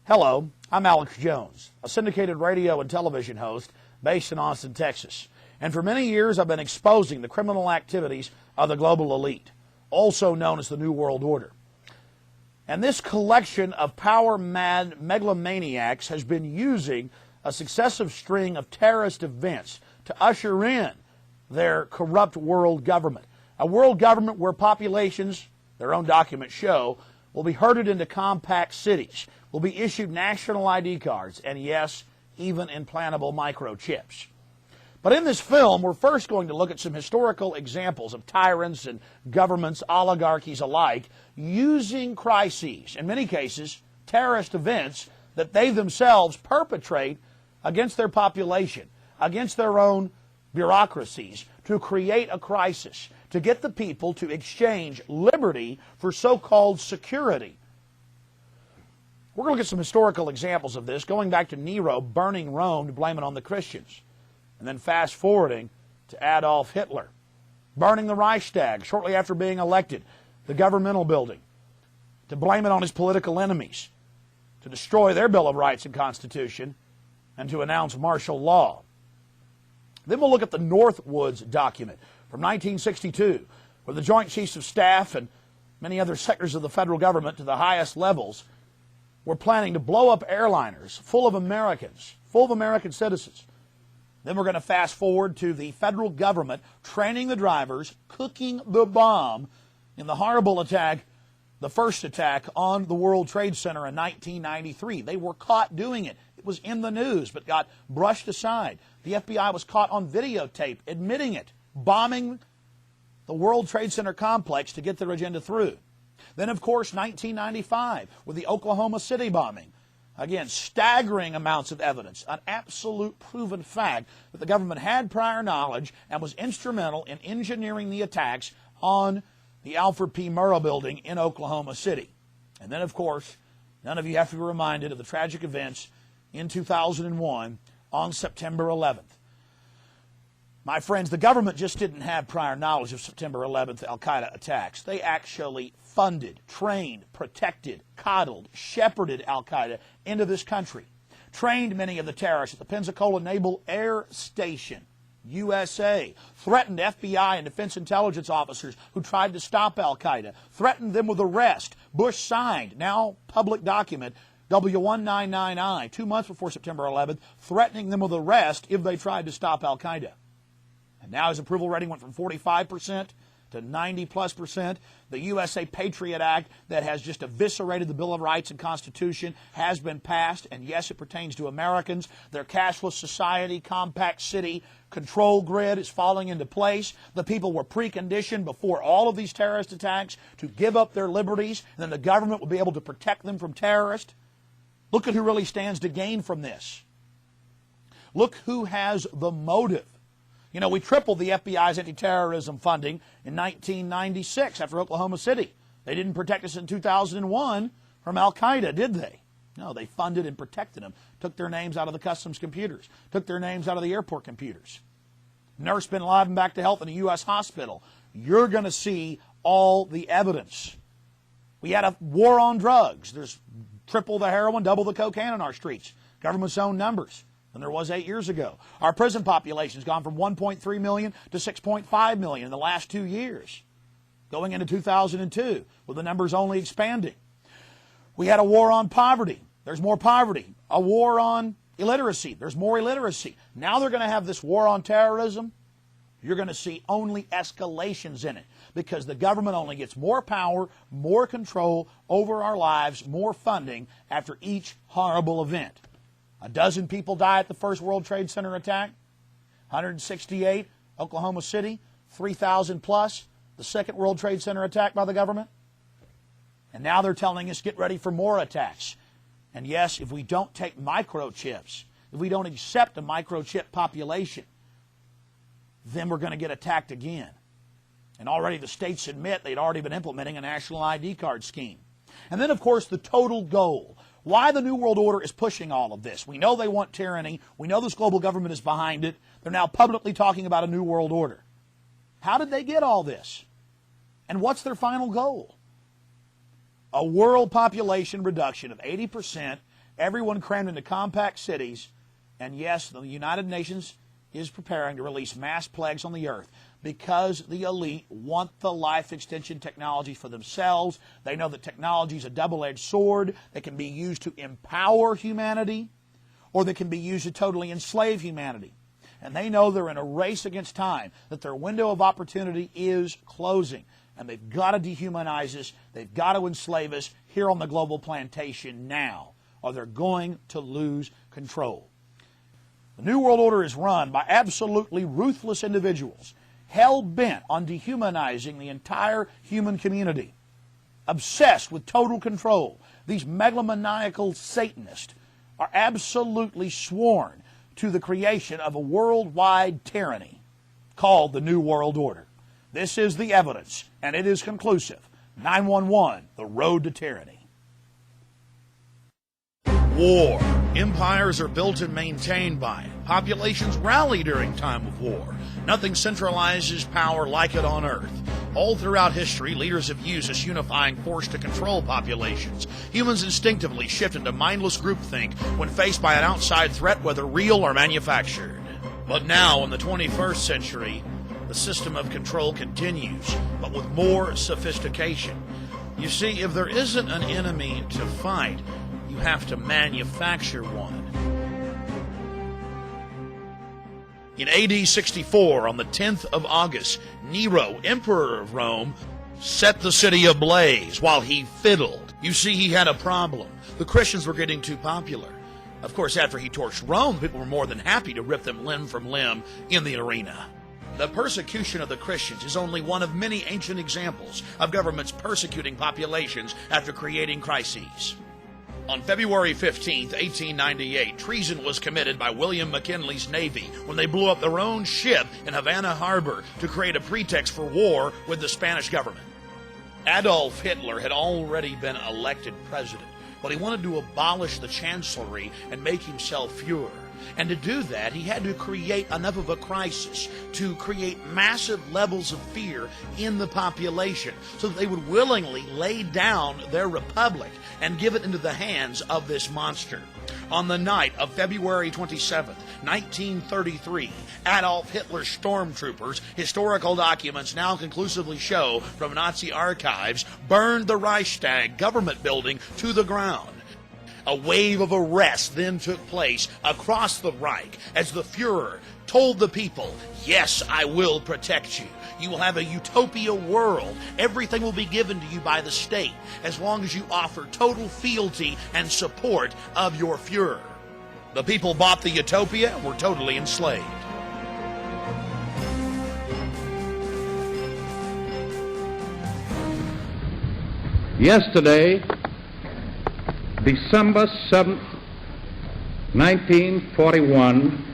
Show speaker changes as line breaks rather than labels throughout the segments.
Hello, I'm Alex Jones, a syndicated radio and television host based in Austin, Texas. And for many years, I've been exposing the criminal activities of the global elite, also known as the New World Order. And this collection of power-mad megalomaniacs has been using a successive string of terrorist events to usher in their corrupt world government. A world government where populations, their own documents show, will be herded into compact cities, will be issued national ID cards, and yes, even implantable microchips. But in this film, we're first going to look at some historical examples of tyrants and governments, oligarchies alike, using crises, in many cases, terrorist events that they themselves perpetrate against their population, against their own bureaucracies, to create a crisis, to get the people to exchange liberty for so-called security. We're going to look at some historical examples of this, going back to Nero burning Rome to blame it on the Christians, and then fast-forwarding to Adolf Hitler burning the Reichstag shortly after being elected, the governmental building, to blame it on his political enemies, to destroy their Bill of Rights and Constitution, and to announce martial law. Then we'll look at the Northwoods document from 1962, where the Joint Chiefs of Staff and many other sectors of the federal government to the highest levels were planning to blow up airliners full of Americans, full of American citizens. Then we're going to fast forward to the federal government training the drivers, cooking the bomb in the horrible attack, the first attack on the World Trade Center in 1993. They were caught doing it. It was in the news, but got brushed aside. The FBI was caught on videotape admitting it, bombing the World Trade Center complex to get their agenda through. Then, of course, 1995 with the Oklahoma City bombing. Again, staggering amounts of evidence, an absolute proven fact that the government had prior knowledge and was instrumental in engineering the attacks on the Alfred P. Murrah building in Oklahoma City. And then, of course, none of you have to be reminded of the tragic events in 2001 on September 11th. My friends, the government just didn't have prior knowledge of September 11th al-Qaeda attacks. They actually funded, trained, protected, coddled, shepherded al-Qaeda into this country, trained many of the terrorists at the Pensacola Naval Air Station, USA, threatened FBI and defense intelligence officers who tried to stop al-Qaeda, threatened them with arrest. Bush signed, now public document, W199I, 2 months before September 11th, threatening them with arrest if they tried to stop al-Qaeda. And now his approval rating went from 45% to 90+%. The USA Patriot Act that has just eviscerated the Bill of Rights and Constitution has been passed, and yes, it pertains to Americans. Their cashless society, compact city, control grid is falling into place. The people were preconditioned before all of these terrorist attacks to give up their liberties, and then the government will be able to protect them from terrorists. Look at who really stands to gain from this. Look who has the motive. You know, we tripled the FBI's anti-terrorism funding in 1996 after Oklahoma City. They didn't protect us in 2001 from Al-Qaeda, did they? No, they funded and protected them, took their names out of the customs computers, took their names out of the airport computers. Nurse been alive and back to health in a U.S. hospital. You're going to see all the evidence. We had a war on drugs. There's triple the heroin, double the cocaine on our streets. Government's own numbers than there was 8 years ago. Our prison population has gone from 1.3 million to 6.5 million in the last 2 years, going into 2002, with the numbers only expanding. We had a war on poverty. There's more poverty. A war on illiteracy. There's more illiteracy. Now they're going to have this war on terrorism. You're going to see only escalations in it because the government only gets more power, more control over our lives, more funding after each horrible event. 12 people die at the first World Trade Center attack, 168, Oklahoma City, 3,000 plus, the second World Trade Center attack by the government. And now they're telling us get ready for more attacks. And yes, if we don't take microchips, if we don't accept a microchip population, then we're going to get attacked again. And already the states admit they'd already been implementing a national ID card scheme. And then, of course, the total goal. Why the New World Order is pushing all of this. We know they want tyranny. We know this global government is behind it. They're now publicly talking about a New World Order. How did they get all this? And what's their final goal? A world population reduction of 80%, everyone crammed into compact cities, and yes, the United Nations is preparing to release mass plagues on the earth because the elite want the life extension technology for themselves. They know that technology is a double-edged sword that can be used to empower humanity or that can be used to totally enslave humanity. And they know they're in a race against time, that their window of opportunity is closing. And they've got to dehumanize us. They've got to enslave us here on the global plantation now, or they're going to lose control. The New World Order is run by absolutely ruthless individuals, hell-bent on dehumanizing the entire human community, obsessed with total control. These megalomaniacal Satanists are absolutely sworn to the creation of a worldwide tyranny called the New World Order. This is the evidence, and it is conclusive. 911, the road to tyranny. War. Empires are built and maintained by it. Populations rally during time of war. Nothing centralizes power like it on Earth. All throughout history, leaders have used this unifying force to control populations. Humans instinctively shift into mindless groupthink when faced by an outside threat, whether real or manufactured. But now, in the 21st century, the system of control continues, but with more sophistication. You see, if there isn't an enemy to fight, you have to manufacture one. In AD 64, on the 10th of August, Nero, emperor of Rome, set the city ablaze while he fiddled. You see, he had a problem. The Christians were getting too popular. Of course, after he torched Rome, people were more than happy to rip them limb from limb in the arena. The persecution of the Christians is only one of many ancient examples of governments persecuting populations after creating crises. On February 15, 1898, treason was committed by William McKinley's Navy when they blew up their own ship in Havana Harbor to create a pretext for war with the Spanish government. Adolf Hitler had already been elected president, but he wanted to abolish the chancellery and make himself Fuhrer. And to do that, he had to create enough of a crisis to create massive levels of fear in the population so that they would willingly lay down their republic and give it into the hands of this monster. On the night of February 27, 1933, Adolf Hitler's stormtroopers, historical documents now conclusively show from Nazi archives, burned the Reichstag government building to the ground. A wave of arrests then took place across the Reich as the Fuhrer told the people, yes, I will protect you. You will have a utopia world. Everything will be given to you by the state as long as you offer total fealty and support of your Fuhrer. The people bought the utopia and were totally enslaved.
Yesterday, December 7th, 1941,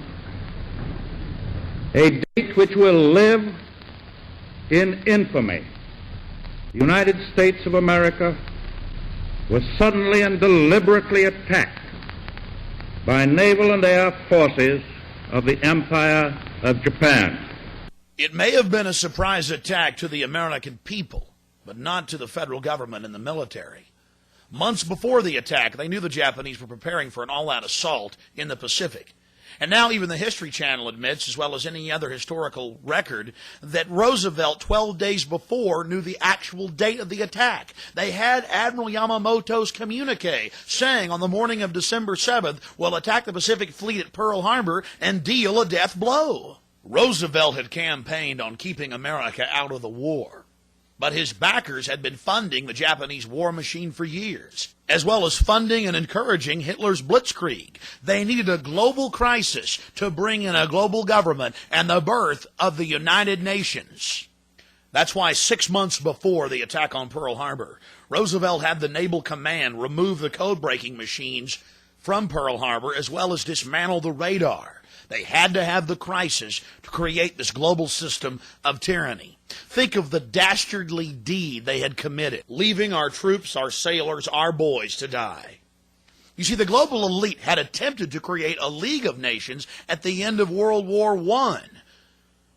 a date which will live in infamy, the United States of America was suddenly and deliberately attacked by naval and air forces of the Empire of Japan.
It may have been a surprise attack to the American people, but not to the federal government and the military. Months before the attack, they knew the Japanese were preparing for an all-out assault in the Pacific. And now even the History Channel admits, as well as any other historical record, that Roosevelt 12 days before knew the actual date of the attack. They had Admiral Yamamoto's communique saying on the morning of December 7th, we'll attack the Pacific Fleet at Pearl Harbor and deal a death blow. Roosevelt had campaigned on keeping America out of the war. But his backers had been funding the Japanese war machine for years, as well as funding and encouraging Hitler's blitzkrieg. They needed a global crisis to bring in a global government and the birth of the United Nations. That's why 6 months before the attack on Pearl Harbor, Roosevelt had the Naval Command remove the code-breaking machines from Pearl Harbor as well as dismantle the radar. They had to have the crisis to create this global system of tyranny. Think of the dastardly deed they had committed, leaving our troops, our sailors, our boys to die. You see, the global elite had attempted to create a League of Nations at the end of World War I.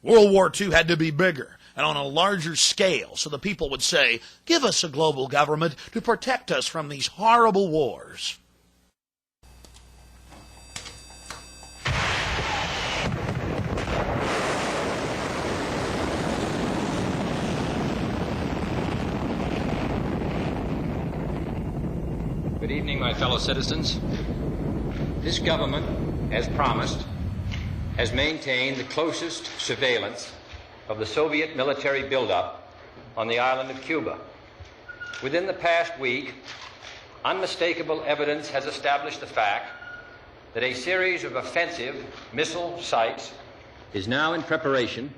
World War II had to be bigger and on a larger scale, so the people would say, give us a global government to protect us from these horrible wars.
Good evening, my fellow citizens. This government, as promised, has maintained the closest surveillance of the Soviet military buildup on the island of Cuba. Within the past week, unmistakable evidence has established the fact that a series of offensive missile sites is now in preparation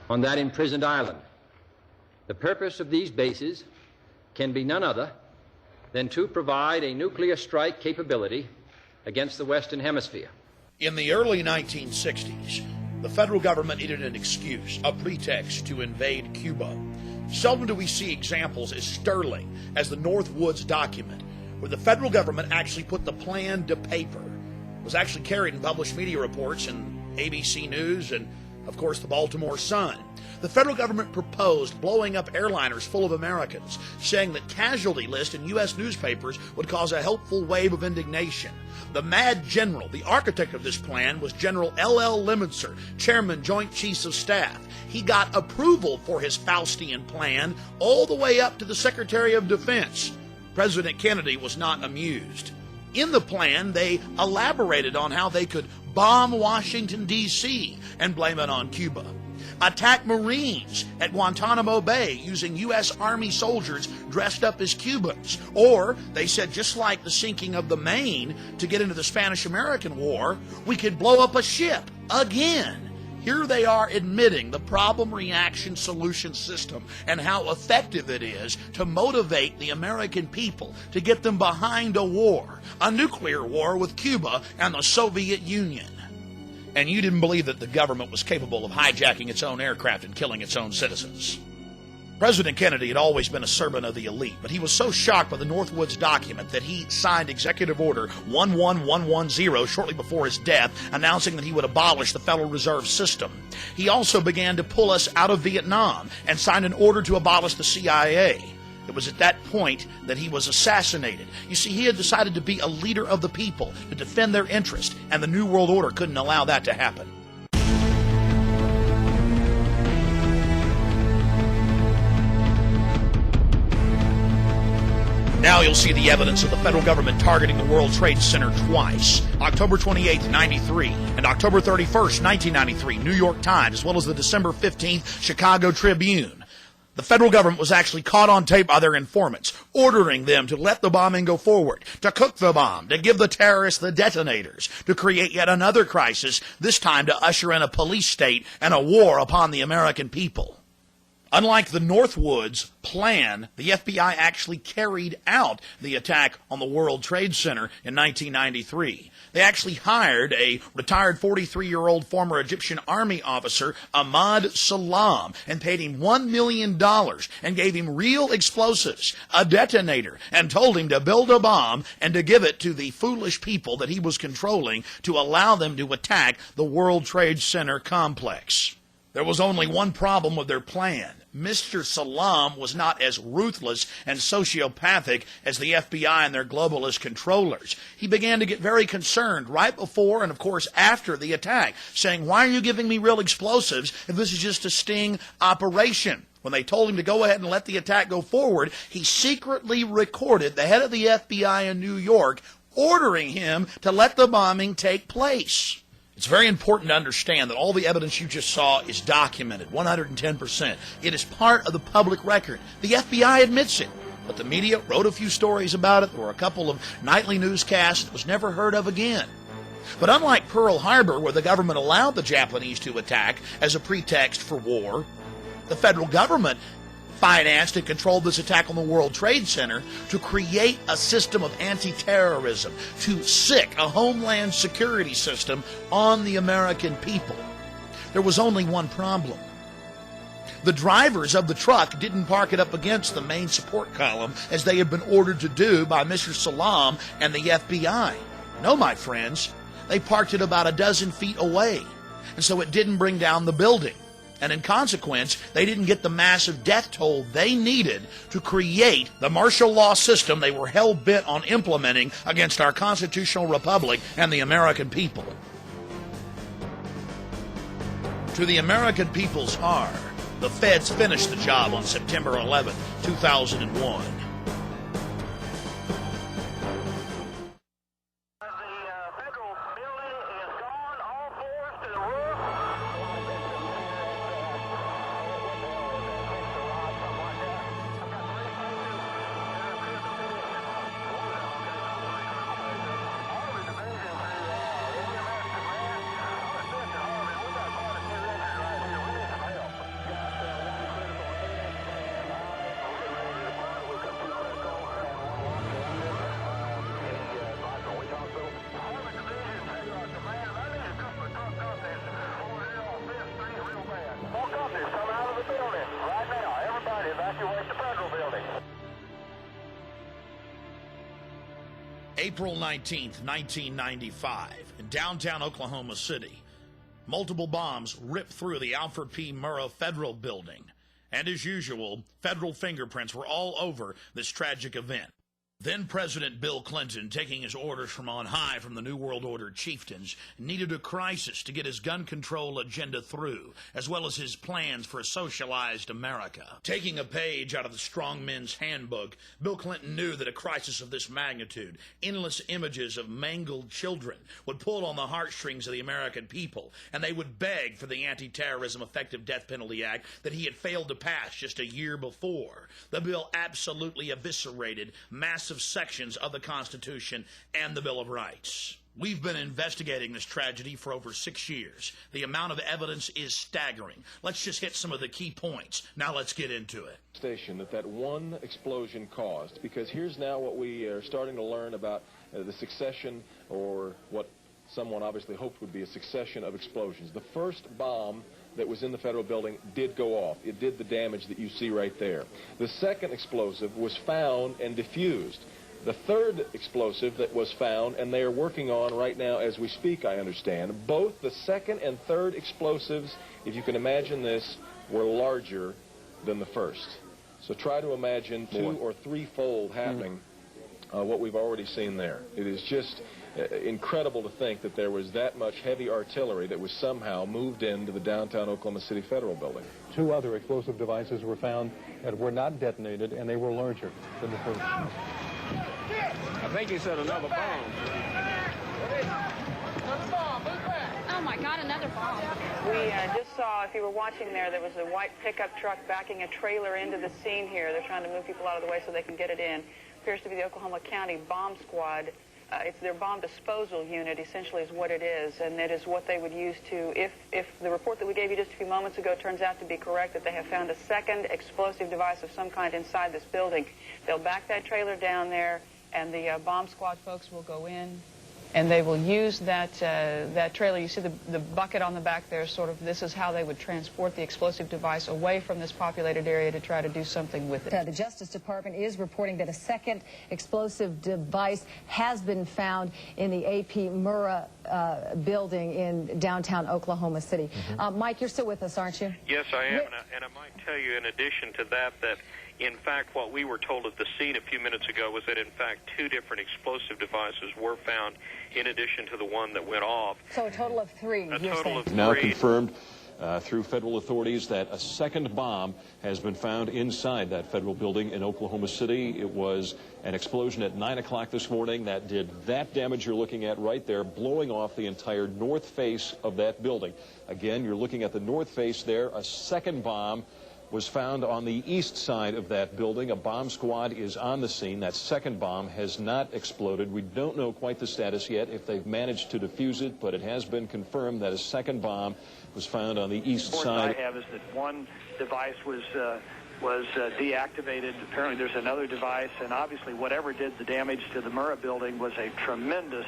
on that imprisoned island. The purpose of these bases can be none other than to provide a nuclear strike capability against the Western Hemisphere.
In the early 1960s, the federal government needed an excuse, a pretext to invade Cuba. Seldom do we see examples as sterling as the Northwoods document, where the federal government actually put the plan to paper. It was actually carried in published media reports in ABC News and, of course, the Baltimore Sun. The federal government proposed blowing up airliners full of Americans, saying that casualty lists in U.S. newspapers would cause a helpful wave of indignation. The mad general, the architect of this plan, was General L.L. Lemonster, Chairman, Joint Chiefs of Staff. He got approval for his Faustian plan all the way up to the Secretary of Defense. President Kennedy was not amused. In the plan, they elaborated on how they could bomb Washington, D.C. and blame it on Cuba. Attack Marines at Guantanamo Bay using U.S. Army soldiers dressed up as Cubans. Or, they said, just like the sinking of the Maine to get into the Spanish-American War, we could blow up a ship again. Here they are admitting the problem-reaction-solution system and how effective it is to motivate the American people to get them behind a war, a nuclear war with Cuba and the Soviet Union. And you didn't believe that the government was capable of hijacking its own aircraft and killing its own citizens. President Kennedy had always been a servant of the elite, but he was so shocked by the Northwoods document that he signed Executive Order 11110 shortly before his death, announcing that he would abolish the Federal Reserve System. He also began to pull us out of Vietnam and signed an order to abolish the CIA. It was at that point that he was assassinated. You see, he had decided to be a leader of the people, to defend their interest, and the New World Order couldn't allow that to happen. Now you'll see the evidence of the federal government targeting the World Trade Center twice. October 28th, 93, and October 31st, 1993, New York Times, as well as the December 15th Chicago Tribune. The federal government was actually caught on tape by their informants, ordering them to let the bombing go forward, to cook the bomb, to give the terrorists the detonators, to create yet another crisis, this time to usher in a police state and a war upon the American people. Unlike the Northwoods plan, the FBI actually carried out the attack on the World Trade Center in 1993. They actually hired a retired 43-year-old former Egyptian army officer, Ahmad Salam, and paid him $1 million and gave him real explosives, a detonator, and told him to build a bomb and to give it to the foolish people that he was controlling to allow them to attack the World Trade Center complex. There was only one problem with their plan. Mr. Salam was not as ruthless and sociopathic as the FBI and their globalist controllers. He began to get very concerned right before and, of course, after the attack, saying, "Why are you giving me real explosives if this is just a sting operation?" When they told him to go ahead and let the attack go forward, he secretly recorded the head of the FBI in New York ordering him to let the bombing take place. It's very important to understand that all the evidence you just saw is documented, 110%. It is part of the public record. The FBI admits it, but the media wrote a few stories about it. There were a couple of nightly newscasts that was never heard of again. But unlike Pearl Harbor, where the government allowed the Japanese to attack as a pretext for war, the federal government financed and controlled this attack on the World Trade Center to create a system of anti-terrorism, to sic a homeland security system on the American people. There was only one problem. The drivers of the truck didn't park it up against the main support column as they had been ordered to do by Mr. Salam and the FBI. No, my friends, they parked it about a dozen feet away, and so it didn't bring down the building. And in consequence, they didn't get the massive death toll they needed to create the martial law system they were hell-bent on implementing against our constitutional republic and the American people. To the American people's horror, the feds finished the job on September 11, 2001. April 19th, 1995, in downtown Oklahoma City, multiple bombs ripped through the Alfred P. Murrah Federal Building, and as usual, federal fingerprints were all over this tragic event. Then President Bill Clinton, taking his orders from on high from the New World Order chieftains, needed a crisis to get his gun control agenda through, as well as his plans for a socialized America. Taking a page out of the Strong Men's Handbook, Bill Clinton knew that a crisis of this magnitude, endless images of mangled children, would pull on the heartstrings of the American people, and they would beg for the Anti-Terrorism Effective Death Penalty Act that he had failed to pass just a year before. The bill absolutely eviscerated massive sections of the Constitution and the Bill of Rights. We've been investigating this tragedy for over 6 years. The amount of evidence is staggering. Let's just hit some of the key points. Now let's get into it.
Station that one explosion caused, because here's now what we are starting to learn about the succession, or what someone obviously hoped would be a succession of explosions. The first bomb that was in the federal building did go off. It did the damage that you see right there. The second explosive was found and diffused. The third explosive that was found, and they are working on right now as we speak, I understand, both the second and third explosives, if you can imagine this, were larger than the first. So try to imagine two- or threefold happening what we've already seen there. It is just incredible to think that there was that much heavy artillery that was somehow moved into the downtown Oklahoma City Federal Building.
Two other explosive devices were found that were not detonated, and they were larger than the first. I think he said another bomb.
Oh my God, another bomb.
We just saw, if you were watching there was a white pickup truck backing a trailer into the scene here. They're trying to move people out of the way so they can get it in. Appears to be the Oklahoma County Bomb Squad. It's their bomb disposal unit, essentially, is what it is, and it is what they would use to, if the report that we gave you just a few moments ago turns out to be correct, that they have found a second explosive device of some kind inside this building. They'll back that trailer down there, and the bomb squad folks will go in, and they will use that trailer. You see the bucket on the back there, sort of, this is how they would transport the explosive device away from this populated area to try to do something with it.
The Justice Department is reporting that a second explosive device has been found in the AP Murrah building in downtown Oklahoma City. Mike, you're still with us, aren't you?
Yes, I am, and I might tell you in addition to that, in fact, what we were told at the scene a few minutes ago was that, in fact, 2 different explosive devices were found in addition to the one that went off.
So a total of 3.
A total of 3.
Now confirmed through federal authorities that a second bomb has been found inside that federal building in Oklahoma City. It was an explosion at 9 o'clock this morning that did that damage you're looking at right there, blowing off the entire north face of that building. Again, you're looking at the north face there. A second bomb was found on the east side of that building. A bomb squad is on the scene. That second bomb has not exploded. We don't know quite the status yet, if they've managed to defuse it, but it has been confirmed that a second bomb was found on the east side.
What I have is that one device was deactivated. Apparently there's another device, and obviously whatever did the damage to the Murrah building was a tremendous,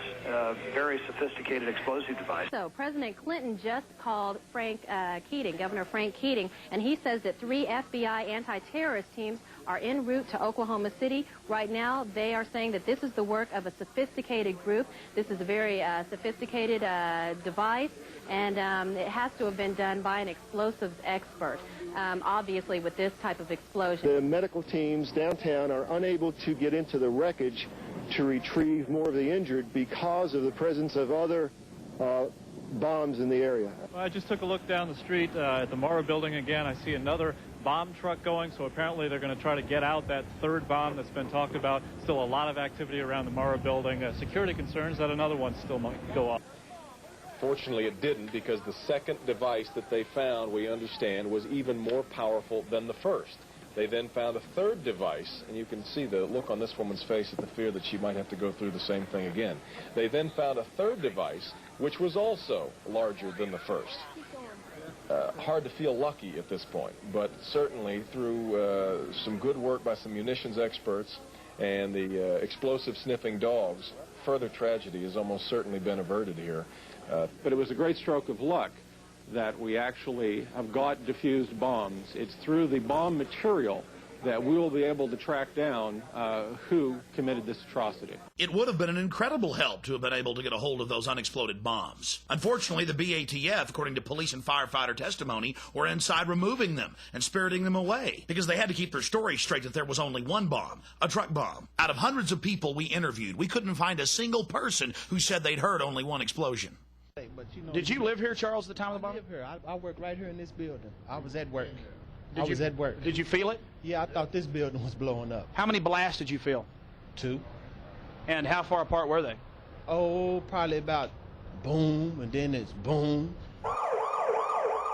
very sophisticated explosive device.
So President Clinton just called Governor Frank Keating, and he says that 3 FBI anti-terrorist teams are en route to Oklahoma City. Right now, they are saying that this is the work of a sophisticated group. This is a very sophisticated device, and it has to have been done by an explosives expert. Obviously, with this type of explosion.
The medical teams downtown are unable to get into the wreckage to retrieve more of the injured because of the presence of other bombs in the area.
I just took a look down the street at the Murrah building again. I see another bomb truck going, so apparently they're going to try to get out that third bomb that's been talked about. Still a lot of activity around the Murrah building. Security concerns that another one still might go off.
Fortunately, it didn't, because the second device that they found, we understand, was even more powerful than the first. They then found a third device, and you can see the look on this woman's face at the fear that she might have to go through the same thing again. They then found a third device, which was also larger than the first. Hard to feel lucky at this point, but certainly through some good work by some munitions experts and the explosive sniffing dogs, further tragedy has almost certainly been averted here.
But it was a great stroke of luck that we actually have got diffused bombs. It's through the bomb material that we will be able to track down who committed this atrocity.
It would have been an incredible help to have been able to get a hold of those unexploded bombs. Unfortunately, the BATF, according to police and firefighter testimony, were inside removing them and spiriting them away because they had to keep their story straight that there was only one bomb, a truck bomb. Out of hundreds of people we interviewed, we couldn't find a single person who said they'd heard only one explosion.
But,
Did you live here, Charles, at the time of the bomb?
I live here. I work right here in this building. I was at work. At work.
Did you feel it?
Yeah, I thought this building was blowing up.
How many blasts did you feel?
2.
And how far apart were they?
Oh, probably about boom, and then it's boom.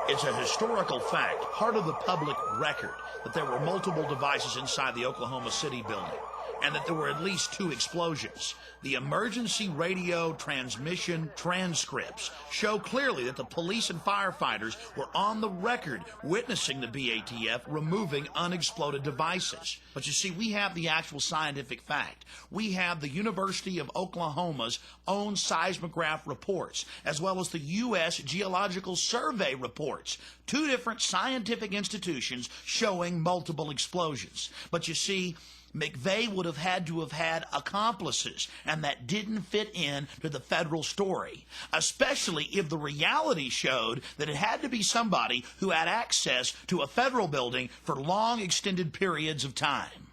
It's a historical fact, part of the public record, that there were multiple devices inside the Oklahoma City building, and that there were at least 2 explosions. The emergency radio transmission transcripts show clearly that the police and firefighters were on the record witnessing the BATF removing unexploded devices. But you see, we have the actual scientific fact. We have the University of Oklahoma's own seismograph reports, as well as the U.S. Geological Survey reports. 2 different scientific institutions showing multiple explosions. But you see, McVeigh would have had to have had accomplices, and that didn't fit in to the federal story, especially if the reality showed that it had to be somebody who had access to a federal building for long extended periods of time.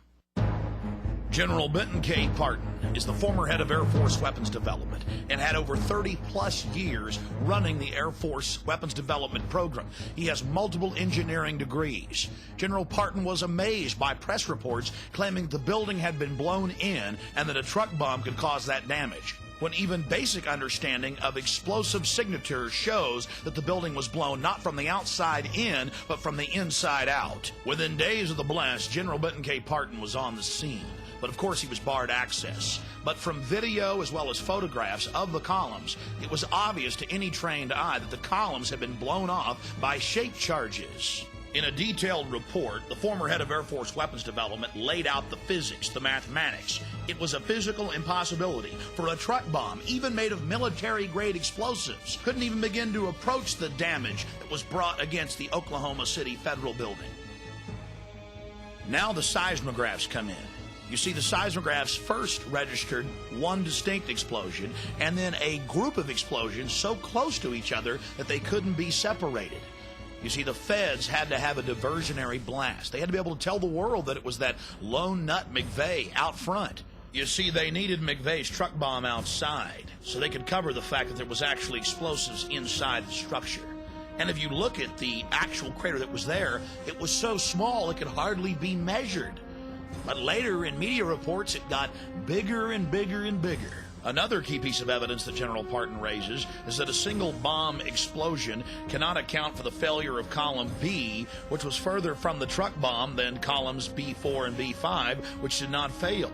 General Benton K. Parton is the former head of Air Force Weapons Development and had over 30-plus years running the Air Force Weapons Development Program. He has multiple engineering degrees. General Parton was amazed by press reports claiming the building had been blown in and that a truck bomb could cause that damage, when even basic understanding of explosive signatures shows that the building was blown not from the outside in, but from the inside out. Within days of the blast, General Benton K. Parton was on the scene. But of course he was barred access. But from video as well as photographs of the columns, it was obvious to any trained eye that the columns had been blown off by shape charges. In a detailed report, the former head of Air Force Weapons Development laid out the physics, the mathematics. It was a physical impossibility for a truck bomb, even made of military-grade explosives, couldn't even begin to approach the damage that was brought against the Oklahoma City Federal Building. Now the seismographs come in. You see, the seismographs first registered one distinct explosion and then a group of explosions so close to each other that they couldn't be separated. You see, the feds had to have a diversionary blast. They had to be able to tell the world that it was that lone nut McVeigh out front. You see, they needed McVeigh's truck bomb outside so they could cover the fact that there was actually explosives inside the structure. And if you look at the actual crater that was there, it was so small it could hardly be measured. But later in media reports, it got bigger and bigger and bigger. Another key piece of evidence that General Parton raises is that a single bomb explosion cannot account for the failure of column B, which was further from the truck bomb than columns B4 and B5, which did not fail.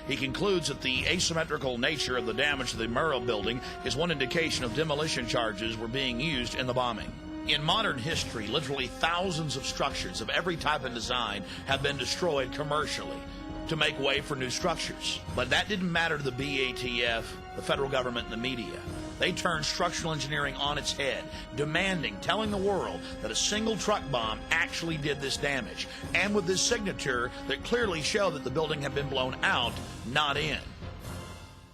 He concludes that the asymmetrical nature of the damage to the Murrah building is one indication of demolition charges were being used in the bombing. In modern history, literally thousands of structures of every type and design have been destroyed commercially to make way for new structures. But that didn't matter to the BATF, the federal government, and the media. They turned structural engineering on its head, demanding, telling the world that a single truck bomb actually did this damage, and with this signature that clearly showed that the building had been blown out, not in.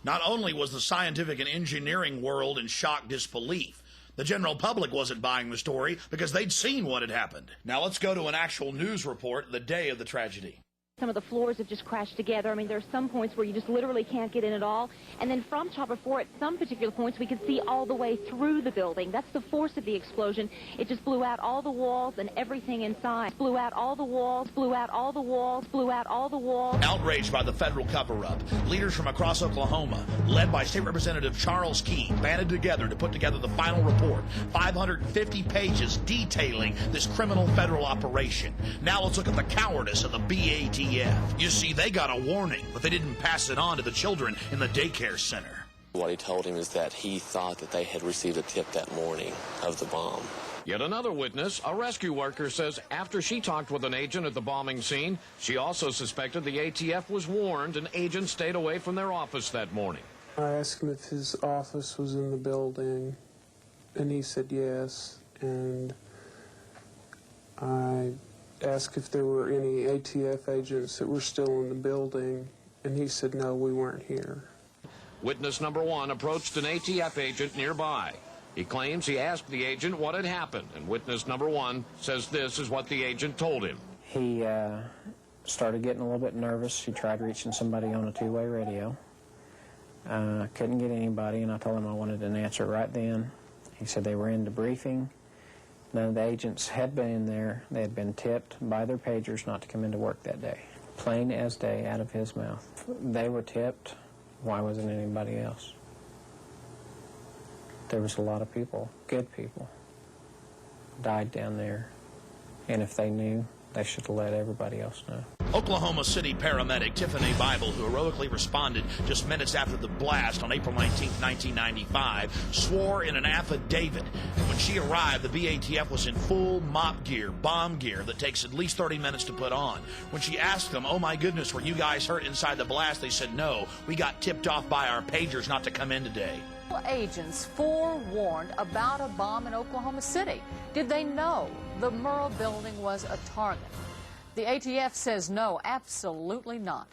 Not only was the scientific and engineering world in shock disbelief, the general public wasn't buying the story because they'd seen what had happened. Now let's go to an actual news report the day of the tragedy.
Some of the floors have just crashed together. I mean, there are some points where you just literally can't get in at all. And then from Chopper 4, at some particular points, we could see all the way through the building. That's the force of the explosion. It just blew out all the walls and everything inside. Blew out all the walls, blew out all the walls, blew out all the walls.
Outraged by the federal cover-up, leaders from across Oklahoma, led by State Representative Charles Key, banded together to put together the final report, 550 pages detailing this criminal federal operation. Now let's look at the cowardice of the BATF. You see, they got a warning, but they didn't pass it on to the children in the daycare center.
What he told him is that he thought that they had received a tip that morning of the bomb.
Yet another witness, a rescue worker, says after she talked with an agent at the bombing scene, she also suspected the ATF was warned and agents stayed away from their office that morning.
I asked him if his office was in the building, and he said yes, and I asked if there were any ATF agents that were still in the building, and he said no, we weren't here.
Witness number one approached an ATF agent nearby. He claims he asked the agent what had happened, and witness number one says this is what the agent told him.
He started getting a little bit nervous. He tried reaching somebody on a two-way radio. Couldn't get anybody, and I told him I wanted an answer right then. He said they were in debriefing. None of the agents had been in there. They had been tipped by their pagers not to come into work that day. Plain as day out of his mouth. They were tipped. Why wasn't anybody else? There was a lot of people, good people, died down there. And if they knew, they should have let everybody else know.
Oklahoma City paramedic Tiffany Bible, who heroically responded just minutes after the blast on April 19, 1995, swore in an affidavit that when she arrived, the BATF was in full mop gear, bomb gear that takes at least 30 minutes to put on. When she asked them, oh my goodness, were you guys hurt inside the blast? They said, no, we got tipped off by our pagers not to come in today.
Agents forewarned about a bomb in Oklahoma City. Did they know the Murrah building was a target? The ATF says no, absolutely not.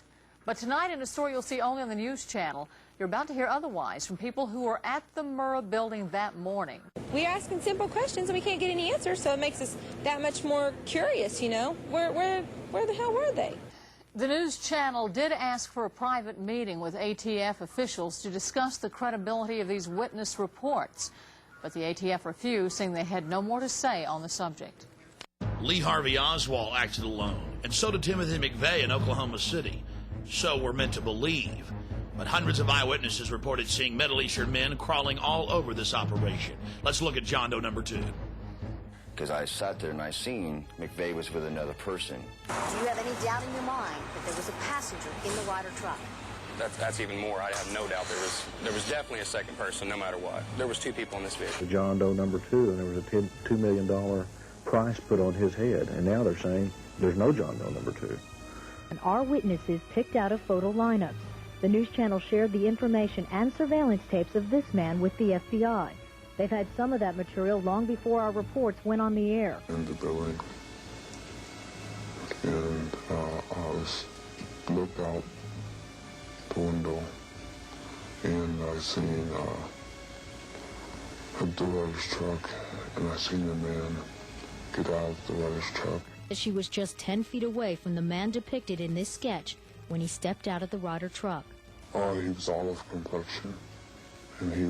But tonight in a story you'll see only on the news channel, you're about to hear otherwise from people who were at the Murrah building that morning.
We're asking simple questions and we can't get any answers, so it makes us that much more curious, you know. Where the hell were they?
The news channel did ask for a private meeting with ATF officials to discuss the credibility of these witness reports, but the ATF refused, saying they had no more to say on the subject.
Lee Harvey Oswald acted alone, and so did Timothy McVeigh in Oklahoma City. So we're meant to believe. But hundreds of eyewitnesses reported seeing Middle Eastern men crawling all over this operation. Let's look at John Doe number 2.
Because I sat there and I seen McVeigh was with another person.
Do you have any doubt in your mind that there was a passenger in the Ryder truck?
That's even more. I have no doubt there was definitely a second person, no matter what. There was 2 people in this vehicle.
John Doe number 2, and there was a $2 million price put on his head, and now they're saying there's no John Doe number 2.
And our witnesses picked out of photo lineups. The news channel shared the information and surveillance tapes of this man with the FBI. They've had some of that material long before our reports went on the air.
In the building, and I looked out the window, and I seen the Ryder's truck, and I seen a man get out of the Ryder's truck.
She was just 10 feet away from the man depicted in this sketch when he stepped out of the Ryder truck.
He was olive complexion, and he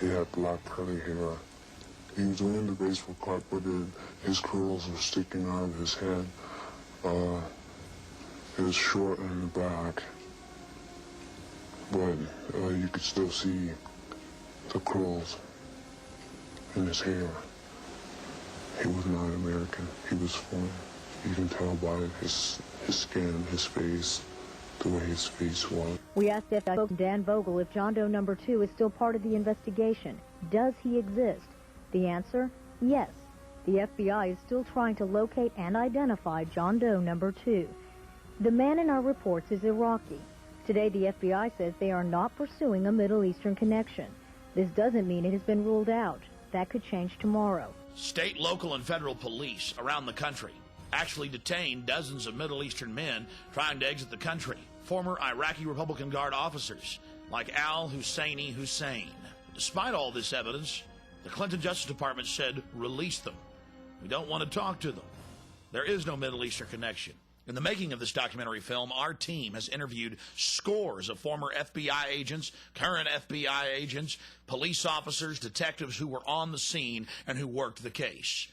had black curly hair. He was wearing the baseball cap, but his curls were sticking out of his head. It was short in the back, but you could still see the curls in his hair. He was not American. He was foreign. You can tell by his skin, his face, the way his face was.
We asked FBI spokesman Dan Vogel if John Doe number 2 is still part of the investigation. Does he exist? The answer, yes. The FBI is still trying to locate and identify John Doe number 2. The man in our reports is Iraqi. Today, the FBI says they are not pursuing a Middle Eastern connection. This doesn't mean it has been ruled out. That could change tomorrow.
State, local, and federal police around the country actually detained dozens of Middle Eastern men trying to exit the country. Former Iraqi Republican Guard officers like Al Husseini Hussein. Despite all this evidence, the Clinton Justice Department said, release them. We don't want to talk to them. There is no Middle Eastern connection. In the making of this documentary film, our team has interviewed scores of former FBI agents, current FBI agents, police officers, detectives who were on the scene and who worked the case.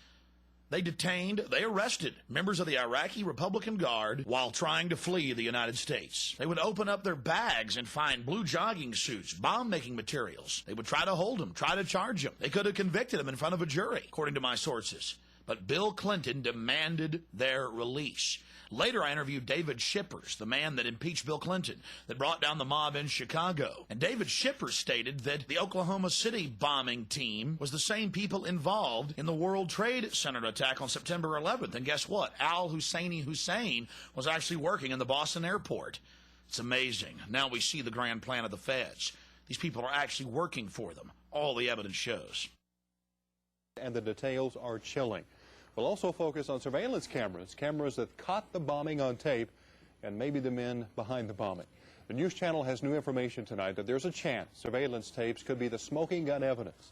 They arrested members of the Iraqi Republican Guard while trying to flee the United States. They would open up their bags and find blue jogging suits, bomb-making materials. They would try to hold them, try to charge them. They could have convicted them in front of a jury, according to my sources. But Bill Clinton demanded their release. Later, I interviewed David Shippers, the man that impeached Bill Clinton, that brought down the mob in Chicago. And David Shippers stated that the Oklahoma City bombing team was the same people involved in the World Trade Center attack on September 11th. And guess what? Al Husseini Hussein was actually working in the Boston airport. It's amazing. Now we see the grand plan of the feds. These people are actually working for them. All the evidence shows.
And the details are chilling. We'll also focus on surveillance cameras that caught the bombing on tape, and maybe the men behind the bombing. The News Channel has new information tonight that there's a chance surveillance tapes could be the smoking gun evidence.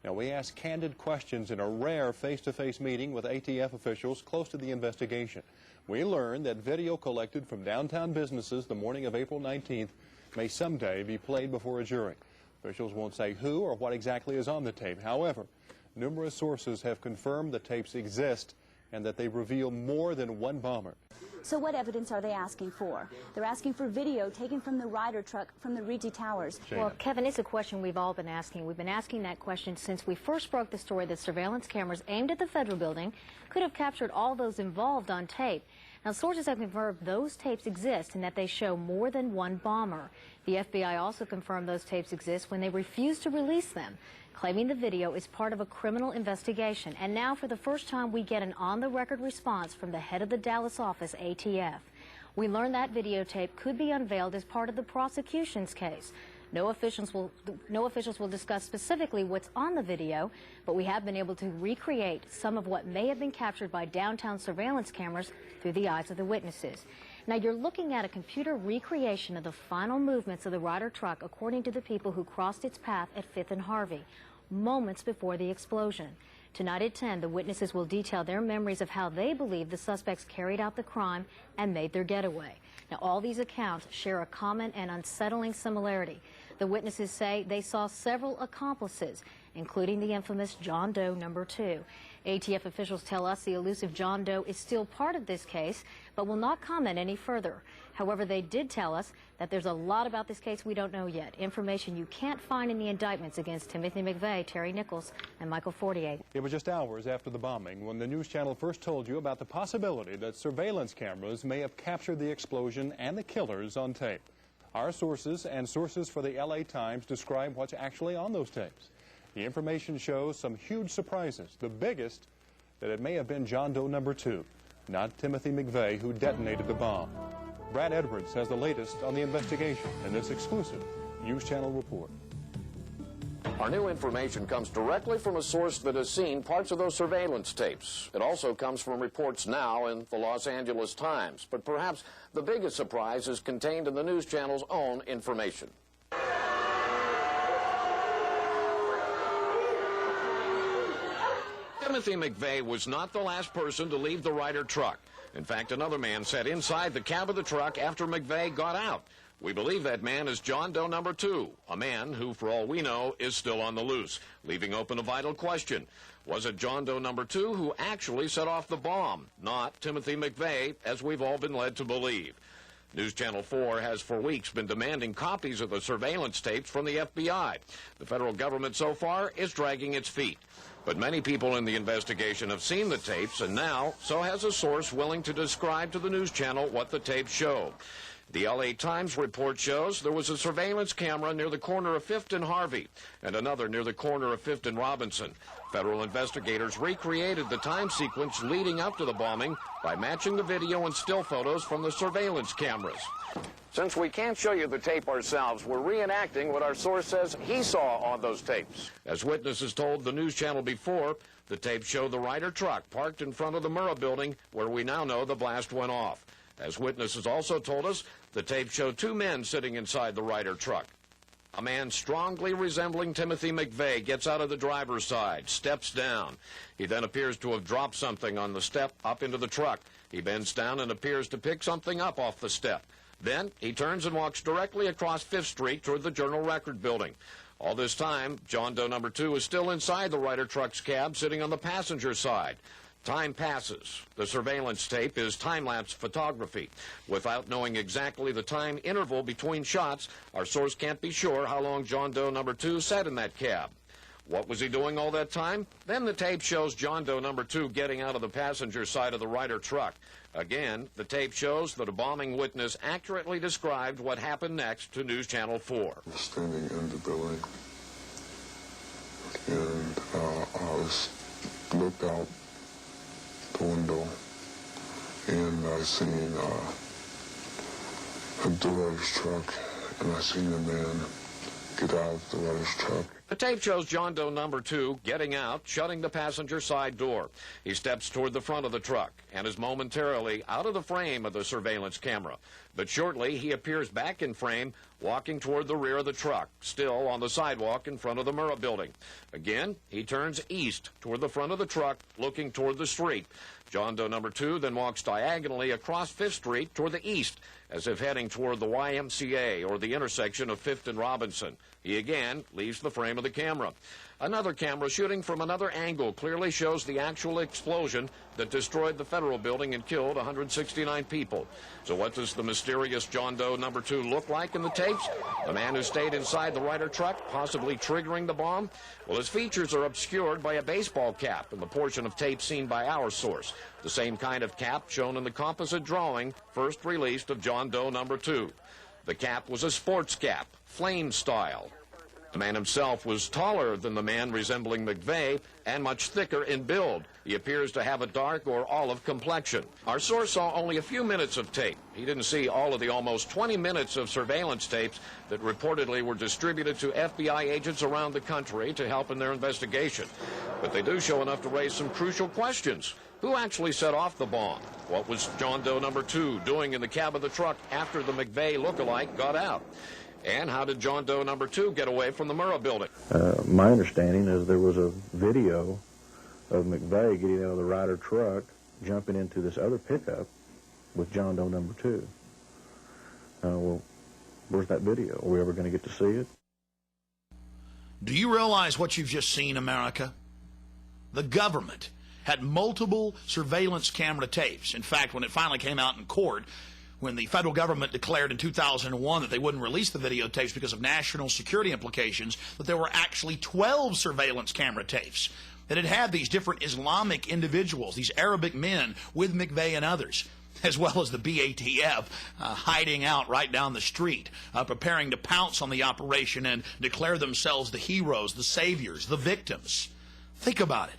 Now, we asked candid questions in a rare face-to-face meeting with ATF officials close to the investigation. We learned that video collected from downtown businesses the morning of April 19th may someday be played before a jury. Officials won't say who or what exactly is on the tape. However, numerous sources have confirmed the tapes exist and that they reveal more than one bomber.
So what evidence are they asking for? They're asking for video taken from the Ryder truck from the Rigi Towers.
Well, Kevin, it's a question we've all been asking. We've been asking that question since we first broke the story that surveillance cameras aimed at the federal building could have captured all those involved on tape. Now, sources have confirmed those tapes exist and that they show more than one bomber. The FBI also confirmed those tapes exist when they refused to release them, claiming the video is part of a criminal investigation. And now, for the first time, we get an on-the-record response from the head of the Dallas office, ATF. We learned that videotape could be unveiled as part of the prosecution's case. No officials will discuss specifically what's on the video, but we have been able to recreate some of what may have been captured by downtown surveillance cameras through the eyes of the witnesses. Now, you're looking at a computer recreation of the final movements of the Ryder truck according to the people who crossed its path at 5th and Harvey, moments before the explosion.
Tonight at 10, the witnesses will detail their memories of how they believe the suspects carried out the crime and made their getaway. Now, all these accounts share a common and unsettling similarity. The witnesses say they saw several accomplices, including the infamous John Doe number 2. ATF officials tell us the elusive John Doe is still part of this case, but will not comment any further. However, they did tell us that there's a lot about this case we don't know yet, information you can't find in the indictments against Timothy McVeigh, Terry Nichols, and Michael Fortier.
It was just hours after the bombing when the news channel first told you about the possibility that surveillance cameras may have captured the explosion and the killers on tape. Our sources and sources for the LA Times describe what's actually on those tapes. The information shows some huge surprises, the biggest that it may have been John Doe number 2, not Timothy McVeigh, who detonated the bomb. Brad Edwards has the latest on the investigation in this exclusive News Channel report.
Our new information comes directly from a source that has seen parts of those surveillance tapes. It also comes from reports now in the Los Angeles Times. But perhaps the biggest surprise is contained in the News Channel's own information. Timothy McVeigh was not the last person to leave the Ryder truck. In fact, another man sat inside the cab of the truck after McVeigh got out. We believe that man is John Doe number 2, a man who, for all we know, is still on the loose, leaving open a vital question. Was it John Doe number 2 who actually set off the bomb, not Timothy McVeigh, as we've all been led to believe? News Channel 4 has for weeks been demanding copies of the surveillance tapes from the FBI. The federal government so far is dragging its feet. But many people in the investigation have seen the tapes, and now so has a source willing to describe to the News Channel what the tapes show. The LA Times report shows there was a surveillance camera near the corner of 5th and Harvey and another near the corner of 5th and Robinson. Federal investigators recreated the time sequence leading up to the bombing by matching the video and still photos from the surveillance cameras. Since we can't show you the tape ourselves, we're reenacting what our source says he saw on those tapes. As witnesses told the News Channel before, the tapes show the Ryder truck parked in front of the Murrah building where we now know the blast went off. As witnesses also told us, the tape showed 2 men sitting inside the Ryder truck. A man strongly resembling Timothy McVeigh gets out of the driver's side, steps down. He then appears to have dropped something on the step up into the truck. He bends down and appears to pick something up off the step. Then he turns and walks directly across 5th Street toward the Journal Record building. All this time, John Doe number 2 is still inside the Ryder truck's cab, sitting on the passenger side. Time passes. The surveillance tape is time-lapse photography. Without knowing exactly the time interval between shots, our source can't be sure how long John Doe number 2 sat in that cab. What was he doing all that time? Then the tape shows John Doe number 2 getting out of the passenger side of the Ryder truck. Again, the tape shows that a bombing witness accurately described what happened next to News Channel 4.
I was standing in the building, and I looked out the window, and I seen the Ryder's truck, and I seen a man get out of the Ryder's truck.
The tape shows John Doe number 2 getting out, shutting the passenger side door. He steps toward the front of the truck and is momentarily out of the frame of the surveillance camera. But shortly, he appears back in frame, walking toward the rear of the truck, still on the sidewalk in front of the Murrah building. Again, he turns east toward the front of the truck, looking toward the street. John Doe number 2 then walks diagonally across 5th Street toward the east, as if heading toward the YMCA or the intersection of 5th and Robinson. He again leaves the frame of the camera. Another camera shooting from another angle clearly shows the actual explosion that destroyed the federal building and killed 169 people. So what does the mysterious John Doe number 2 look like in the tapes? The man who stayed inside the Ryder truck, possibly triggering the bomb? Well, his features are obscured by a baseball cap in the portion of tape seen by our source, the same kind of cap shown in the composite drawing first released of John Doe number 2. The cap was a sports cap, flame style. The man himself was taller than the man resembling McVeigh and much thicker in build. He appears to have a dark or olive complexion. Our source saw only a few minutes of tape. He didn't see all of the almost 20 minutes of surveillance tapes that reportedly were distributed to FBI agents around the country to help in their investigation. But they do show enough to raise some crucial questions. Who actually set off the bomb? What was John Doe number 2 doing in the cab of the truck after the McVeigh lookalike got out? And how did John Doe number 2 get away from the Murrah building?
My understanding is there was a video of McVeigh getting out of the Ryder truck, jumping into this other pickup with John Doe number 2. Well, where's that video? Are we ever going to get to see it?
Do you realize what you've just seen, America? The government had multiple surveillance camera tapes. In fact, when it finally came out in court, when the federal government declared in 2001 that they wouldn't release the videotapes because of national security implications, that there were actually 12 surveillance camera tapes that had these different Islamic individuals, these Arabic men with McVeigh and others, as well as the BATF hiding out right down the street, preparing to pounce on the operation and declare themselves the heroes, the saviors, the victims. Think about it.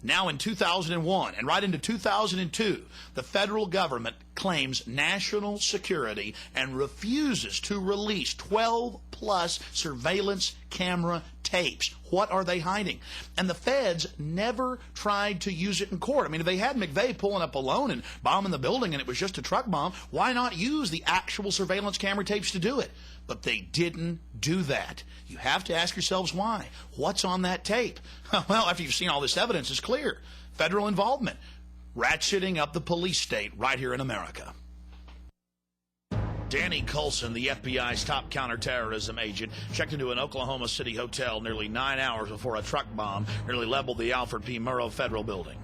Now in 2001 and right into 2002, the federal government claims national security and refuses to release 12-plus surveillance camera tapes. What are they hiding? And the feds never tried to use it in court. I mean, if they had McVeigh pulling up alone and bombing the building and it was just a truck bomb, why not use the actual surveillance camera tapes to do it? But they didn't do that. You have to ask yourselves why. What's on that tape? Well, after you've seen all this evidence, it's clear. Federal involvement. Ratcheting up the police state right here in America. Danny Coulson, the FBI's top counterterrorism agent, checked into an Oklahoma City hotel nearly 9 hours before a truck bomb nearly leveled the Alfred P. Murrow Federal Building.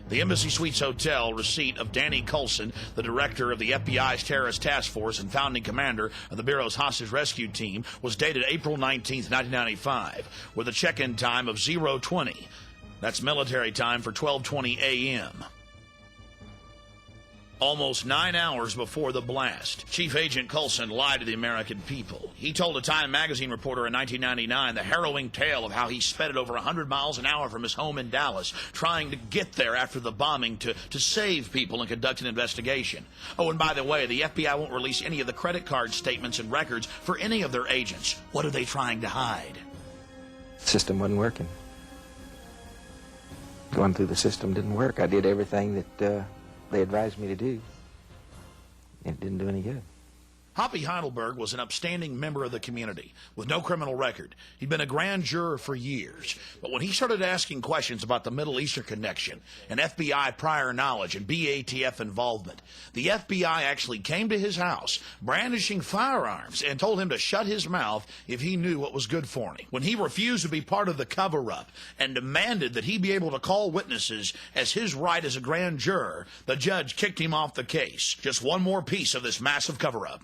The Embassy Suites Hotel receipt of Danny Coulson, the director of the FBI's Terrorist Task Force and founding commander of the Bureau's hostage rescue team, was dated April 19, 1995, with a check-in time of 0:20. That's military time for 12:20 a.m. Almost 9 hours before the blast, Chief Agent Coulson lied to the American people. He told a Time magazine reporter in 1999 the harrowing tale of how he sped at over 100 miles an hour from his home in Dallas, trying to get there after the bombing to save people and conduct an investigation. Oh, and by the way, the FBI won't release any of the credit card statements and records for any of their agents. What are they trying to hide?
The system wasn't working. Going through the system didn't work. I did everything that they advised me to do. It didn't do any good.
Hoppy Heidelberg was an upstanding member of the community with no criminal record. He'd been a grand juror for years. But when he started asking questions about the Middle Eastern connection and FBI prior knowledge and BATF involvement, the FBI actually came to his house brandishing firearms and told him to shut his mouth if he knew what was good for him. When he refused to be part of the cover-up and demanded that he be able to call witnesses as his right as a grand juror, the judge kicked him off the case. Just one more piece of this massive cover-up.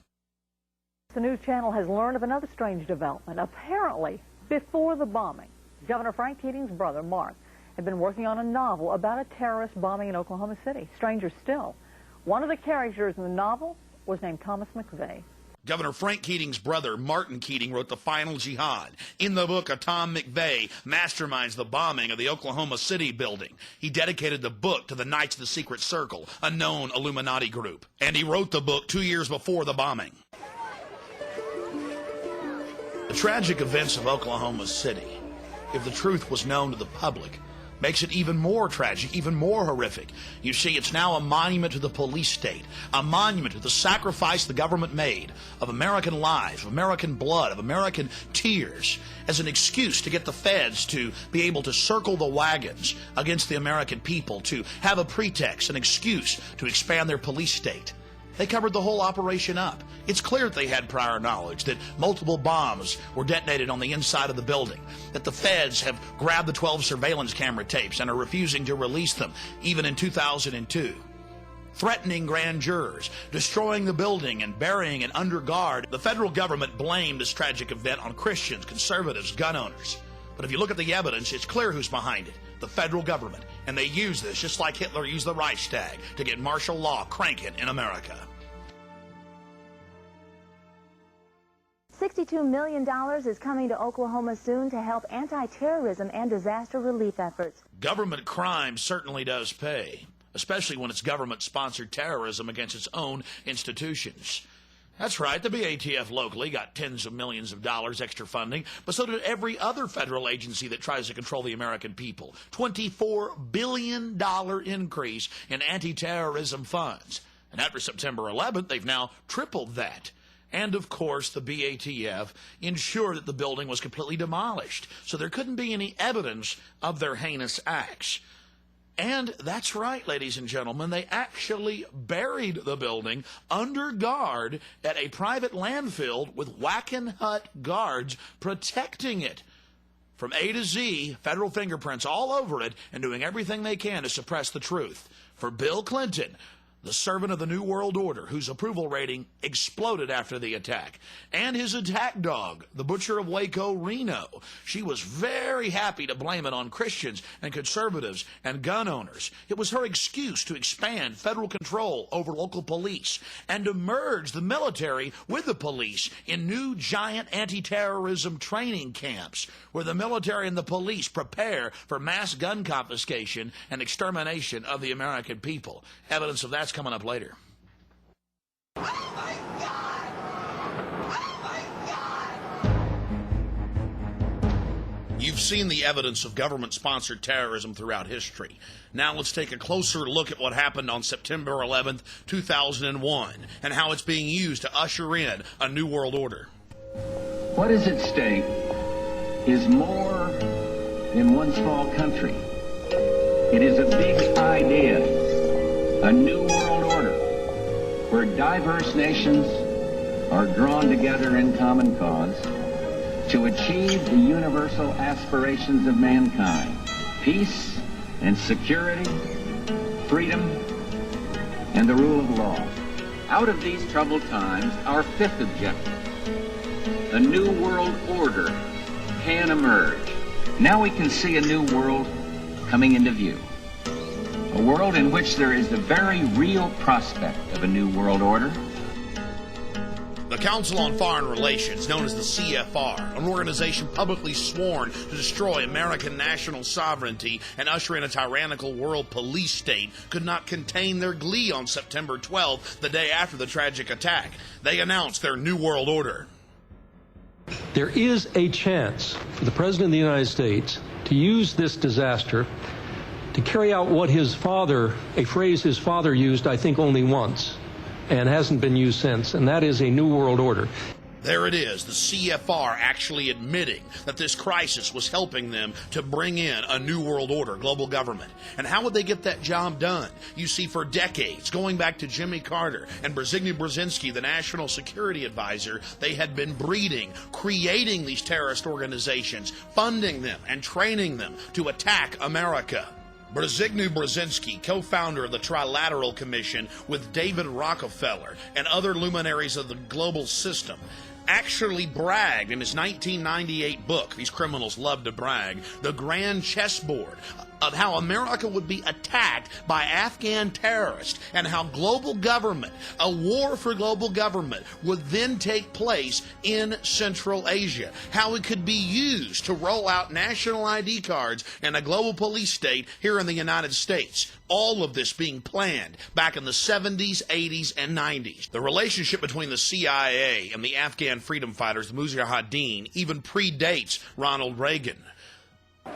The news channel has learned of another strange development. Apparently, before the bombing, Governor Frank Keating's brother, Mark, had been working on a novel about a terrorist bombing in Oklahoma City. Stranger still, one of the characters in the novel was named Thomas McVeigh.
Governor Frank Keating's brother, Martin Keating, wrote The Final Jihad. In the book, Tom McVeigh masterminds the bombing of the Oklahoma City building. He dedicated the book to the Knights of the Secret Circle, a known Illuminati group. And he wrote the book 2 years before the bombing. The tragic events of Oklahoma City, if the truth was known to the public, makes it even more tragic, even more horrific. You see, it's now a monument to the police state, a monument to the sacrifice the government made of American lives, of American blood, of American tears, as an excuse to get the feds to be able to circle the wagons against the American people, to have a pretext, an excuse to expand their police state. They covered the whole operation up. It's clear that they had prior knowledge that multiple bombs were detonated on the inside of the building, that the feds have grabbed the 12 surveillance camera tapes and are refusing to release them, even in 2002. Threatening grand jurors, destroying the building and burying it under guard. The federal government blamed this tragic event on Christians, conservatives, gun owners. But if you look at the evidence, it's clear who's behind it. The federal government. And they use this just like Hitler used the Reichstag to get martial law cranking in America.
$62 million is coming to Oklahoma soon to help anti-terrorism and disaster relief efforts.
Government crime certainly does pay, especially when it's government-sponsored terrorism against its own institutions. That's right, the BATF locally got tens of millions of dollars extra funding, but so did every other federal agency that tries to control the American people. $24 billion increase in anti-terrorism funds. And after September 11th, they've now tripled that. And, of course, the BATF ensured that the building was completely demolished, so there couldn't be any evidence of their heinous acts. And that's right, ladies and gentlemen, they actually buried the building under guard at a private landfill with Wackenhut guards protecting it. From A to Z, federal fingerprints all over it, and doing everything they can to suppress the truth. For Bill Clinton, the servant of the New World Order, whose approval rating exploded after the attack, and his attack dog, the butcher of Waco, Reno. She was very happy to blame it on Christians and conservatives and gun owners. It was her excuse to expand federal control over local police and to merge the military with the police in new giant anti-terrorism training camps where the military and the police prepare for mass gun confiscation and extermination of the American people. Evidence of that's coming up later. You've seen the evidence of government-sponsored terrorism throughout history. Now let's take a closer look at what happened on September 11th, 2001, and how it's being used to usher in a new world order.
What is at stake is more than one small country. It is a big idea, a new world order, where diverse nations are drawn together in common cause to achieve the universal aspirations of mankind: peace and security, freedom, and the rule of law. Out of these troubled times, our fifth objective, a new world order, can emerge. Now we can see a new world coming into view. A world in which there is a very real prospect of a new world order.
The Council on Foreign Relations, known as the CFR, an organization publicly sworn to destroy American national sovereignty and usher in a tyrannical world police state, could not contain their glee on September 12th, the day after the tragic attack. They announced their new world order.
There is a chance for the President of the United States to use this disaster to carry out what his father, a phrase his father used, I think, only once, and hasn't been used since, and that is a new world order.
There it is, the CFR actually admitting that this crisis was helping them to bring in a new world order, global government. And how would they get that job done? You see, for decades, going back to Jimmy Carter and Brzezinski, the national security advisor, they had been breeding, creating these terrorist organizations, funding them and training them to attack America. Brzezinski, co-founder of the Trilateral Commission with David Rockefeller and other luminaries of the global system, actually bragged in his 1998 book, these criminals love to brag, The Grand Chessboard, of how America would be attacked by Afghan terrorists and how global government, a war for global government, would then take place in Central Asia. How it could be used to roll out national ID cards and a global police state here in the United States. All of this being planned back in the 70s, 80s, and 90s. The relationship between the CIA and the Afghan freedom fighters, the Mujahideen, even predates Ronald Reagan.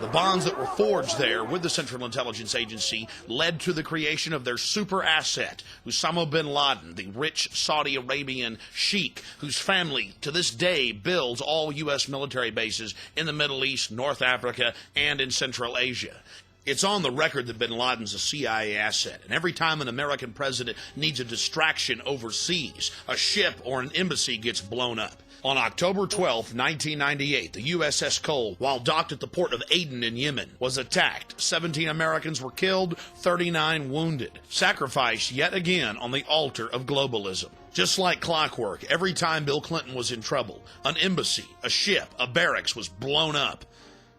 The bonds that were forged there with the Central Intelligence Agency led to the creation of their super asset, Osama bin Laden, the rich Saudi Arabian sheik whose family to this day builds all U.S. military bases in the Middle East, North Africa, and in Central Asia. It's on the record that bin Laden's a CIA asset, and every time an American president needs a distraction overseas, a ship or an embassy gets blown up. On October 12, 1998, the USS Cole, while docked at the port of Aden in Yemen, was attacked. 17 Americans were killed, 39 wounded. Sacrificed yet again on the altar of globalism. Just like clockwork, every time Bill Clinton was in trouble, an embassy, a ship, a barracks was blown up.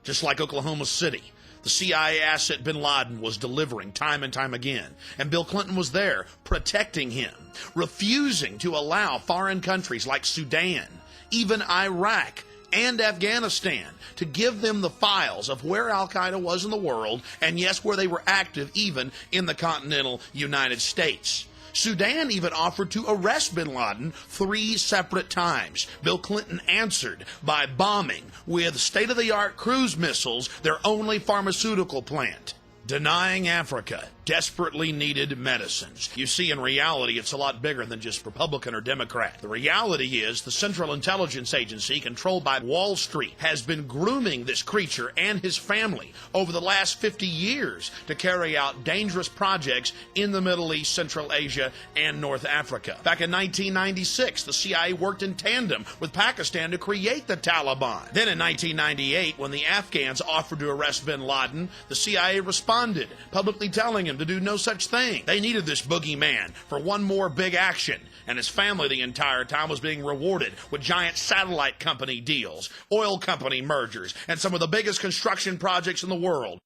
Just like Oklahoma City, the CIA asset bin Laden was delivering time and time again, and Bill Clinton was there protecting him, refusing to allow foreign countries like Sudan, even Iraq, and Afghanistan to give them the files of where al-Qaeda was in the world, and yes, where they were active even in the continental United States. Sudan even offered to arrest bin Laden 3 separate times. Bill Clinton answered by bombing with state-of-the-art cruise missiles their only pharmaceutical plant. Denying Africa, desperately needed medicines. You see, in reality, it's a lot bigger than just Republican or Democrat. The reality is the Central Intelligence Agency, controlled by Wall Street, has been grooming this creature and his family over the last 50 years to carry out dangerous projects in the Middle East, Central Asia, and North Africa. Back in 1996, the CIA worked in tandem with Pakistan to create the Taliban. Then in 1998, when the Afghans offered to arrest bin Laden, the CIA responded, publicly telling him to do no such thing. They needed this boogeyman for one more big action, and his family the entire time was being rewarded with giant satellite company deals, oil company mergers, and some of the biggest construction projects in the world.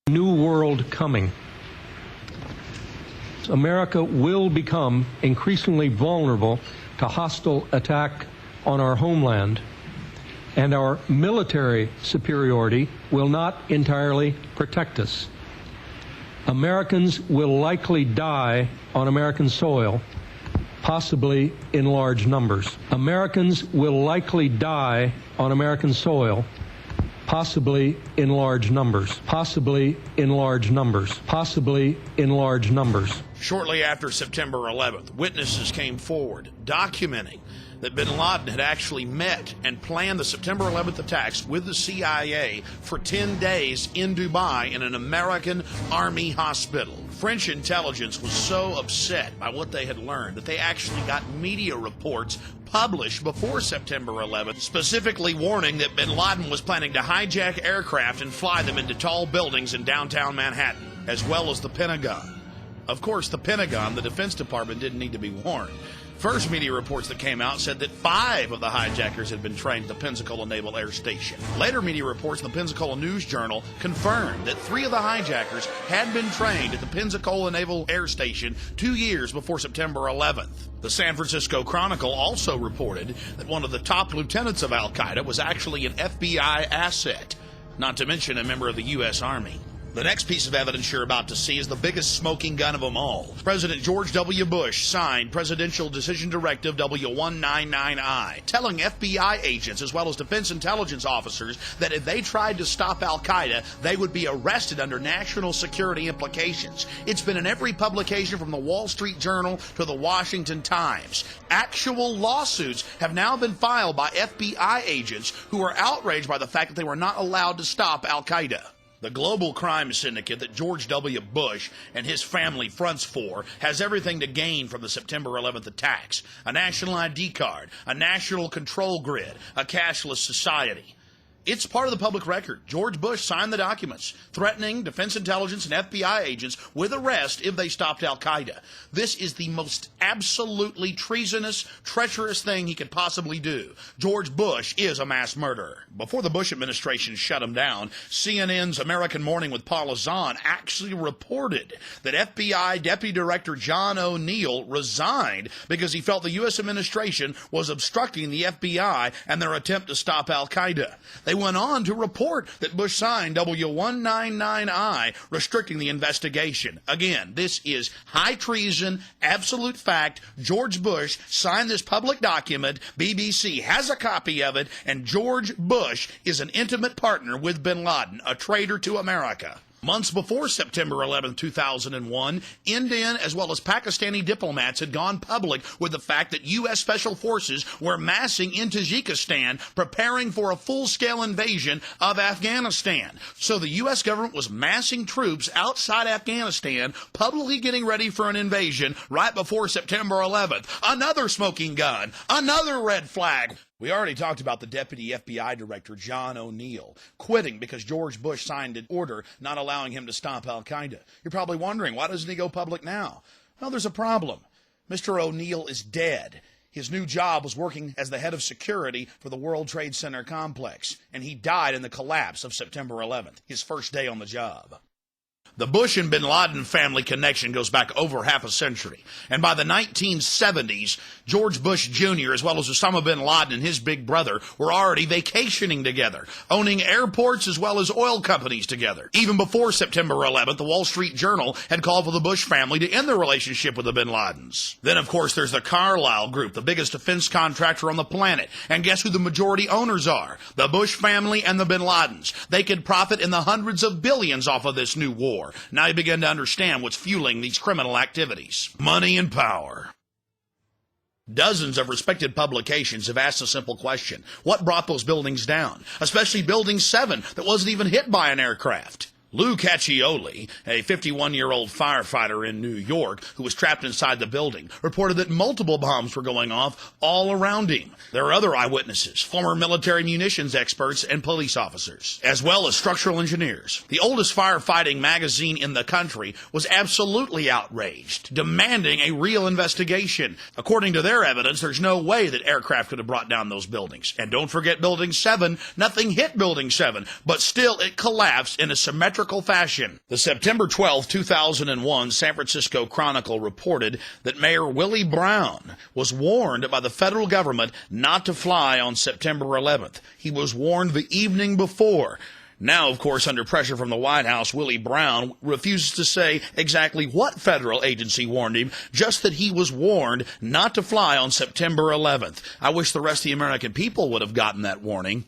New world coming. America will become increasingly vulnerable to hostile attack on our homeland, and our military superiority will not entirely protect us. Americans will likely die on American soil, possibly in large numbers. Americans will likely die on American soil, possibly in large numbers, possibly in large numbers, possibly in large numbers.
Shortly after September 11th, witnesses came forward documenting that bin Laden had actually met and planned the September 11th attacks with the CIA for 10 days in Dubai in an American Army hospital. French intelligence was so upset by what they had learned that they actually got media reports published before September 11th, specifically warning that bin Laden was planning to hijack aircraft and fly them into tall buildings in downtown Manhattan, as well as the Pentagon. Of course, the Pentagon, the Defense Department, didn't need to be warned. First media reports that came out said that 5 of the hijackers had been trained at the Pensacola Naval Air Station. Later media reports in the Pensacola News Journal confirmed that 3 of the hijackers had been trained at the Pensacola Naval Air Station 2 years before September 11th. The San Francisco Chronicle also reported that one of the top lieutenants of Al-Qaeda was actually an FBI asset, not to mention a member of the U.S. Army. The next piece of evidence you're about to see is the biggest smoking gun of them all. President George W. Bush signed Presidential Decision Directive W199I, telling FBI agents as well as defense intelligence officers that if they tried to stop Al-Qaeda, they would be arrested under national security implications. It's been in every publication from the Wall Street Journal to the Washington Times. Actual lawsuits have now been filed by FBI agents who are outraged by the fact that they were not allowed to stop Al-Qaeda. The global crime syndicate that George W. Bush and his family fronts for has everything to gain from the September 11th attacks: a national ID card, a national control grid, a cashless society. It's part of the public record. George Bush signed the documents threatening defense intelligence and FBI agents with arrest if they stopped Al-Qaeda. This is the most absolutely treasonous, treacherous thing he could possibly do. George Bush is a mass murderer. Before the Bush administration shut him down, CNN's American Morning with Paula Zahn actually reported that FBI Deputy Director John O'Neill resigned because he felt the U.S. administration was obstructing the FBI and their attempt to stop Al-Qaeda. They went on to report that Bush signed W199I, restricting the investigation. Again, this is high treason, absolute fact. George Bush signed this public document. BBC has a copy of it, and George Bush is an intimate partner with bin Laden, a traitor to America. Months before September 11, 2001, Indian as well as Pakistani diplomats had gone public with the fact that U.S. Special Forces were massing in Tajikistan, preparing for a full-scale invasion of Afghanistan. So the U.S. government was massing troops outside Afghanistan, publicly getting ready for an invasion right before September 11th. Another smoking gun, another red flag. We already talked about the Deputy FBI Director, John O'Neill, quitting because George Bush signed an order not allowing him to stop Al-Qaeda. You're probably wondering, why doesn't he go public now? Well, there's a problem. Mr. O'Neill is dead. His new job was working as the head of security for the World Trade Center complex, and he died in the collapse of September 11th, his first day on the job. The Bush and bin Laden family connection goes back over half a century. And by the 1970s, George Bush Jr. as well as Osama bin Laden and his big brother were already vacationing together, owning airports as well as oil companies together. Even before September 11th, the Wall Street Journal had called for the Bush family to end their relationship with the bin Ladens. Then, of course, there's the Carlyle Group, the biggest defense contractor on the planet. And guess who the majority owners are? The Bush family and the bin Ladens. They could profit in the hundreds of billions off of this new war. before. Now you begin to understand what's fueling these criminal activities. Money and power. Dozens of respected publications have asked a simple question. What brought those buildings down? Especially Building 7 that wasn't even hit by an aircraft. Lou Caccioli, a 51-year-old firefighter in New York who was trapped inside the building, reported that multiple bombs were going off all around him. There are other eyewitnesses, former military munitions experts and police officers, as well as structural engineers. The oldest firefighting magazine in the country was absolutely outraged, demanding a real investigation. According to their evidence, there's no way that aircraft could have brought down those buildings. And don't forget Building 7. Nothing hit Building 7, but still it collapsed in a symmetrical fashion. The September 12, 2001 San Francisco Chronicle reported that Mayor Willie Brown was warned by the federal government not to fly on September 11th. He was warned the evening before. Now, of course, under pressure from the White House, Willie Brown refuses to say exactly what federal agency warned him, just that he was warned not to fly on September 11th. I wish the rest of the American people would have gotten that warning.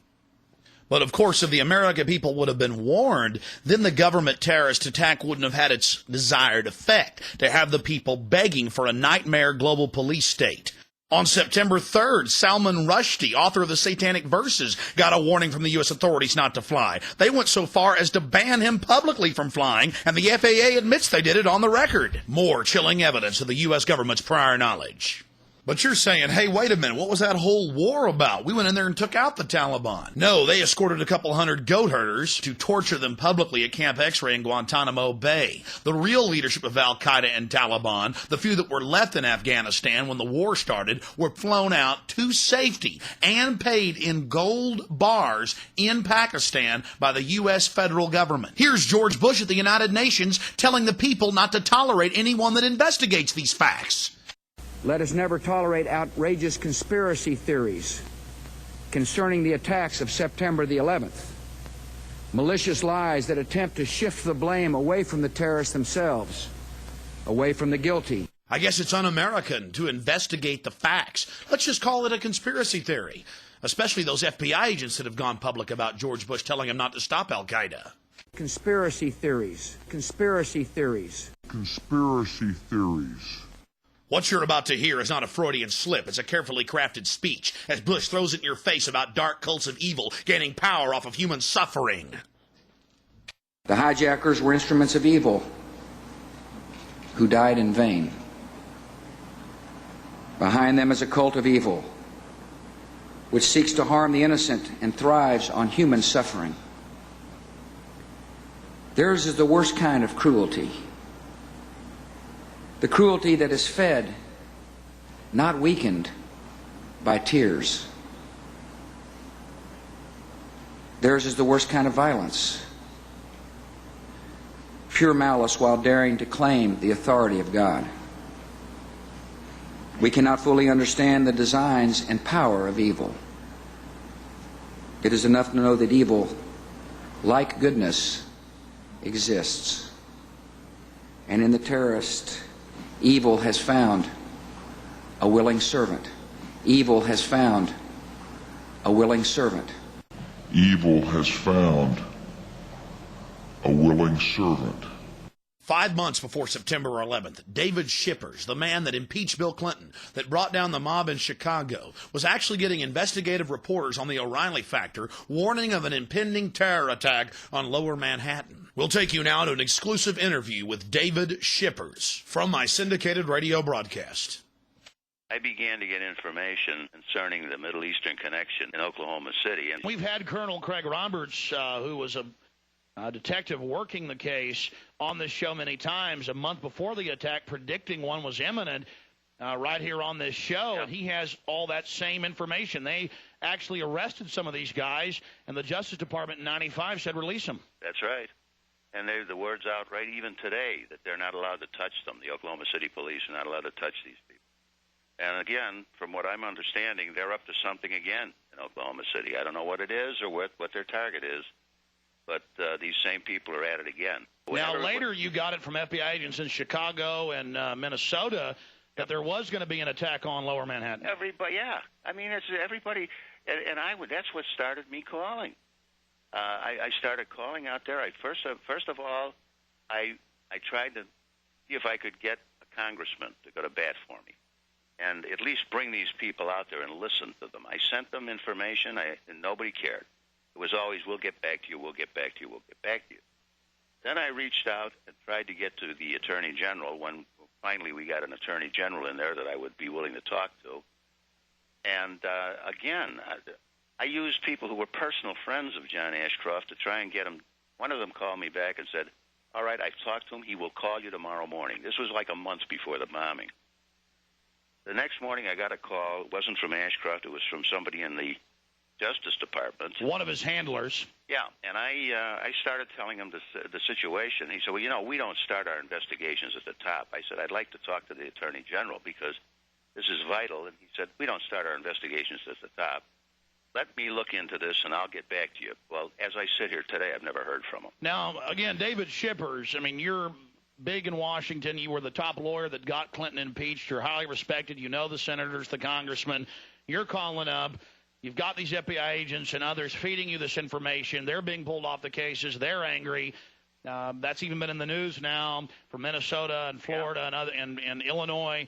But, of course, if the American people would have been warned, then the government terrorist attack wouldn't have had its desired effect, to have the people begging for a nightmare global police state. On September 3rd, Salman Rushdie, author of the Satanic Verses, got a warning from the U.S. authorities not to fly. They went so far as to ban him publicly from flying, and the FAA admits they did it on the record. More chilling evidence of the U.S. government's prior knowledge. But you're saying, hey, wait a minute, what was that whole war about? We went in there and took out the Taliban. No, they escorted a couple hundred goat herders to torture them publicly at Camp X-Ray in Guantanamo Bay. The real leadership of Al-Qaeda and Taliban, the few that were left in Afghanistan when the war started, were flown out to safety and paid in gold bars in Pakistan by the U.S. federal government. Here's George Bush at the United Nations telling the people not to tolerate anyone that investigates these facts.
Let us never tolerate outrageous conspiracy theories concerning the attacks of September the 11th, malicious lies that attempt to shift the blame away from the terrorists themselves, away from the guilty.
I guess it's un-American to investigate the facts. Let's just call it a conspiracy theory, especially those FBI agents that have gone public about George Bush telling him not to stop Al-Qaeda.
Conspiracy theories, conspiracy theories.
Conspiracy theories.
What you're about to hear is not a Freudian slip. It's a carefully crafted speech as Bush throws it in your face about dark cults of evil gaining power off of human suffering.
The hijackers were instruments of evil who died in vain. Behind them is a cult of evil which seeks to harm the innocent and thrives on human suffering. Theirs is the worst kind of cruelty. The cruelty that is fed, not weakened, by tears. Theirs is the worst kind of violence. Pure malice while daring to claim the authority of God. We cannot fully understand the designs and power of evil. It is enough to know that evil, like goodness, exists. And in the terrorist, evil has found a willing servant. Evil has found a willing servant.
Evil has found a willing servant.
5 months before September 11th, David Shippers, the man that impeached Bill Clinton, that brought down the mob in Chicago, was actually getting investigative reporters on the O'Reilly factor warning of an impending terror attack on Lower Manhattan. We'll take you now to an exclusive interview with David Shippers from my syndicated radio broadcast.
I began to get information concerning the Middle Eastern connection in Oklahoma City. And
we've had Colonel Craig Roberts, who was a detective working the case, on this show many times, a month before the attack, predicting one was imminent, right here on this show.
Yeah.
And he has all that same information. They actually arrested some of these guys, and the Justice Department in 95 said release them.
That's right. And the word's out right even today that they're not allowed to touch them. The Oklahoma City police are not allowed to touch these people. And again, from what I'm understanding, they're up to something again in Oklahoma City. I don't know what it is or what their target is, but these same people are at it again.
Now, later you got it from FBI agents in Chicago and Minnesota that there was going to be an attack on Lower Manhattan.
Everybody, yeah. I mean, it's everybody, and that's what started me calling. I started calling out there. First of all, I tried to see if I could get a congressman to go to bat for me and at least bring these people out there and listen to them. I sent them information, and nobody cared. It was always, we'll get back to you, we'll get back to you, we'll get back to you. Then I reached out and tried to get to the Attorney General when finally we got an Attorney General in there that I would be willing to talk to. And again, I used people who were personal friends of John Ashcroft to try and get him. One of them called me back and said, all right, I've talked to him. He will call you tomorrow morning. This was like a month before the bombing. The next morning I got a call. It wasn't from Ashcroft. It was from somebody in the Justice Department.
One of his handlers.
Yeah, and I started telling him the situation. He said, well, you know, we don't start our investigations at the top. I said, I'd like to talk to the Attorney General because this is vital. And he said, we don't start our investigations at the top. Let me look into this, and I'll get back to you. Well, as I sit here today, I've never heard from him.
Now, again, David Shippers, I mean, you're big in Washington. You were the top lawyer that got Clinton impeached. You're highly respected. You know the senators, the congressmen. You're calling up. You've got these FBI agents and others feeding you this information. They're being pulled off the cases. They're angry. That's even been in the news now from Minnesota and Florida and other and Illinois.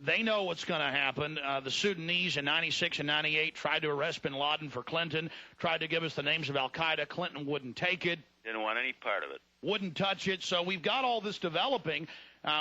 They know what's going to happen. The Sudanese in 96 and 98 tried to arrest bin Laden for Clinton, tried to give us the names of al-Qaeda. Clinton wouldn't take it.
Didn't want any part of it.
Wouldn't touch it. So we've got all this developing.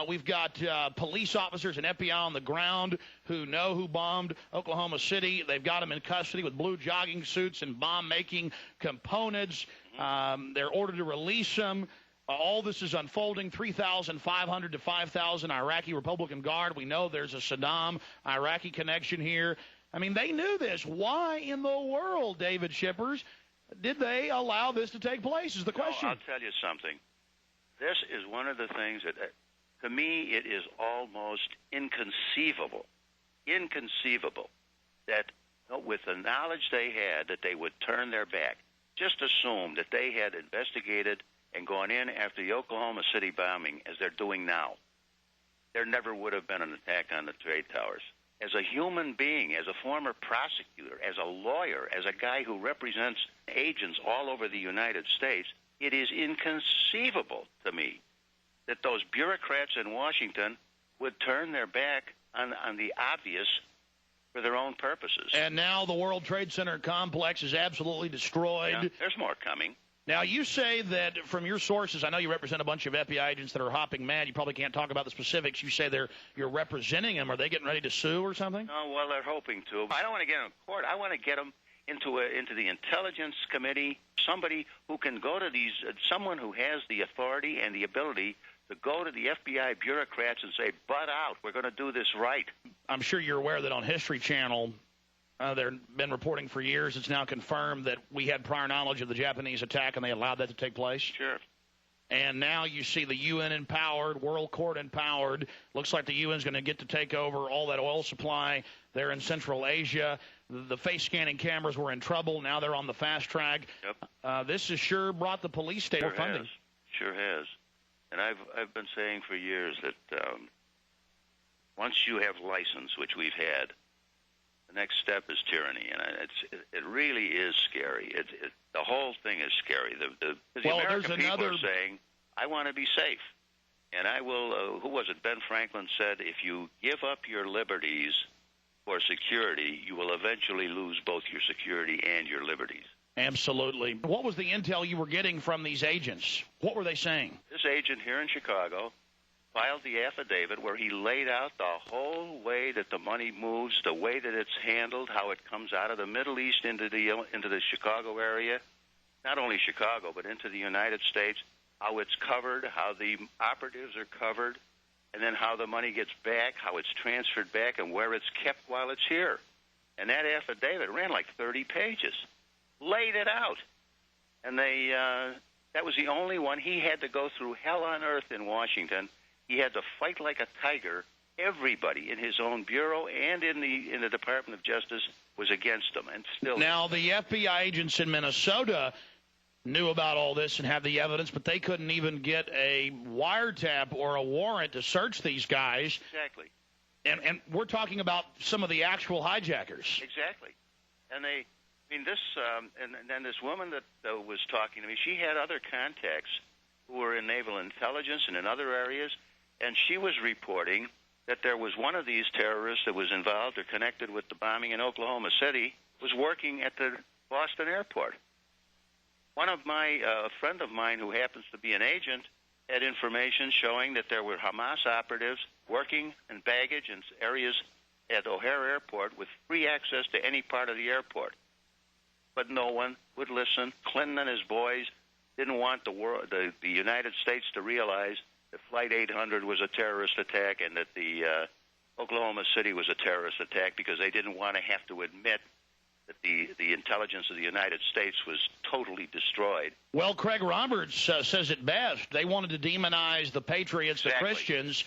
We've got police officers and FBI on the ground who know who bombed Oklahoma City. They've got them in custody with blue jogging suits and bomb-making components. They're ordered to release them. All this is unfolding. 3,500 to 5,000 Iraqi Republican Guard. We know there's a Saddam-Iraqi connection here. I mean, they knew this. Why in the world, David Shippers, did they allow this to take place is the question.
I'll tell you something. This is one of the things that, to me, it is almost inconceivable that with the knowledge they had that they would turn their back. Just assume that they had investigated and gone in after the Oklahoma City bombing as they're doing now. There never would have been an attack on the trade towers. As a human being, as a former prosecutor, as a lawyer, as a guy who represents agents all over the United States, it is inconceivable to me that those bureaucrats in Washington would turn their back on the obvious for their own purposes.
And now the World Trade Center complex is absolutely destroyed.
Yeah, there's more coming.
Now, you say that from your sources, I know you represent a bunch of FBI agents that are hopping mad. You probably can't talk about the specifics. You say you're representing them. Are they getting ready to sue or something?
Oh, well, they're hoping to. I don't want to get them in court. I want to get them into the Intelligence Committee, somebody who can go to these, someone who has the authority and the ability to go to the FBI bureaucrats and say, butt out, we're going to do this right.
I'm sure you're aware that on History Channel, they've been reporting for years. It's now confirmed that we had prior knowledge of the Japanese attack, and they allowed that to take place.
Sure.
And now you see the UN empowered, World Court empowered. Looks like the UN's going to get to take over all that oil supply there in Central Asia. The face-scanning cameras were in trouble. Now they're on the fast track.
Yep.
This has sure brought the police state more funding.
Sure has. And I've been saying for years that once you have license, which we've had, the next step is tyranny, and it really is scary. The whole thing is scary. The American people are saying, I want to be safe. And I will, who was it, Ben Franklin said, if you give up your liberties for security, you will eventually lose both your security and your liberties.
Absolutely. What was the intel you were getting from these agents? What were they saying?
This agent here in Chicago filed the affidavit where he laid out the whole way that the money moves, the way that it's handled, how it comes out of the Middle East into the Chicago area, not only Chicago, but into the United States, how it's covered, how the operatives are covered, and then how the money gets back, how it's transferred back, and where it's kept while it's here. And that affidavit ran like 30 pages, laid it out. And that was the only one. He had to go through hell on earth in Washington. He had to fight like a tiger. Everybody in his own bureau and in the Department of Justice was against him, and still.
Now, the FBI agents in Minnesota knew about all this and had the evidence, but they couldn't even get a wiretap or a warrant to search these guys.
Exactly.
And we're talking about some of the actual hijackers.
Exactly. And this, and then this woman that was talking to me, she had other contacts who were in naval intelligence and in other areas, and she was reporting that there was one of these terrorists that was involved or connected with the bombing in Oklahoma City was working at the Boston airport. One of my, a friend of mine who happens to be an agent, had information showing that there were Hamas operatives working in baggage in areas at O'Hare Airport with free access to any part of the airport. But no one would listen. Clinton and his boys didn't want the United States to realize that Flight 800 was a terrorist attack and that the Oklahoma City was a terrorist attack because they didn't want to have to admit that the intelligence of the United States was totally destroyed.
Well, Craig Roberts says it best. They wanted to demonize the patriots,
exactly.
The Christians,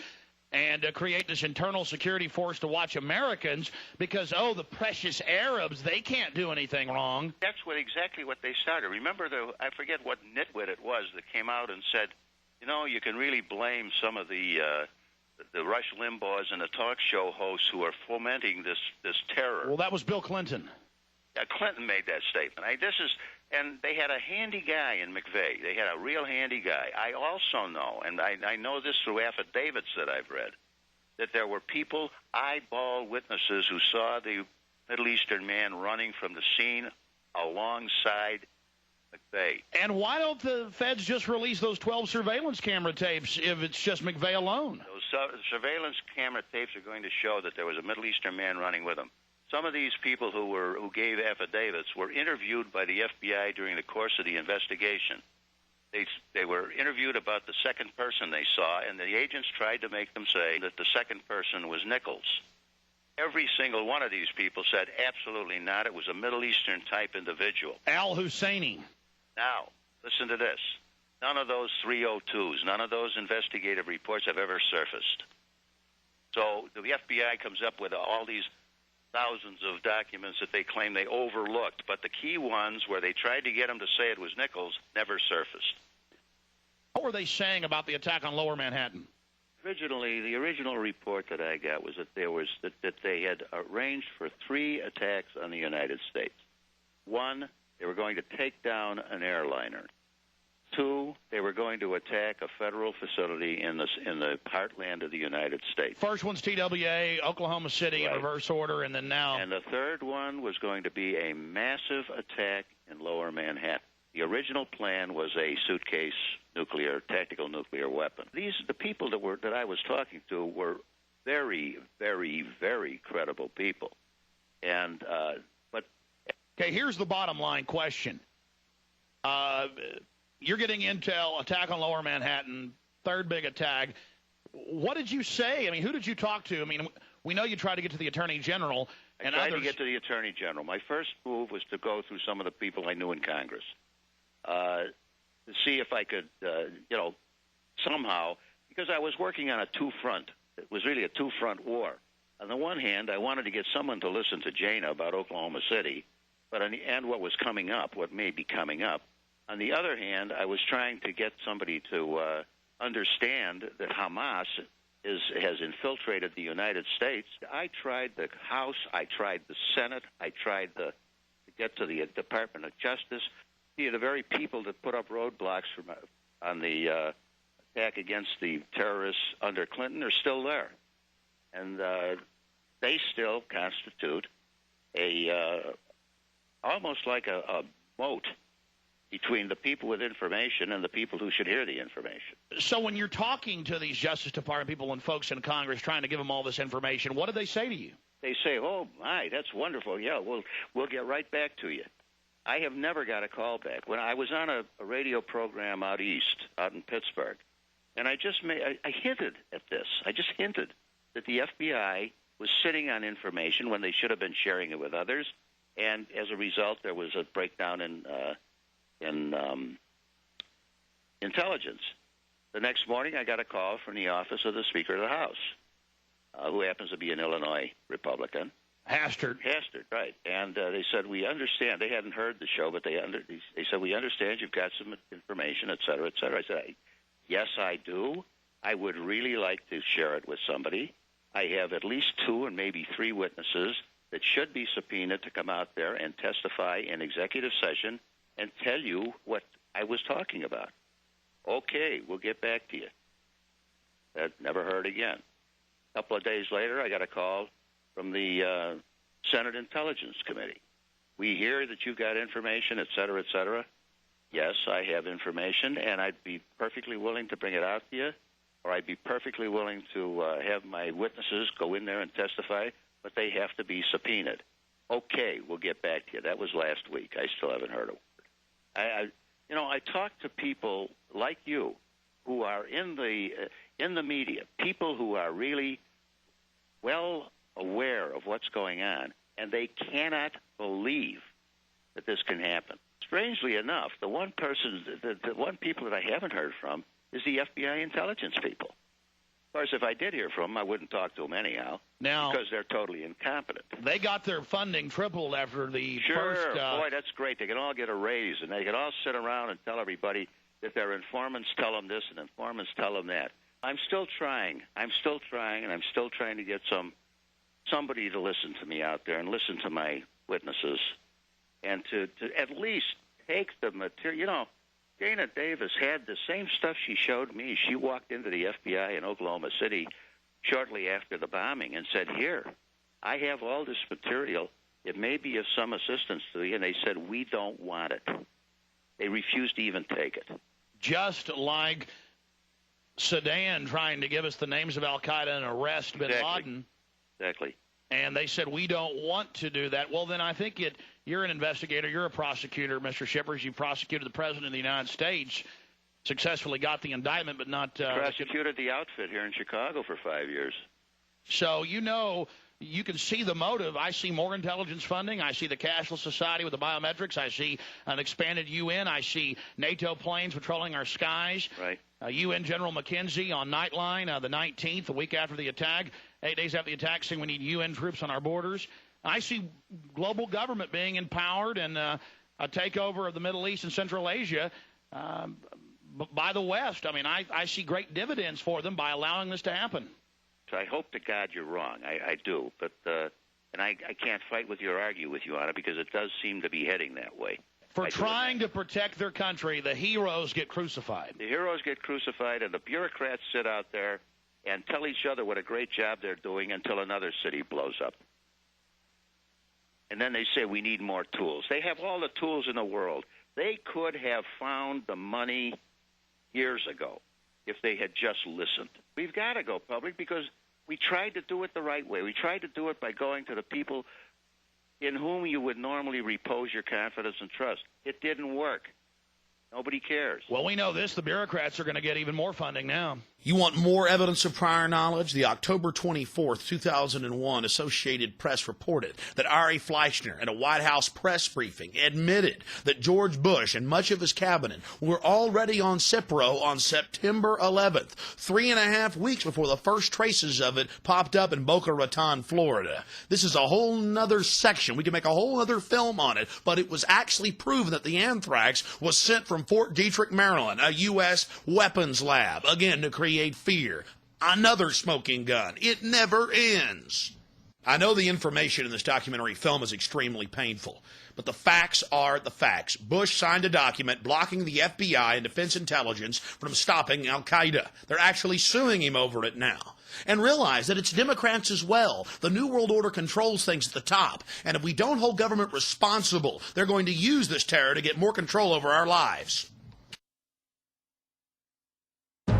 and create this internal security force to watch Americans because, oh, the precious Arabs, they can't do anything wrong.
That's exactly what they started. Remember, I forget what nitwit it was that came out and said, you know, you can really blame some of the Rush Limbaughs and the talk show hosts who are fomenting this terror.
Well, that was Bill Clinton.
Clinton made that statement. And they had a handy guy in McVeigh. They had a real handy guy. I also know, and I know this through affidavits that I've read, that there were people, eyeball witnesses, who saw the Middle Eastern man running from the scene alongside McVeigh.
And why don't the feds just release those 12 surveillance camera tapes if it's just McVeigh alone?
Those surveillance camera tapes are going to show that there was a Middle Eastern man running with him. Some of these people who gave affidavits were interviewed by the FBI during the course of the investigation. They were interviewed about the second person they saw, and the agents tried to make them say that the second person was Nichols. Every single one of these people said absolutely not. It was a Middle Eastern type individual.
Al-Husseini.
Now, listen to this. None of those 302s, none of those investigative reports have ever surfaced. So the FBI comes up with all these thousands of documents that they claim they overlooked, but the key ones where they tried to get them to say it was Nichols never surfaced.
What were they saying about the attack on Lower Manhattan?
Originally, the original report that I got was that they had arranged for 3 attacks on the United States. 1, they were going to take down an airliner. 2, they were going to attack a federal facility in the heartland of the United States.
First one's TWA, Oklahoma City,
right,
in reverse order, and then now.
And the third one was going to be a massive attack in Lower Manhattan. The original plan was a suitcase tactical nuclear weapon. The people that I was talking to were very, very, very credible people. And but
okay, here's the bottom line question. You're getting intel, attack on Lower Manhattan, third big attack. What did you say? I mean, who did you talk to? I mean, we know you tried to get to the Attorney General and
I tried
others.
to get to the Attorney General. My first move was to go through some of the people I knew in Congress to see if I could, somehow, because I was working on a two-front. It was really a two-front war. On the one hand, I wanted to get someone to listen to Jana about Oklahoma City, but and what was coming up, what may be coming up. On the other hand, I was trying to get somebody to understand that Hamas has infiltrated the United States. I tried the House, I tried the Senate, I tried to get to the Department of Justice. The very people that put up roadblocks on the attack against the terrorists under Clinton are still there. And they still constitute almost like a moat between the people with information and the people who should hear the information.
So when you're talking to these Justice Department people and folks in Congress trying to give them all this information, what do they say to you?
They say, oh, my, that's wonderful. Yeah, we'll get right back to you. I have never got a call back. When I was on a radio program out east, out in Pittsburgh, and I hinted at this. I just hinted that the FBI was sitting on information when they should have been sharing it with others, and as a result, there was a breakdown in intelligence. The next morning, I got a call from the office of the Speaker of the House, who happens to be an Illinois Republican.
Hastert,
right. And they said, we understand. They hadn't heard the show, but they said, we understand you've got some information, et cetera, et cetera. I said, yes, I do. I would really like to share it with somebody. I have at least 2 and maybe 3 witnesses that should be subpoenaed to come out there and testify in executive session and tell you what I was talking about. Okay, we'll get back to you. That never heard again. A couple of days later, I got a call from the Senate Intelligence Committee. We hear that you've got information, et cetera, et cetera. Yes, I have information, and I'd be perfectly willing to bring it out to you, or I'd be perfectly willing to have my witnesses go in there and testify, but they have to be subpoenaed. Okay, we'll get back to you. That was last week. I still haven't heard a word. I talk to people like you who are in the media, people who are really well aware of what's going on, and they cannot believe that this can happen. Strangely enough, the one people that I haven't heard from is the FBI intelligence people. Of course, if I did hear from them, I wouldn't talk to them anyhow, because they're totally incompetent.
They got their funding tripled after the first...
Sure, boy, that's great. They can all get a raise, and they can all sit around and tell everybody that their informants tell them this and informants tell them that. I'm still trying, and I'm still trying to get somebody to listen to me out there and listen to my witnesses, and to at least take the material. You know, Dana Davis had the same stuff she showed me. She walked into the FBI in Oklahoma City shortly after the bombing and said, here, I have all this material. It may be of some assistance to you. And they said, we don't want it. They refused to even take it.
Just like Sudan trying to give us the names of al-Qaeda and arrest bin Laden.
Exactly.
And they said, we don't want to do that. Well, then I think you're an investigator. You're a prosecutor, Mr. Shippers. You prosecuted the President of the United States, successfully got the indictment, but not...
prosecuted the outfit here in Chicago for 5 years.
So, you can see the motive. I see more intelligence funding. I see the cashless society with the biometrics. I see an expanded UN. I see NATO planes patrolling our skies.
Right.
UN General McKenzie on Nightline the 19th, the week after the attack, 8 days after the attack, saying we need UN troops on our borders. I see global government being empowered and a takeover of the Middle East and Central Asia by the West. I mean, I see great dividends for them by allowing this to happen.
So I hope to God you're wrong. I do. But and I can't fight with you or argue with you on it because it does seem to be heading that way.
For trying to protect their country, the heroes get crucified.
The heroes get crucified, and the bureaucrats sit out there and tell each other what a great job they're doing until another city blows up. And then they say we need more tools. They have all the tools in the world. They could have found the money years ago if they had just listened. We've got to go public because we tried to do it the right way. We tried to do it by going to the people in whom you would normally repose your confidence and trust. It didn't work. Nobody cares.
Well, we know this. The bureaucrats are going to get even more funding now.
You want more evidence of prior knowledge? The October 24th, 2001 Associated Press reported that Ari Fleischner at a White House press briefing admitted that George Bush and much of his cabinet were already on Cipro on September 11th, 3.5 weeks before the first traces of it popped up in Boca Raton, Florida. This is a whole nother section. We can make a whole other film on it, but it was actually proven that the anthrax was sent from Fort Detrick, Maryland, a U.S. weapons lab, again to create fear. Another smoking gun. It never ends. I know the information in this documentary film is extremely painful, but the facts are the facts. Bush signed a document blocking the FBI and Defense Intelligence from stopping al-Qaeda. They're actually suing him over it now. And realize that it's Democrats as well. The New World Order controls things at the top, and if we don't hold government responsible, they're going to use this terror to get more control over our lives.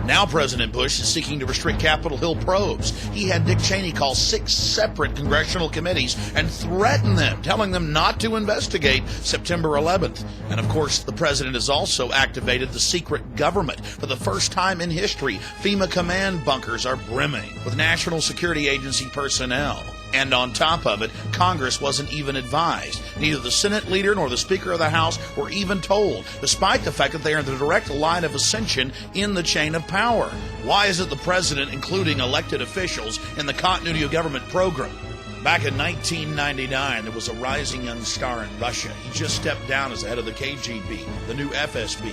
Now President Bush is seeking to restrict Capitol Hill probes. He had Dick Cheney call 6 separate congressional committees and threaten them, telling them not to investigate September 11th. And of course, the president has also activated the secret government. For the first time in history, FEMA command bunkers are brimming with National Security Agency personnel. And on top of it, Congress wasn't even advised. Neither the Senate leader nor the Speaker of the House were even told, despite the fact that they are in the direct line of ascension in the chain of power. Why isn't the president including elected officials in the continuity of government program? Back in 1999, there was a rising young star in Russia. He just stepped down as the head of the KGB, the new FSB,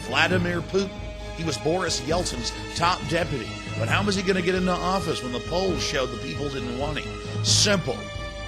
Vladimir Putin. He was Boris Yeltsin's top deputy. But how was he going to get into office when the polls showed the people didn't want him? Simple.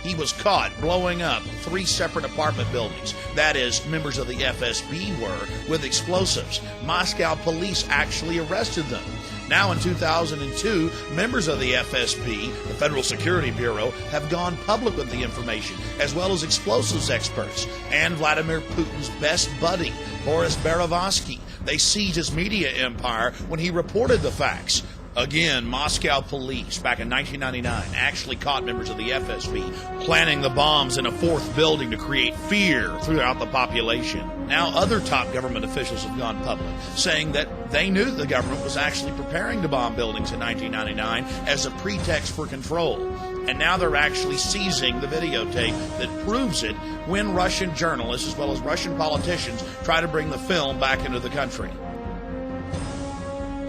he was caught blowing up 3 separate apartment buildings. That is, members of the FSB were, with explosives. Moscow police actually arrested them. Now in 2002, members of the FSB, the Federal Security Bureau, have gone public with the information, as well as explosives experts and Vladimir Putin's best buddy, Boris Berezovsky. They seized his media empire when he reported the facts. Again, Moscow police, back in 1999, actually caught members of the FSB planning the bombs in a 4th building to create fear throughout the population. Now, other top government officials have gone public, saying that they knew the government was actually preparing to bomb buildings in 1999 as a pretext for control. And now they're actually seizing the videotape that proves it when Russian journalists, as well as Russian politicians, try to bring the film back into the country.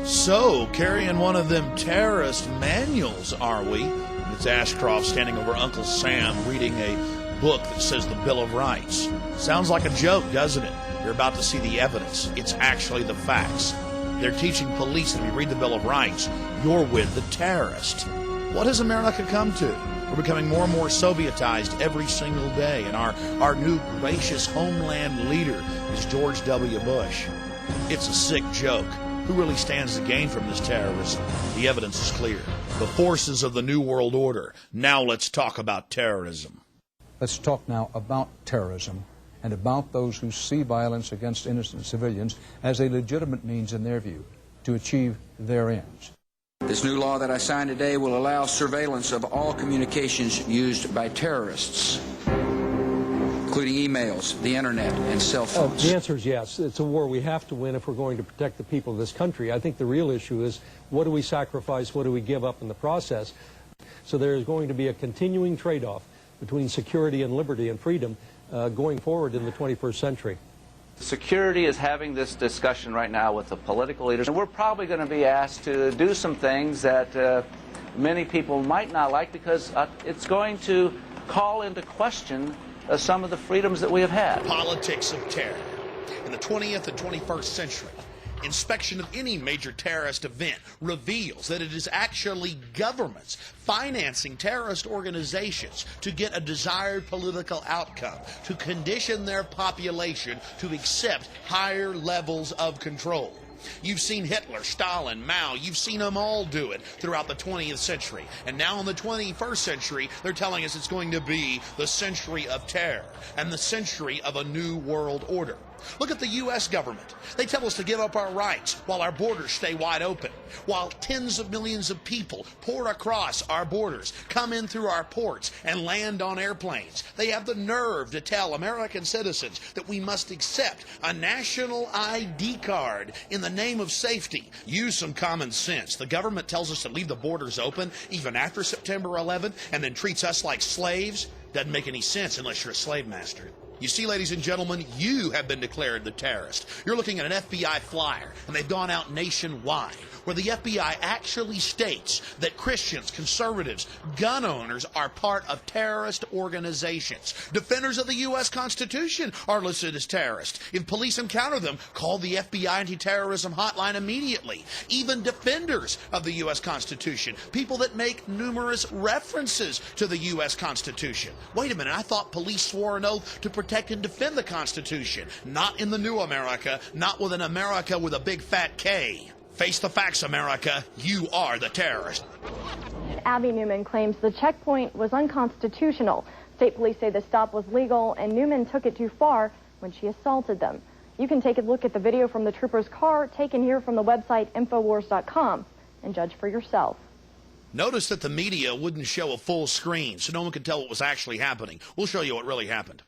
So, carrying one of them terrorist manuals, are we? It's Ashcroft standing over Uncle Sam reading a book that says the Bill of Rights. Sounds like a joke, doesn't it? You're about to see the evidence. It's actually the facts. They're teaching police that if you read the Bill of Rights, you're with the terrorist. What has America come to? We're becoming more and more Sovietized every single day, and our new gracious homeland leader is George W. Bush. It's a sick joke. Who really stands to gain from this terrorism? The evidence is clear. The forces of the New World Order. Now let's talk about terrorism.
Let's talk now about terrorism and about those who see violence against innocent civilians as a legitimate means, in their view, to achieve their ends.
This new law that I signed today will allow surveillance of all communications used by terrorists, including emails, the internet, and cell phones.
The answer is yes. It's a war we have to win if we're going to protect the people of this country. I think the real issue is, what do we sacrifice, what do we give up in the process? So there is going to be a continuing trade-off between security and liberty and freedom going forward in the 21st century.
Security is having this discussion right now with the political leaders, and we're probably going to be asked to do some things that many people might not like, because it's going to call into question some of the freedoms that we have had.
Politics of terror. In the 20th and 21st century, inspection of any major terrorist event reveals that it is actually governments financing terrorist organizations to get a desired political outcome, to condition their population to accept higher levels of control. You've seen Hitler, Stalin, Mao. You've seen them all do it throughout the 20th century. And now in the 21st century, they're telling us it's going to be the century of terror and the century of a new world order. Look at the U.S. government. They tell us to give up our rights while our borders stay wide open, while tens of millions of people pour across our borders, come in through our ports, and land on airplanes. They have the nerve to tell American citizens that we must accept a national ID card in the name of safety. Use some common sense. The government tells us to leave the borders open even after September 11th and then treats us like slaves. Doesn't make any sense unless you're a slave master. You see, ladies and gentlemen, you have been declared the terrorist. You're looking at an FBI flyer, and they've gone out nationwide, where the FBI actually states that Christians, conservatives, gun owners are part of terrorist organizations. Defenders of the U.S. Constitution are listed as terrorists. If police encounter them, call the FBI anti-terrorism hotline immediately. Even defenders of the U.S. Constitution, people that make numerous references to the U.S. Constitution. Wait a minute, I thought police swore an oath to protect and defend the Constitution. Not in the new America, not with an America with a big fat K. Face the facts, America. You are the terrorist.
Abby Newman claims the checkpoint was unconstitutional. State police say the stop was legal, and Newman took it too far when she assaulted them. You can take a look at the video from the trooper's car, taken here from the website Infowars.com, and judge for yourself.
Notice that the media wouldn't show a full screen, so no one could tell what was actually happening. We'll show you what really happened.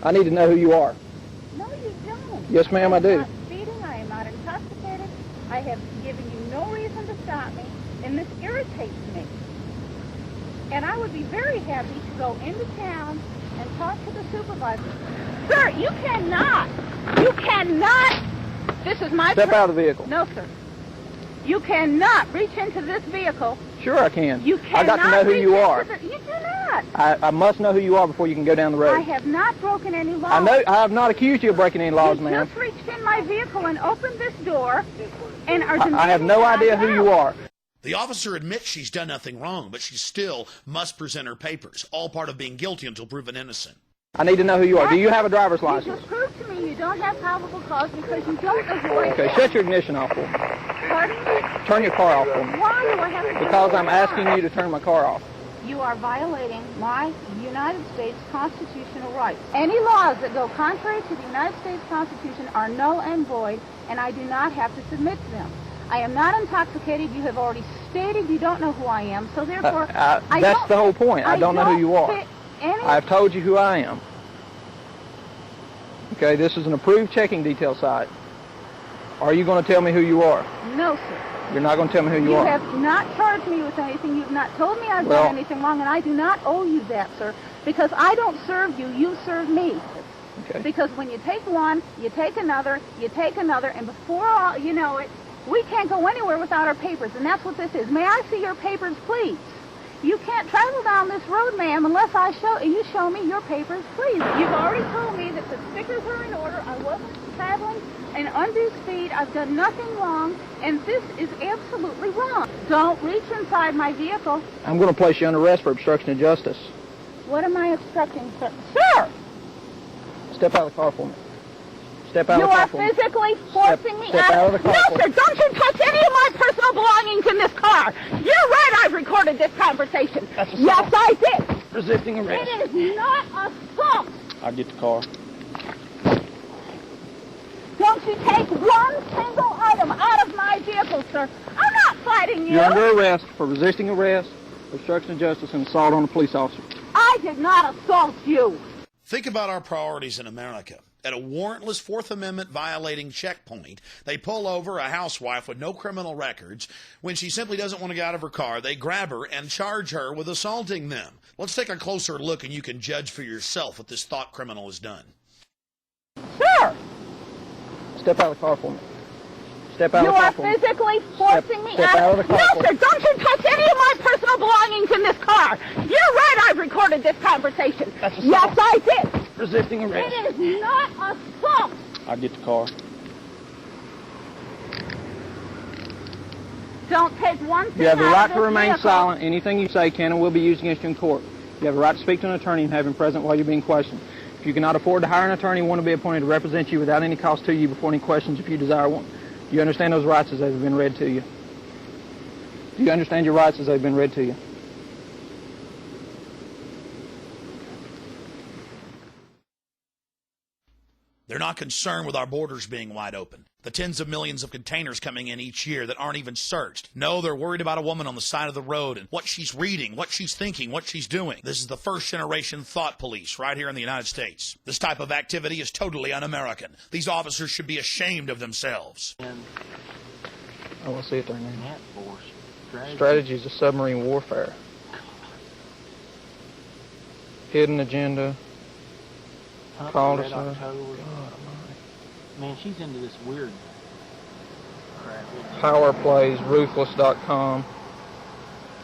I need to know who you are.
No, you don't.
Yes, ma'am, I do.
I am not speeding. I am not intoxicated. I have given you no reason to stop me, and this irritates me. And I would be very happy to go into town and talk to the supervisor. Sir, you cannot. You cannot. This is my...
Step out of the vehicle.
No, sir. You cannot reach into this vehicle.
Sure I can.
You cannot.
I got to know who you are.
You do not.
I must know who you are before you can go down the road.
I have not broken any laws.
I have not accused you of breaking any laws, ma'am.
You just reached in my vehicle and opened this door and are
I have no idea who you are.
The officer admits she's done nothing wrong, but she still must present her papers, all part of being guilty until proven innocent.
I need to know who you are. Do you have a driver's license?
You just proved to me you don't have probable cause because you don't know who I am.
Okay, shut your ignition off for me.
Pardon me?
Turn your car off for me.
Why do I have to do
Because I'm
that?
asking you to turn my car off.
You are violating my United States constitutional rights. Any laws that go contrary to the United States Constitution are null and void, and I do not have to submit to them. I am not intoxicated. You have already stated you don't know who I am, so therefore...
That's the whole point. I don't know who you are. I've told you who I am. Okay, this is an approved checking detail site. Are you going to tell me who you are?
No, sir.
You're not going to tell me who you are?
You have not charged me with anything. You've not told me I've done anything wrong, and I do not owe you that, sir, because I don't serve you. You serve me.
Okay.
Because when you take one, you take another, and before you know it, we can't go anywhere without our papers, and that's what this is. May I see your papers, please? You can't travel down this road, ma'am, unless you show me your papers, please. You've already told me that the stickers are in order. I wasn't traveling in undue speed. I've done nothing wrong, and this is absolutely wrong. Don't reach inside my vehicle.
I'm going to place you under arrest for obstruction of justice.
What am I obstructing, sir? Sir!
Step out of the car for me. Step out of the car for me.
You are physically forcing me
Step out of the car.
No, sir, don't you touch any of my personal belongings in this car. You're right, I've recorded this conversation.
That's assault.
Yes, I did.
Resisting arrest.
It is not assault.
I'll get the car.
Don't you take one single item out of my vehicle, sir. I'm not fighting you.
You're under arrest for resisting arrest, obstruction of justice, and assault on a police officer.
I did not assault you.
Think about our priorities in America. At a warrantless Fourth Amendment violating checkpoint, they pull over a housewife with no criminal records. When she simply doesn't want to get out of her car, they grab her and charge her with assaulting them. Let's take a closer look, and you can judge for yourself what this thought criminal has done.
Sir!
Step out of the car for me. Step out of the car for me.
You are physically forcing me
Step out of the car.
No, sir, don't you touch any of my personal belongings in this car. You're right, I've recorded this conversation.
That's assault.
Yes, I did.
Resisting arrest.
It is not assault.
I'll get the car.
Don't take one thing
You have the
out
right
of
to
this
remain
vehicle.
silent. Anything you say can and will be used against you in court. You have the right to speak to an attorney and have him present while you're being questioned. If you cannot afford to hire an attorney, one will be appointed to represent you without any cost to you before any questions if you desire one. Do you understand those rights as they've been read to you? Do you understand your rights as they've been read to you?
They're not concerned with our borders being wide open, the tens of millions of containers coming in each year that aren't even searched. No, they're worried about a woman on the side of the road and what she's reading, what she's thinking, what she's doing. This is the first-generation thought police right here in the United States. This type of activity is totally un-American. These officers should be ashamed of themselves.
I want to see it there now. Strategies of submarine warfare. Hidden agenda. Called us up.
Man, she's into this weird crap.
Power Plays, Ruthless.com,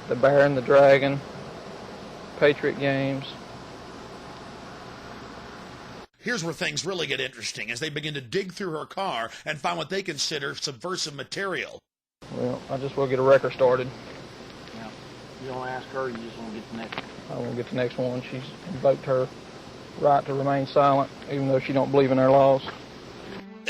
The Bear and the Dragon, Patriot Games.
Here's where things really get interesting as they begin to dig through her car and find what they consider subversive material.
Well, I just will get a record started.
Yeah. You don't ask her, you just want to get the next one.
I want to get the next one. She's invoked her right to remain silent, even though she don't believe in our laws.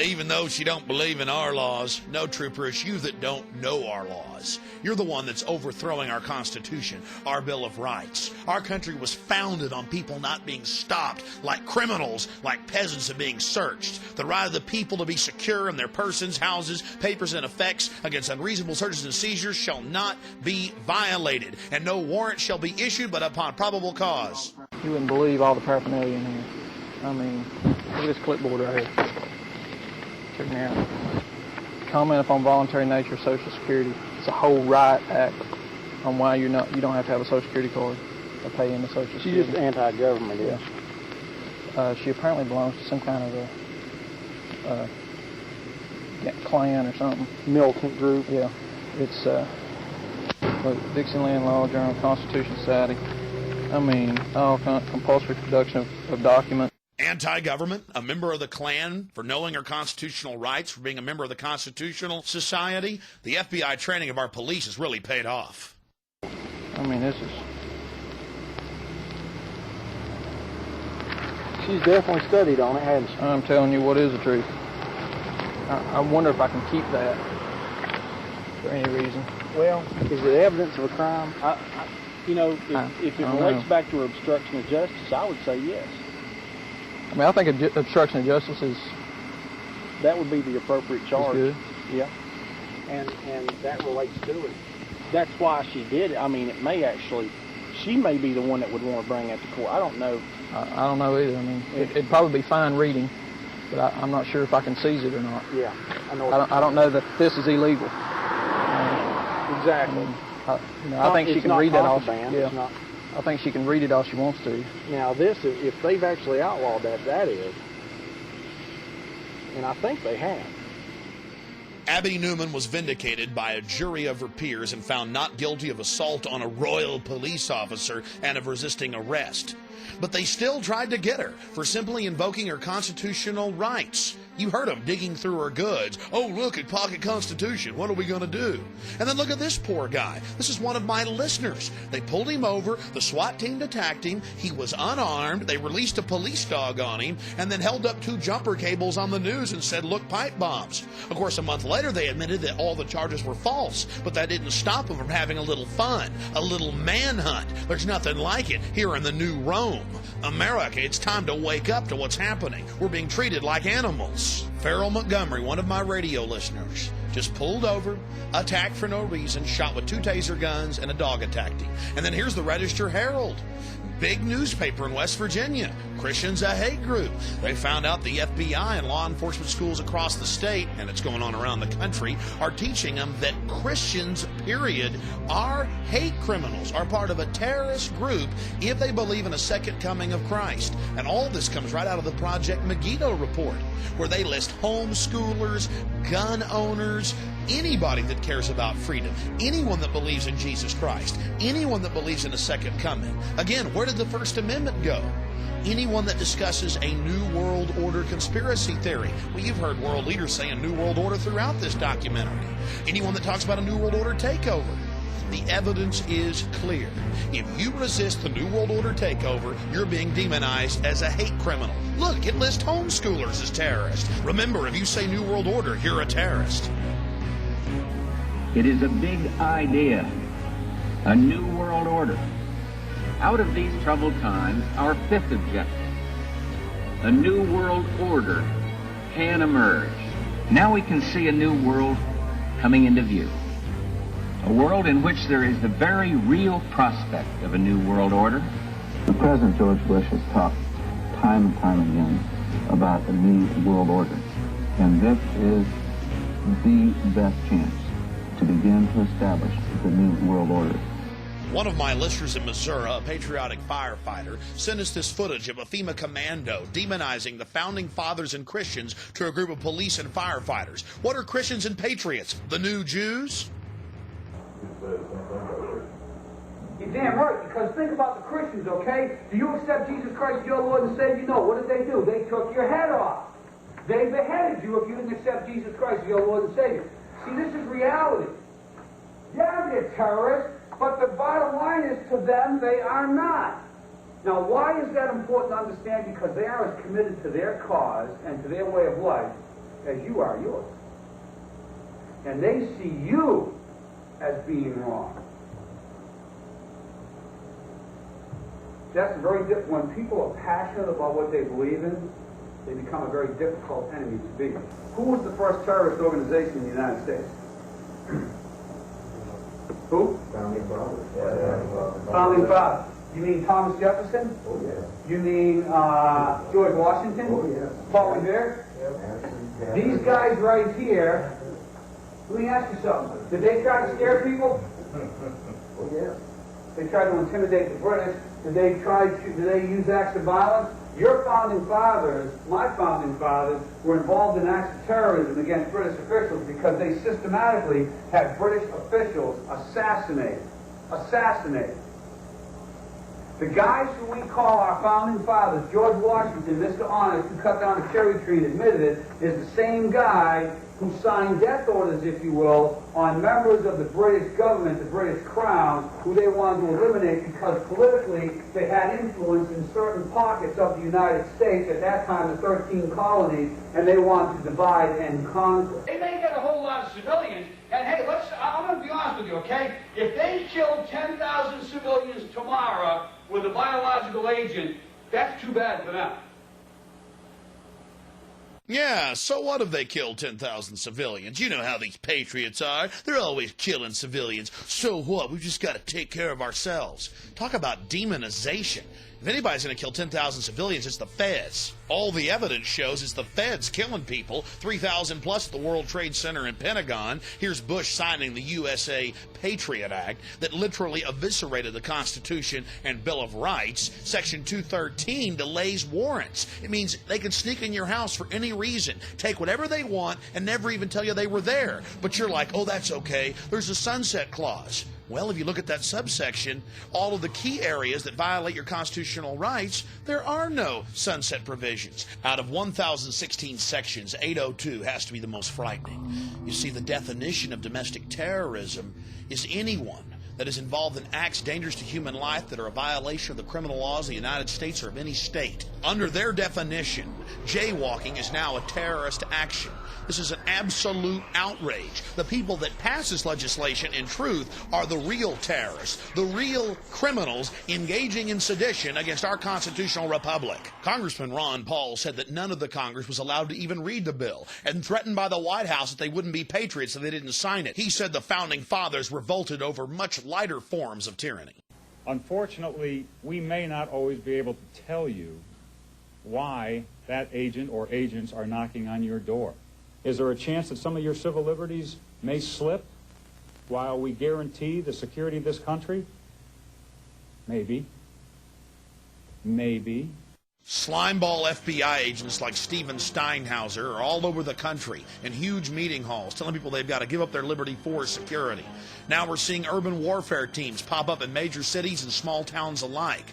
Even though she don't believe in our laws, no, trooper, it's you that don't know our laws. You're the one that's overthrowing our Constitution, our Bill of Rights. Our country was founded on people not being stopped like criminals, like peasants and being searched. The right of the people to be secure in their persons, houses, papers, and effects against unreasonable searches and seizures shall not be violated, and no warrant shall be issued but upon probable cause.
You wouldn't believe all the paraphernalia in here. I mean, look at this clipboard right here. Check me out. Comment upon voluntary nature of Social Security. It's a whole riot act on why you don't have to have a Social Security card to pay into Social Security.
She's just anti-government,
yeah. She apparently belongs to some kind of a clan or something.
Militant group.
Yeah. It's Dixieland Law Journal, Constitution Society. I mean, all kind of compulsory production of documents.
anti-government, a member of the Klan for knowing her constitutional rights, for being a member of the Constitutional Society. The FBI training of our police has really paid off.
I mean, this is... She's definitely studied on it, hasn't she? I'm telling you what is the truth. I wonder if I can keep that for any reason.
Well, is it evidence of a crime? You know, if it relates back to obstruction of justice, I would say yes.
I mean, I think obstruction of justice is...
That would be the appropriate charge.
Good.
Yeah. And that relates to it. That's why she did it. I mean, it may actually... She may be the one that would want to bring that to court. I don't know.
I don't know either. I mean, it'd probably be fine reading, but I'm not sure if I can seize it or not.
Yeah, I know.
I don't know that this is illegal.
Exactly.
I think she can read that all.
Yeah.
I think she can read it all she wants to.
Now this, if they've actually outlawed that is, and I think they have.
Abby Newman was vindicated by a jury of her peers and found not guilty of assault on a royal police officer and of resisting arrest. But they still tried to get her for simply invoking her constitutional rights. You heard them digging through her goods. Oh, look at Pocket Constitution. What are we going to do? And then look at this poor guy. This is one of my listeners. They pulled him over. The SWAT team attacked him. He was unarmed. They released a police dog on him and then held up 2 jumper cables on the news and said, look, pipe bombs. Of course, a month later, they admitted that all the charges were false, but that didn't stop them from having a little fun, a little manhunt. There's nothing like it here in the new Rome. America, it's time to wake up to what's happening. We're being treated like animals. Farrell Montgomery, one of my radio listeners, just pulled over, attacked for no reason, shot with 2 taser guns, and a dog attacked him. And then here's the Register Herald, big newspaper in West Virginia. Christians a hate group. They found out the FBI and law enforcement schools across the state, and it's going on around the country, are teaching them that Christians, period, are hate criminals, are part of a terrorist group if they believe in a second coming of Christ. And all this comes right out of the Project Megiddo report, where they list homeschoolers, gun owners, anybody that cares about freedom, anyone that believes in Jesus Christ, anyone that believes in a second coming. Again, where did the First Amendment go? Anyone that discusses a New World Order conspiracy theory. Well, you've heard world leaders say a New World Order throughout this documentary. Anyone that talks about a New World Order takeover. The evidence is clear. If you resist the New World Order takeover, you're being demonized as a hate criminal. Look, it lists homeschoolers as terrorists. Remember, if you say New World Order, you're a terrorist.
It is a big idea, a new world order. Out of these troubled times, our 5th objective, a new world order, can emerge. Now we can see a new world coming into view. A world in which there is the very real prospect of a new world order.
The President George Bush has talked time and time again about a new world order. And this is the best chance to begin to establish the new world order.
One of my listeners in Missouri, a patriotic firefighter, sent us this footage of a FEMA commando demonizing the founding fathers and Christians to a group of police and firefighters. What are Christians and patriots? The new Jews?
You're damn right, because think about the Christians, okay? Do you accept Jesus Christ as your Lord and Savior? No. What did they do? They took your head off. They beheaded you if you didn't accept Jesus Christ as your Lord and Savior. See, this is reality. Yeah, they're terrorists, but the bottom line is to them, they are not. Now, why is that important to understand? Because they are as committed to their cause and to their way of life as you are yours. And they see you as being wrong. That's very different. When people are passionate about what they believe in, they become a very difficult enemy to be. Who was the first terrorist organization in the United States? Who?
Founding Fathers.
Founding Fathers. You mean Thomas Jefferson?
Oh, yeah.
You mean George Washington?
Oh, yeah.
Paul Revere?
Yeah.
These guys right here, let me ask you something. Did they try to scare people?
Oh, yeah.
They tried to intimidate the British. Did they use acts of violence? Your founding fathers, my founding fathers, were involved in acts of terrorism against British officials because they systematically had British officials assassinated. The guys who we call our founding fathers, George Washington, Mr. Honest, who cut down the cherry tree and admitted it, is the same guy who signed death orders, if you will, on members of the British government, the British Crown, who they wanted to eliminate because politically they had influence in certain pockets of the United States, at that time the 13 colonies, and they wanted to divide and conquer. They may get a whole lot of civilians, and hey, I'm going to be honest with you, okay? If they killed 10,000 civilians tomorrow with a biological agent, that's too bad for them.
Yeah, so what if they killed 10,000 civilians? You know how these patriots are. They're always killing civilians. So what? We've just got to take care of ourselves. Talk about demonization. If anybody's going to kill 10,000 civilians, it's the feds. All the evidence shows it's the feds killing people, 3,000 plus at the World Trade Center and Pentagon. Here's Bush signing the USA Patriot Act that literally eviscerated the Constitution and Bill of Rights. Section 213 delays warrants. It means they can sneak in your house for any reason, take whatever they want, and never even tell you they were there. But you're like, oh, that's okay. There's a sunset clause. Well, if you look at that subsection, all of the key areas that violate your constitutional rights, there are no sunset provisions. Out of 1,016 sections, 802 has to be the most frightening. You see, the definition of domestic terrorism is anyone that is involved in acts dangerous to human life that are a violation of the criminal laws of the United States or of any state. Under their definition, jaywalking is now a terrorist action. This is an absolute outrage. The people that pass this legislation, in truth, are the real terrorists, the real criminals engaging in sedition against our constitutional republic. Congressman Ron Paul said that none of the Congress was allowed to even read the bill, and threatened by the White House that they wouldn't be patriots if they didn't sign it. He said the founding fathers revolted over much lighter forms of tyranny.
Unfortunately, we may not always be able to tell you why that agent or agents are knocking on your door. Is there a chance that some of your civil liberties may slip while we guarantee the security of this country? Maybe. Maybe.
Slimeball FBI agents like Steven Steinhauser are all over the country in huge meeting halls telling people they've got to give up their liberty for security. Now we're seeing urban warfare teams pop up in major cities and small towns alike.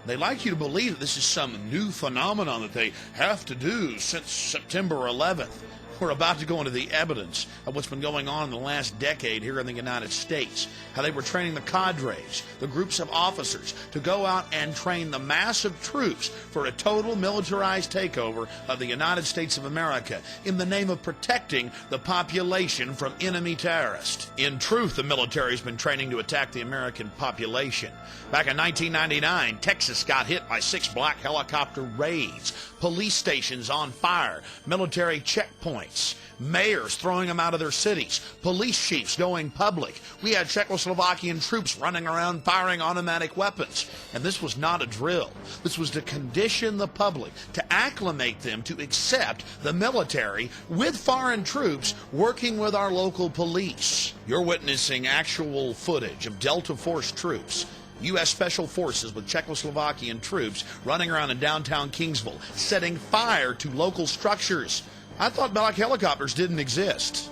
They like you to believe that this is some new phenomenon that they have to do since September 11th. We're about to go into the evidence of what's been going on in the last decade here in the United States. How they were training the cadres, the groups of officers, to go out and train the massive troops for a total militarized takeover of the United States of America in the name of protecting the population from enemy terrorists. In truth, the military's been training to attack the American population. Back in 1999, Texas got hit by 6 black helicopter raids, police stations on fire, military checkpoints, mayors throwing them out of their cities, police chiefs going public. We had Czechoslovakian troops running around firing automatic weapons. And this was not a drill. This was to condition the public, to acclimate them to accept the military with foreign troops working with our local police. You're witnessing actual footage of Delta Force troops, U.S. Special Forces with Czechoslovakian troops running around in downtown Kingsville, setting fire to local structures. I thought black helicopters didn't exist.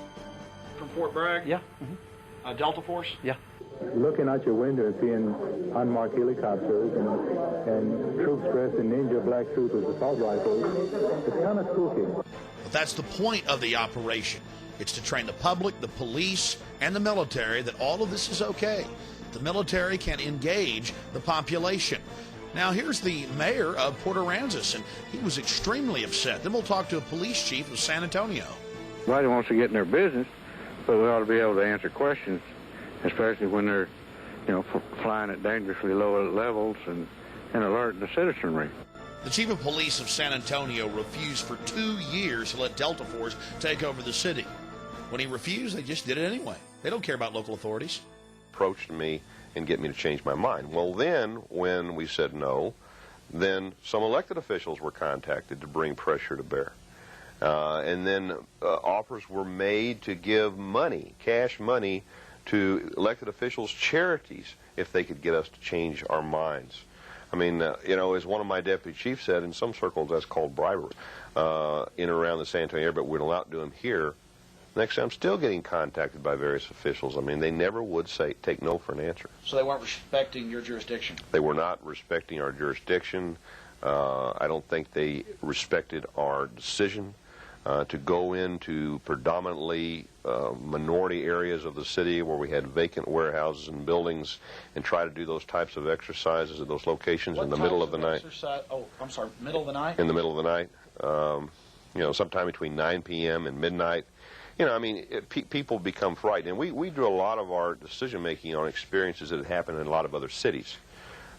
From Fort Bragg?
Yeah.
Delta Force?
Yeah.
Looking out your window and seeing unmarked helicopters and troops dressed in ninja black suits with assault rifles, it's kind of spooky.
But that's the point of the operation. It's to train the public, the police, and the military that all of this is okay. The military can engage the population. Now, here's the mayor of Port Aransas, and he was extremely upset. Then we'll talk to a police chief of San Antonio.
Nobody wants to get in their business, but we ought to be able to answer questions, especially when they're, flying at dangerously low levels and alert the citizenry.
The chief of police of San Antonio refused for 2 years to let Delta Force take over the city. When he refused, they just did it anyway. They don't care about local authorities.
Approached me and get me to change my mind. Well, then, when we said no, then some elected officials were contacted to bring pressure to bear. And then offers were made to give money, cash money, to elected officials' charities if they could get us to change our minds. I mean, as one of my deputy chiefs said, in some circles that's called bribery in and around the San Antonio area, but we don't do them here. Next day, I'm still getting contacted by various officials. I mean, they never would take no for an answer.
So they weren't respecting your jurisdiction?
They were not respecting our jurisdiction. I don't think they respected our decision to go into predominantly minority areas of the city where we had vacant warehouses and buildings and try to do those types of exercises at those locations in the middle of the night.
Oh, I'm sorry, middle of the night?
In the middle of the night. You know, sometime between 9 p.m. and midnight. You know, I mean, people become frightened. And we do a lot of our decision-making on experiences that have happened in a lot of other cities.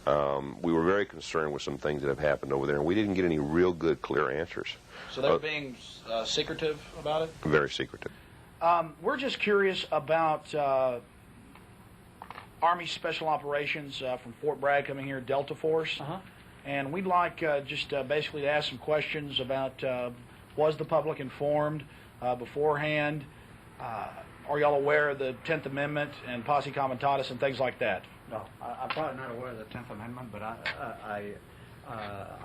We were very concerned with some things that have happened over there, and we didn't get any real good, clear answers.
So they were being secretive about it?
Very secretive.
We're just curious about Army Special Operations from Fort Bragg coming here, Delta Force. And we'd like just basically to ask some questions about was the public informed beforehand? Are y'all aware of the 10th Amendment and posse comitatus and things like that?
No, I'm probably not aware of the 10th Amendment, but I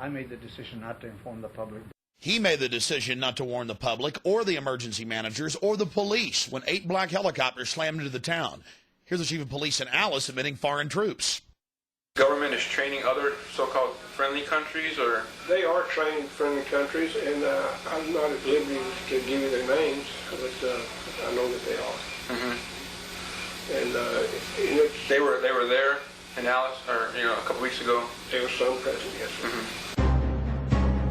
made the decision not to inform the public.
He made the decision not to warn the public or the emergency managers or the police when 8 black helicopters slammed into the town. Here's the chief of police in Alice admitting foreign troops.
Government is training other so-called friendly countries, or?
They are training friendly countries, and I'm not at liberty to give you their names, but I know that they are. And
they were there in Alice, or a couple weeks ago.
There was some present, yes, sir.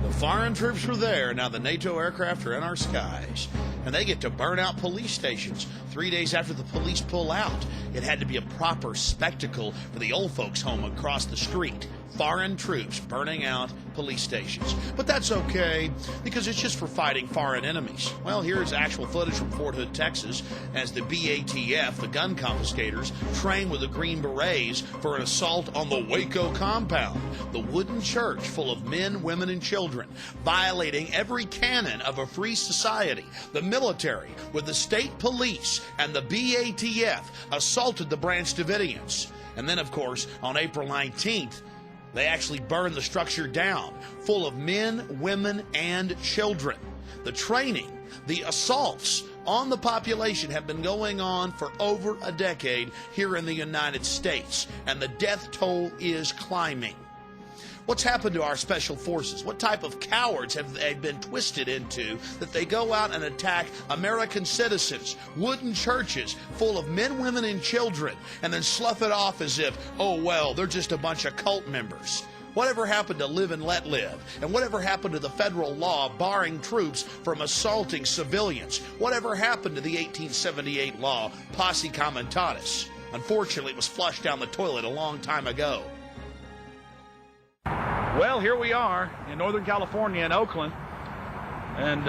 The foreign troops were there. Now the NATO aircraft are in our skies, and they get to burn out police stations 3 days after the police pull out. It had to be a proper spectacle for the old folks home across the street. Foreign troops burning out police stations. But that's okay, because it's just for fighting foreign enemies. Well, here's actual footage from Fort Hood, Texas, as the BATF, the gun confiscators, train with the Green Berets for an assault on the Waco compound, the wooden church full of men, women, and children, violating every canon of a free society. The military, with the state police and the BATF, assaulted the Branch Davidians. And then, of course, on April 19th, they actually burned the structure down, full of men, women, and children. The training, the assaults on the population have been going on for over a decade here in the United States, and the death toll is climbing. What's happened to our special forces? What type of cowards have they been twisted into that they go out and attack American citizens, wooden churches full of men, women, and children, and then slough it off as if, oh, well, they're just a bunch of cult members? Whatever happened to live and let live? And whatever happened to the federal law barring troops from assaulting civilians? Whatever happened to the 1878 law, posse comitatus? Unfortunately, it was flushed down the toilet a long time ago.
Well, here we are in Northern California in Oakland, and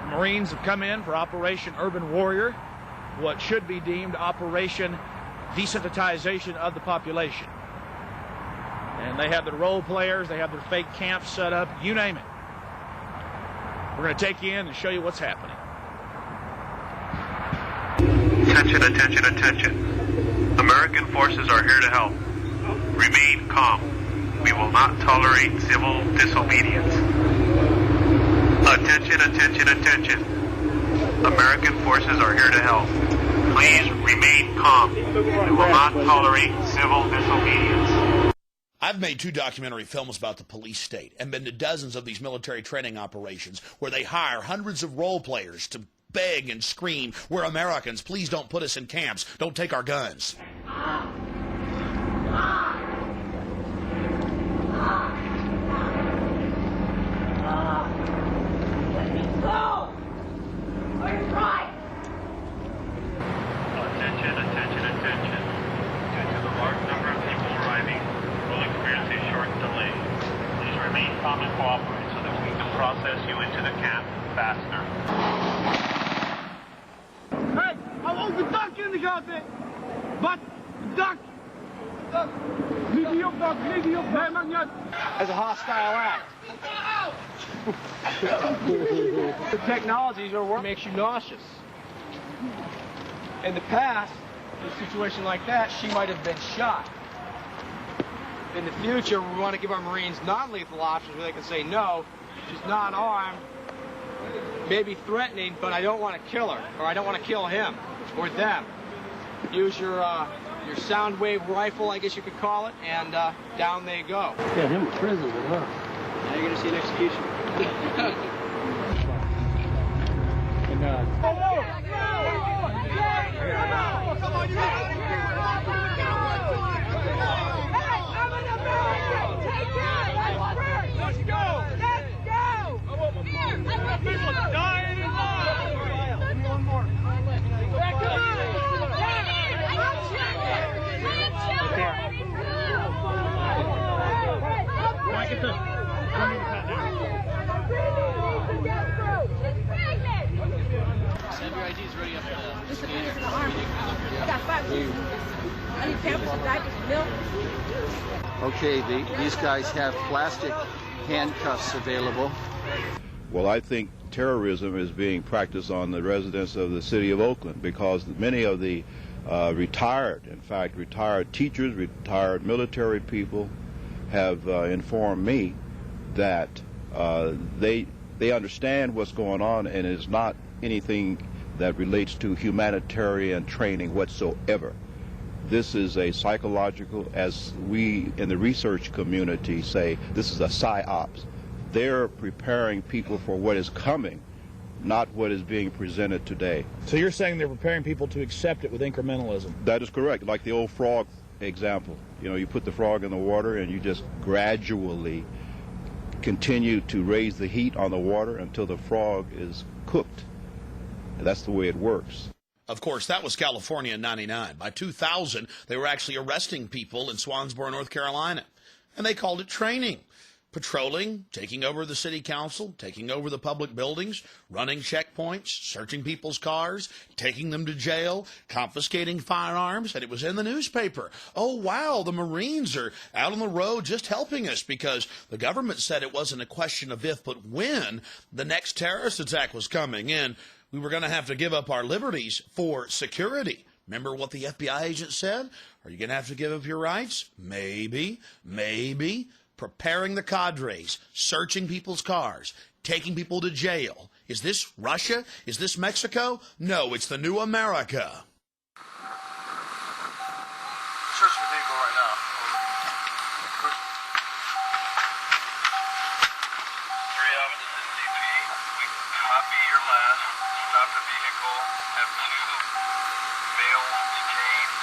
Marines have come in for Operation Urban Warrior, what should be deemed Operation Desensitization of the Population. And they have their role players, they have their fake camps set up, you name it. We're going to take you in and show you what's happening.
Attention, attention, attention. American forces are here to help. Remain calm. We will not tolerate civil disobedience. Attention, attention, attention. American forces are here to help. Please remain calm. We will not tolerate civil disobedience.
I've made 2 documentary films about the police state and been to dozens of these military training operations where they hire hundreds of role players to beg and scream, "We're Americans, please don't put us in camps, don't take our guns."
Attention, attention, attention. Due to the large number of people arriving, we'll experience a short delay. Please remain calm and cooperate so that we can process you into the camp faster.
Hey, I won't gedacht in de gaten. Wat? Dak. Lig niet op, dak. Lig niet op. Nee, maakt niet uit.
As a hostile act. The technologies are what makes you nauseous. In the past, in a situation like that, she might have been shot. In the future, we want to give our Marines non-lethal options where they can say, no, she's not armed.
maybe threatening, but I don't want to kill her, or I don't want to kill him or them. Use your sound wave rifle, I guess you could call it, and down they go.
Yeah, him in prison, huh?
Now you're going to see an execution.
Come on, you got it. I'm an American. Take care. Let's go. Let's go. People dying in line. One more.
Send your IDs ready up there.
This is the army. I got 5 kids. I need pampers and diapers and milk.
Okay, these guys have plastic handcuffs available.
Well, I think terrorism is being practiced on the residents of the city of Oakland because many of the retired teachers, retired military people have informed me that they understand what's going on, and it's not anything that relates to humanitarian training whatsoever. This is a psychological, as we in the research community say, this is a psyops. They're preparing people for what is coming, not what is being presented today.
So you're saying they're preparing people to accept it with incrementalism?
That is correct. Like the old frog example. You know, you put the frog in the water and you just gradually continue to raise the heat on the water until the frog is cooked. And that's the way it works.
Of course, that was California in '99. By 2000, they were actually arresting people in Swansboro, North Carolina. And they called it training. Patrolling, taking over the city council, taking over the public buildings, running checkpoints, searching people's cars, taking them to jail, confiscating firearms, and it was in the newspaper. Oh, wow, the Marines are out on the road just helping us because the government said it wasn't a question of if, but when the next terrorist attack was coming in. We were going to have to give up our liberties for security. Remember what the FBI agent said? Are you going to have to give up your rights? Maybe, maybe. Preparing the cadres, searching people's cars, taking people to jail. Is this Russia? Is this Mexico? No, it's the new America.
Search the vehicle right now. Copy your last. Stop the vehicle. Have 2 male detained.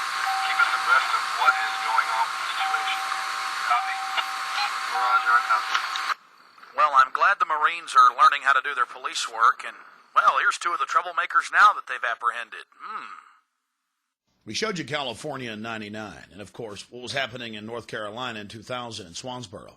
Keep us abreast of what is going on with the situation. Copy. Roger, I copy.
Well, I'm glad the Marines are learning how to do their police work, and, well, here's 2 of the troublemakers now that they've apprehended. We showed you California in '99, and, of course, what was happening in North Carolina in 2000 in Swansboro.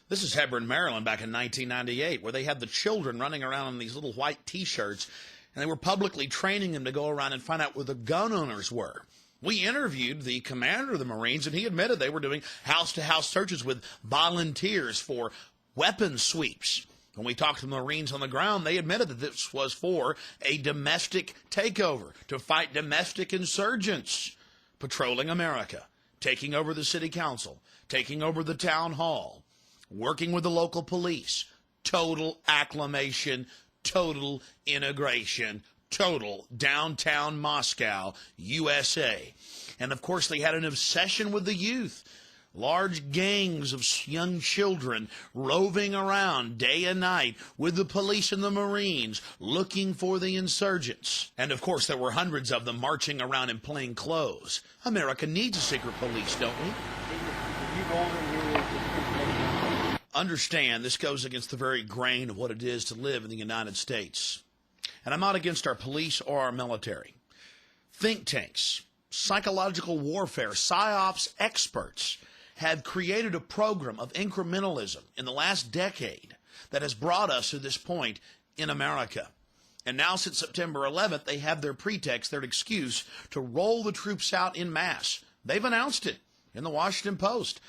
This is Hebron, Maryland, back in 1998, where they had the children running around in these little white T-shirts, and they were publicly training them to go around and find out where the gun owners were. We interviewed the commander of the Marines, and he admitted they were doing house-to-house searches with volunteers for weapons sweeps. When we talked to the Marines on the ground, they admitted that this was for a domestic takeover, to fight domestic insurgents, patrolling America, taking over the city council, taking over the town hall, working with the local police, total acclimation, total integration, total downtown Moscow, USA. And, of course, they had an obsession with the youth. Large gangs of young children roving around day and night with the police and the Marines looking for the insurgents. And, of course, there were hundreds of them marching around in plain clothes. America needs a secret police, don't we? Understand, this goes against the very grain of what it is to live in the United States. And I'm not against our police or our military. Think tanks, psychological warfare, psyops experts have created a program of incrementalism in the last decade that has brought us to this point in America. And now since September 11th, they have their pretext, their excuse to roll the troops out en masse. They've announced it in the Washington Post.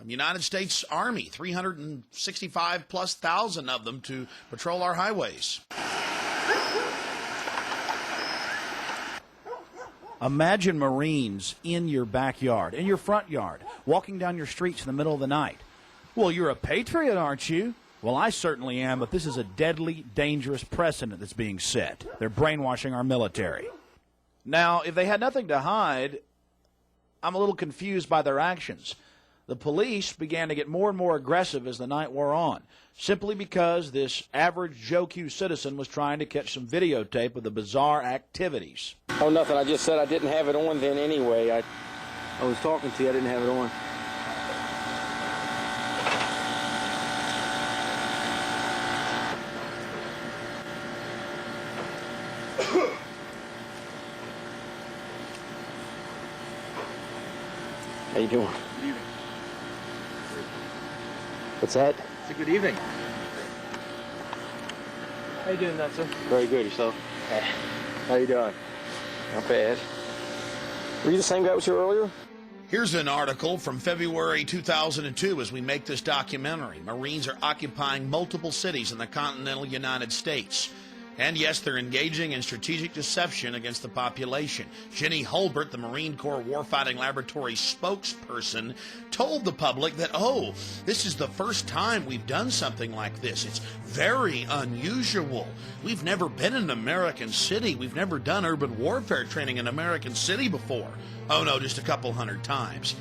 United States Army, 365+ thousand of them to patrol our highways.
Imagine Marines in your backyard, in your front yard, walking down your streets in the middle of the night. Well, you're a patriot, aren't you?
Well, I certainly am, but this is a deadly, dangerous precedent that's being set. They're brainwashing our military.
Now, if they had nothing to hide, I'm a little confused by their actions. The police began to get more and more aggressive as the night wore on, simply because this average Joe Q citizen was trying to catch some videotape of the bizarre activities.
Oh, nothing. I just said I didn't have it on then anyway. I was talking to you. I didn't have it on. How you doing?
Good evening.
What's that?
It's a good evening. How you doing, Nelson?
Very good. Yourself? How you doing? Not bad. Were you the same guy that was here earlier?
Here's an article from February 2002 as we make this documentary. Marines are occupying multiple cities in the continental United States. And yes, they're engaging in strategic deception against the population. Jenny Holbert, the Marine Corps Warfighting Laboratory spokesperson, told the public that, oh, this is the first time we've done something like this. It's very unusual. We've never been in an American city. We've never done urban warfare training in an American city before. Oh, no, just a couple hundred times.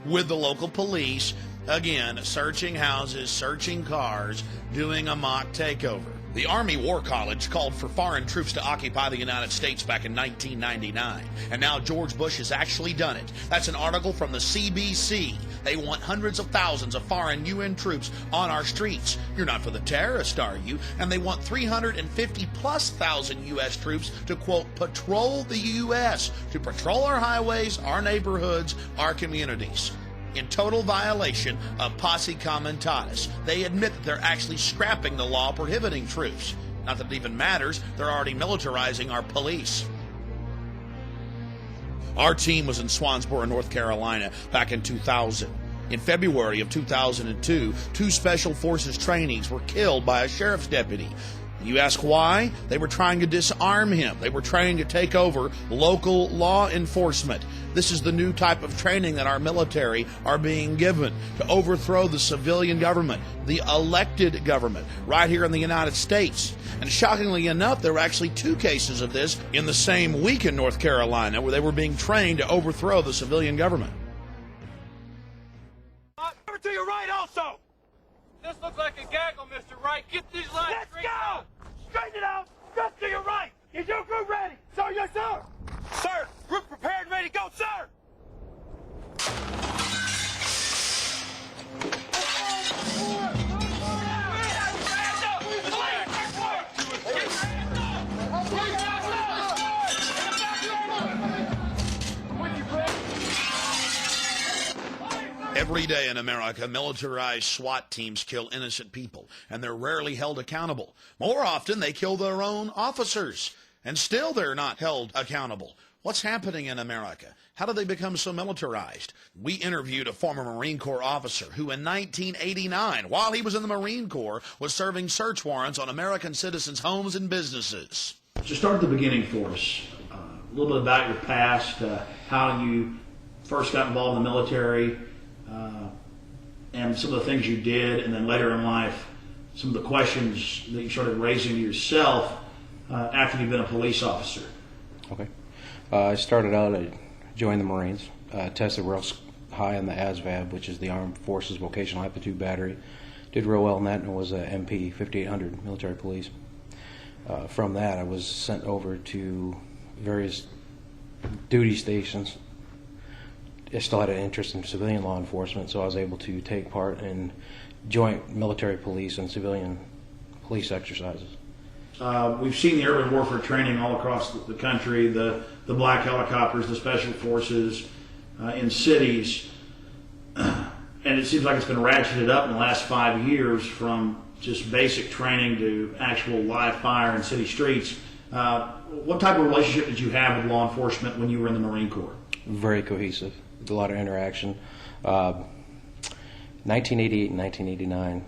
With the local police, again, searching houses, searching cars, doing a mock takeover. The Army War College called for foreign troops to occupy the United States back in 1999, and now George Bush has actually done it. That's an article from the CBC. They want hundreds of thousands of foreign UN troops on our streets. You're not for the terrorists, are you? And they want 350,000+ U.S. troops to, quote, patrol the U.S., to patrol our highways, our neighborhoods, our communities. In total violation of posse comitatus. They admit that they're actually scrapping the law prohibiting troops. Not that it even matters, they're already militarizing our police. Our team was in Swansboro, North Carolina back in 2000. In February of 2002, 2 Special Forces trainees were killed by a sheriff's deputy. You ask why? They were trying to disarm him. They were trying to take over local law enforcement. This is the new type of training that our military are being given to overthrow the civilian government, the elected government, right here in the United States. And shockingly enough, there were actually 2 cases of this in the same week in North Carolina where they were being trained to overthrow the civilian government.
Over to your right also! This looks like a gaggle, Mr. Wright. Get these lines straight out! Straighten it out! Just to your right! Is your group ready? Sir, yes, sir! Sir, group prepared and ready to go, sir!
Every day in America, militarized SWAT teams kill innocent people, and they're rarely held accountable. More often, they kill their own officers, and still they're not held accountable. What's happening in America? How did they become so militarized? We interviewed a former Marine Corps officer who in 1989, while he was in the Marine Corps, was serving search warrants on American citizens' homes and businesses.
So start at the beginning for us. A little bit about your past, how you first got involved in the military, and some of the things you did, and then later in life, some of the questions that you started raising to yourself after you've been a police officer.
Okay. I started out, I joined the Marines, tested real high on the ASVAB, which is the Armed Forces Vocational Aptitude Battery. Did real well in that and was a MP 5800 military police. From that, I was sent over to various duty stations. I still had an interest in civilian law enforcement, so I was able to take part in joint military police and civilian police exercises.
We've seen the urban warfare training all across the country, the black helicopters, the special forces in cities, and it seems like it's been ratcheted up in the last 5 years from just basic training to actual live fire in city streets. What type of relationship did you have with law enforcement when you were in the Marine Corps?
Very cohesive, a lot of interaction. 1988 and 1989,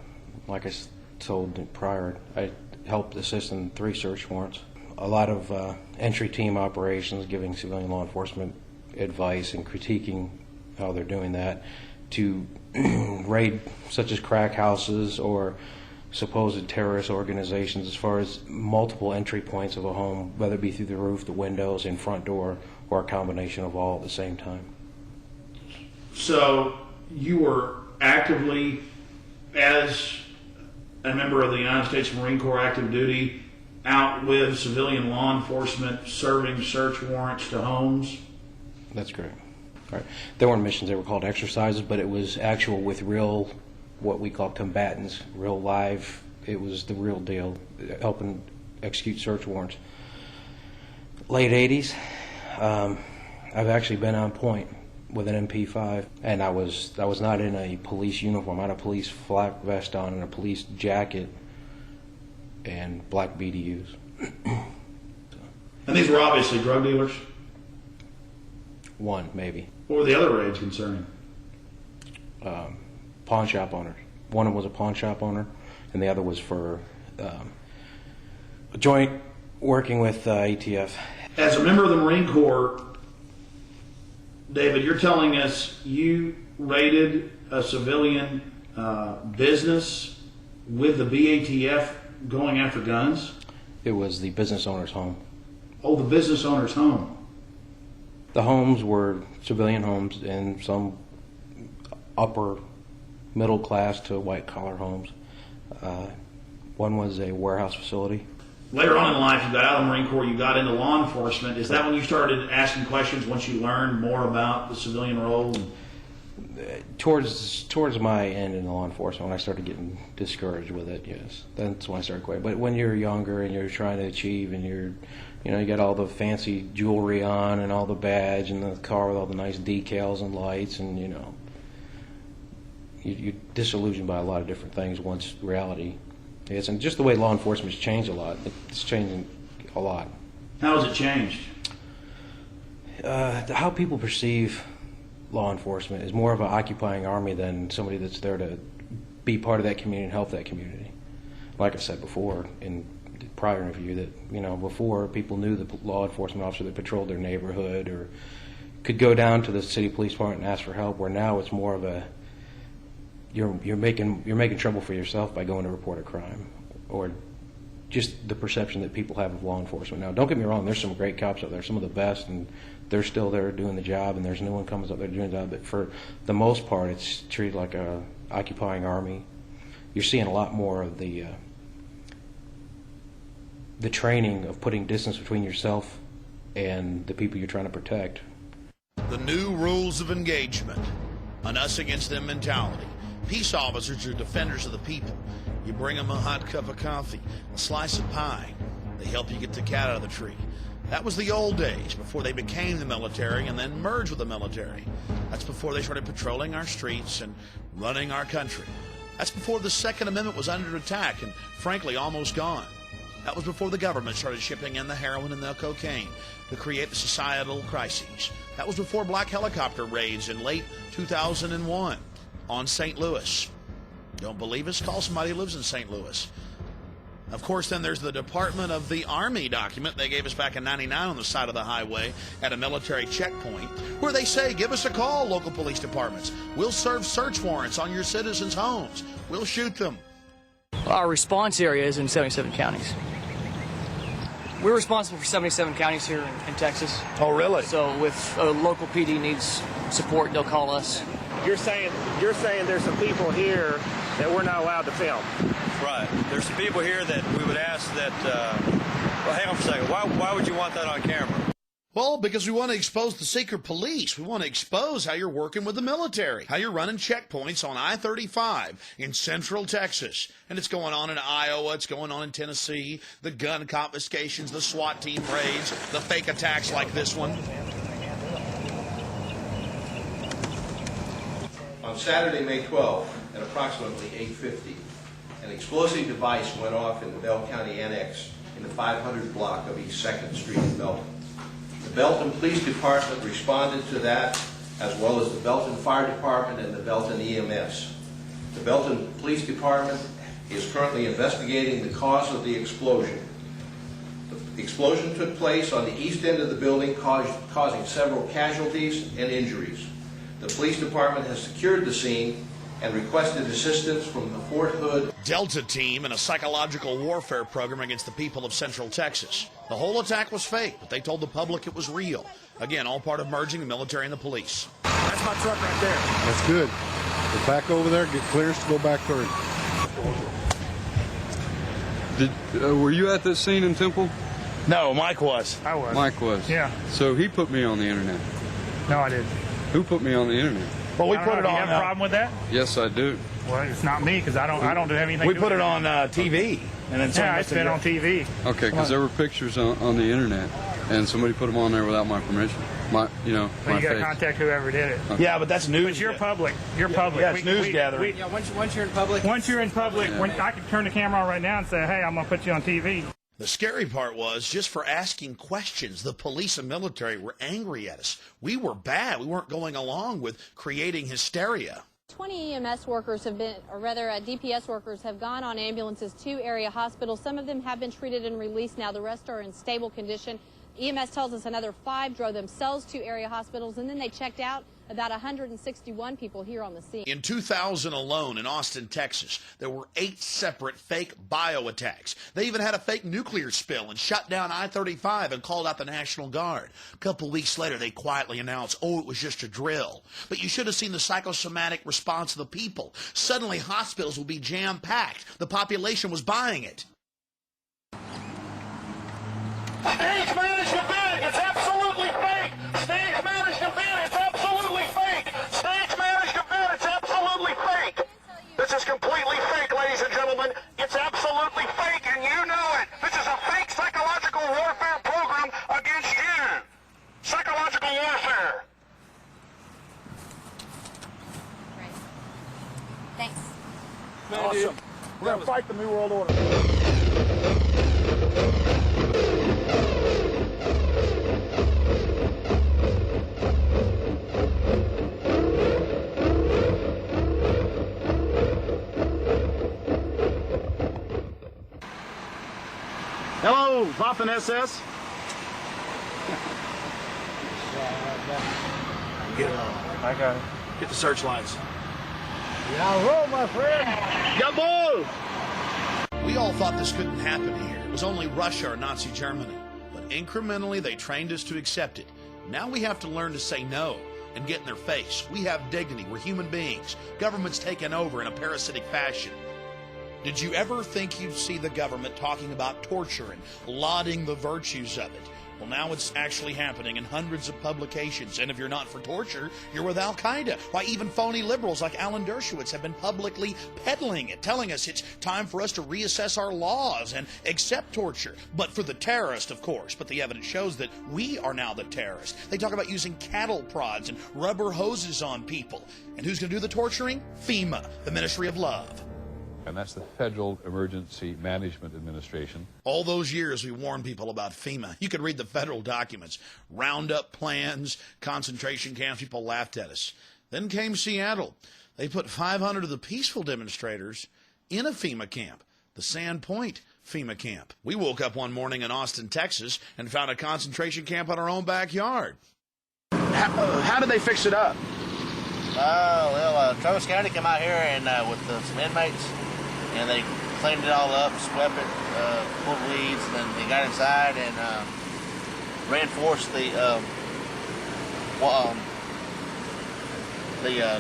like I told prior, I helped assist in 3 search warrants. A lot of entry team operations, giving civilian law enforcement advice and critiquing how they're doing that, to raid such as crack houses or supposed terrorist organizations as far as multiple entry points of a home, whether it be through the roof, the windows, and front door, or a combination of all at the same time.
So you were actively, as a member of the United States Marine Corps active duty, out with civilian law enforcement serving search warrants to homes?
That's correct. All right. There weren't missions, they were called exercises, but it was actual with real, what we call combatants, real live. It was the real deal, helping execute search warrants. Late 80s, I've actually been on point with an MP5, and I was not in a police uniform. I had a police flak vest on and a police jacket and black BDUs.
And these were obviously drug dealers?
One, maybe.
What were the other raids concerning?
Pawn shop owners. One was a pawn shop owner, and the other was for a joint working with ATF.
As a member of the Marine Corps, David, you're telling us you raided a civilian business with the BATF going after guns?
It was the business owner's home.
Oh, the business owner's home.
The homes were civilian homes and some upper middle class to white collar homes. One was a warehouse facility.
Later on in life, you got out of the Marine Corps, you got into law enforcement. Is that when you started asking questions once you learned more about the civilian role?
Towards my end in law enforcement, when I started getting discouraged with it, yes, that's when I started quitting. But when you're younger and you're trying to achieve, and you got all the fancy jewelry on and all the badge and the car with all the nice decals and lights, and you're disillusioned by a lot of different things once reality hits. And just the way law enforcement's changed a lot. It's changing a lot.
How has it changed?
How people perceive law enforcement is more of an occupying army than somebody that's there to be part of that community and help that community. Like I said before in the prior interview, that before people knew the law enforcement officer that patrolled their neighborhood or could go down to the city police department and ask for help, where now it's more of a you're making trouble for yourself by going to report a crime, or just the perception that people have of law enforcement. Now, don't get me wrong, there's some great cops out there, some of the best, and they're still there doing the job, and there's new one comes up there doing the job. But for the most part, it's treated like a occupying army. You're seeing a lot more of the training of putting distance between yourself and the people you're trying to protect.
The new rules of engagement, an us against them mentality. Peace officers are defenders of the people. You bring them a hot cup of coffee, a slice of pie. They help you get the cat out of the tree. That was the old days, before they became the military and then merged with the military. That's before they started patrolling our streets and running our country. That's before the Second Amendment was under attack and, frankly, almost gone. That was before the government started shipping in the heroin and the cocaine to create the societal crises. That was before black helicopter raids in late 2001 on St. Louis. Don't believe us? Call somebody who lives in St. Louis. Of course, then there's the Department of the Army document they gave us back in '99 on the side of the highway at a military checkpoint, where they say, give us a call, local police departments. We'll serve search warrants on your citizens' homes. We'll shoot them.
Our response area is in 77 counties. We're responsible for 77 counties here in Texas.
Oh, really?
So if a local PD needs support, they'll call us.
You're saying there's some people here that we're not allowed to film.
Right. There's some people here that we would ask that, well, hang on for a second. Why would you want that on camera?
Well, because we want to expose the secret police. We want to expose how you're working with the military, how you're running checkpoints on I-35 in central Texas. And it's going on in Iowa, it's going on in Tennessee, the gun confiscations, the SWAT team raids, the fake attacks like this one.
On Saturday, May 12th, at approximately 8:50, an explosive device went off in the Bell County Annex in the 500 block of East 2nd Street in Belton. The Belton Police Department responded to that, as well as the Belton Fire Department and the Belton EMS. The Belton Police Department is currently investigating the cause of the explosion. The explosion took place on the east end of the building, causing several casualties and injuries. The police department has secured the scene and requested assistance from the Fort Hood
Delta team in a psychological warfare program against the people of Central Texas. The whole attack was fake, but they told the public it was real. Again, all part of merging the military and the police.
That's my truck right there.
That's good. Get back over there, get clearance to go back through.
Were you at this scene in Temple?
No, Mike was. I was.
Mike was.
Yeah.
So he put me on the internet.
No, I didn't.
Who put me on the internet?
Well, we put it on. Do you have a problem with that?
Yes, I do.
Well, it's not me because I don't have anything. We to put do it with on TV, and then yeah, it's been on TV.
Okay, because there were pictures on the internet, and somebody put them on there without my permission.
Well,
my
you got to
face.
contact whoever did it.
Okay. Yeah, but that's news.
But you're public. You're public.
Yeah, it's news gathering.
Yeah, once you're in public. Once you're in public, I can turn the camera on right now and say, "Hey, I'm gonna put you on TV."
The scary part was, just for asking questions, the police and military were angry at us. We were bad. We weren't going along with creating hysteria.
20 EMS workers have been, or rather DPS workers have gone on ambulances to area hospitals. Some of them have been treated and released now. The rest are in stable condition. EMS tells us another 5 drove themselves to area hospitals, and then they checked out. About 161 people here on the scene.
In 2000 alone in Austin, Texas, there were 8 separate fake bio attacks. They even had a fake nuclear spill and shut down I-35 and called out the National Guard. A couple weeks later, they quietly announced, oh, it was just a drill. But you should have seen the psychosomatic response of the people. Suddenly, hospitals would be jam-packed. The population was buying it.
Stage management bid, it's absolutely fake. Stage management bid, it's absolutely fake. Stage management bid, it's absolutely fake. This is completely fake, ladies and gentlemen. It's absolutely fake, and you know it. This is a fake psychological warfare program against you. Psychological warfare.
Right. Thanks.
Awesome. We're going to fight the New World Order. Hello, Waffen SS.
Get it on.
I got it.
Get the searchlights.
Yeah, roll, my friend. Jawohl!
We all thought this couldn't happen here. It was only Russia or Nazi Germany. But incrementally, they trained us to accept it. Now we have to learn to say no and get in their face. We have dignity. We're human beings. Government's taken over in a parasitic fashion. Did you ever think you'd see the government talking about torture and lauding the virtues of it? Well, now it's actually happening in hundreds of publications. And if you're not for torture, you're with Al-Qaeda. Why, even phony liberals like Alan Dershowitz have been publicly peddling it, telling us it's time for us to reassess our laws and accept torture. But for the terrorist, of course. But the evidence shows that we are now the terrorists. They talk about using cattle prods and rubber hoses on people. And who's going to do the torturing? FEMA, the Ministry of Love.
And that's the Federal Emergency Management Administration.
All those years we warned people about FEMA. You could read the federal documents. Roundup plans, concentration camps. People laughed at us. Then came Seattle. They put 500 of the peaceful demonstrators in a FEMA camp, the Sand Point FEMA camp. We woke up one morning in Austin, Texas, and found a concentration camp in our own backyard.
How did they fix it up?
Travis County came out here and with some inmates, and they cleaned it all up, swept it, pulled weeds, and then they got inside and reinforced the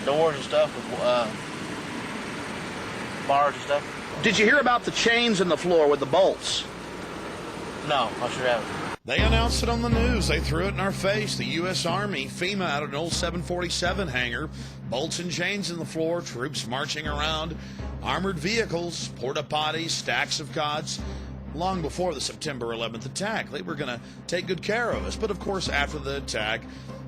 doors and stuff with bars and stuff.
Did you hear about the chains in the floor with the bolts?
No, I sure haven't.
They announced it on the news. They threw it in our face. The U.S. Army, FEMA, out of an old 747 hangar, bolts and chains in the floor, troops marching around, armored vehicles, porta potties, stacks of cots. Long before the September 11th attack, they were going to take good care of us. But of course, after the attack,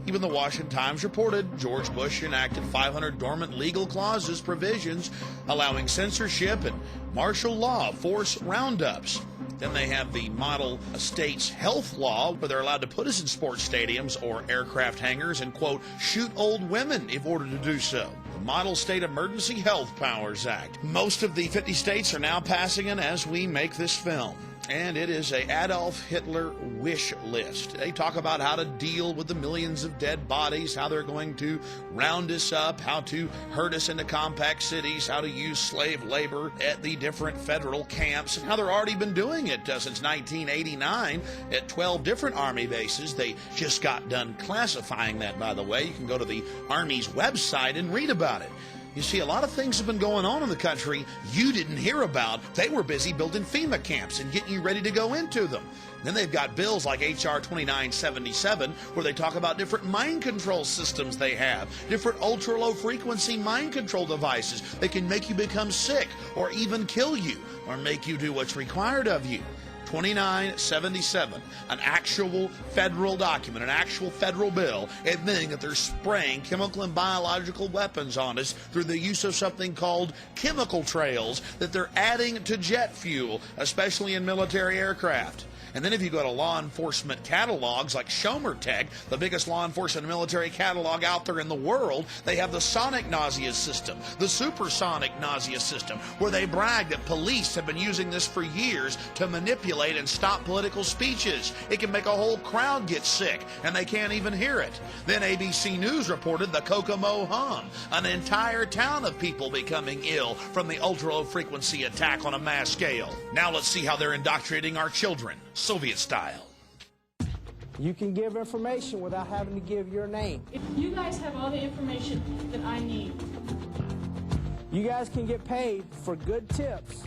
even the Washington Times reported George Bush enacted 500 dormant legal clauses, provisions allowing censorship and martial law, force roundups. Then they have the model state's health law, where they're allowed to put us in sports stadiums or aircraft hangars and, quote, shoot old women if ordered to do so. The Model State Emergency Health Powers Act. Most of the 50 states are now passing it as we make this film. And it is a Adolf Hitler wish list. They talk about how to deal with the millions of dead bodies, how they're going to round us up, how to herd us into compact cities, how to use slave labor at the different federal camps, and how they've already been doing it since 1989 at 12 different Army bases. They just got done classifying that, by the way. You can go to the Army's website and read about it. You see, a lot of things have been going on in the country you didn't hear about. They were busy building FEMA camps and getting you ready to go into them. Then they've got bills like H.R. 2977, where they talk about different mind control systems they have, different ultra-low frequency mind control devices that can make you become sick or even kill you or make you do what's required of you. 2977, an actual federal document, an actual federal bill admitting that they're spraying chemical and biological weapons on us through the use of something called chemical trails that they're adding to jet fuel, especially in military aircraft. And then if you go to law enforcement catalogs like Schomer Tech, the biggest law enforcement military catalog out there in the world, they have the sonic nausea system, the supersonic nausea system, where they brag that police have been using this for years to manipulate and stop political speeches. It can make a whole crowd get sick, and they can't even hear it. Then ABC News reported the Kokomo hum, an entire town of people becoming ill from the ultra-low frequency attack on a mass scale. Now let's see how they're indoctrinating our children, Soviet style.
You can give information without having to give your name.
If you guys have all the information that I need.
You guys can get paid for good tips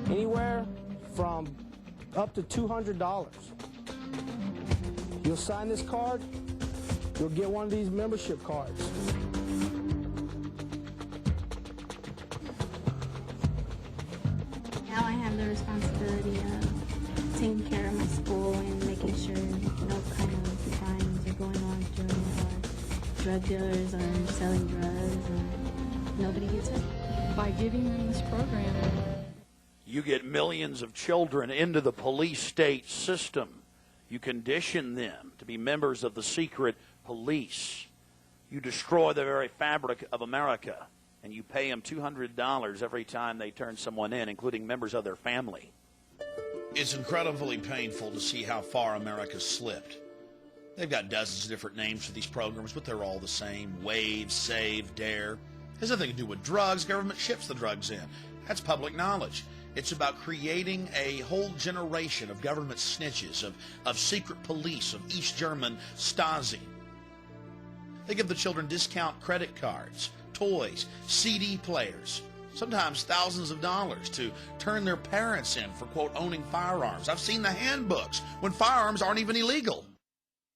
anywhere from up to $200. You'll sign this card, you'll get one of these membership cards.
Now I have the responsibility of taking care of my school and making sure no kind of crimes are going on during it, or drug dealers are selling drugs, and nobody gets hurt.
By giving them this program.
You get millions of children into the police state system. You condition them to be members of the secret police. You destroy the very fabric of America, and you pay them $200 every time they turn someone in, including members of their family.
It's incredibly painful to see how far America's slipped. They've got dozens of different names for these programs, but they're all the same. Wave, Save, Dare. It has nothing to do with drugs. Government ships the drugs in. That's public knowledge. It's about creating a whole generation of government snitches, of secret police, of East German Stasi. They give the children discount credit cards, toys, CD players, sometimes thousands of dollars to turn their parents in for, quote, owning firearms. I've seen the handbooks when firearms aren't even illegal.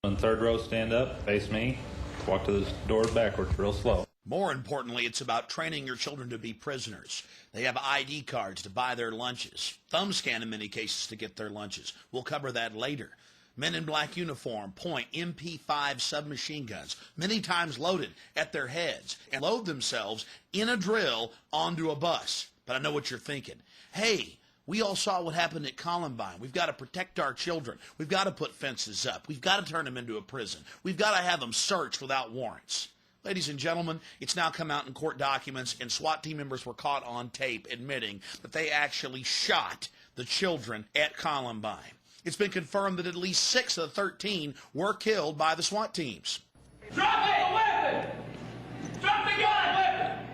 On third row, stand up, face me, walk to the doors backwards real slow.
More importantly, it's about training your children to be prisoners. They have ID cards to buy their lunches, thumb scan in many cases to get their lunches. We'll cover that later. Men in black uniform point MP5 submachine guns, many times loaded, at their heads and load themselves in a drill onto a bus. But I know what you're thinking. Hey, we all saw what happened at Columbine. We've got to protect our children. We've got to put fences up. We've got to turn them into a prison. We've got to have them searched without warrants. Ladies and gentlemen, it's now come out in court documents, and SWAT team members were caught on tape admitting that they actually shot the children at Columbine. It's been confirmed that at least 6 of the 13 were killed by the SWAT teams.
Drop the weapon! Drop the gun! Weapon!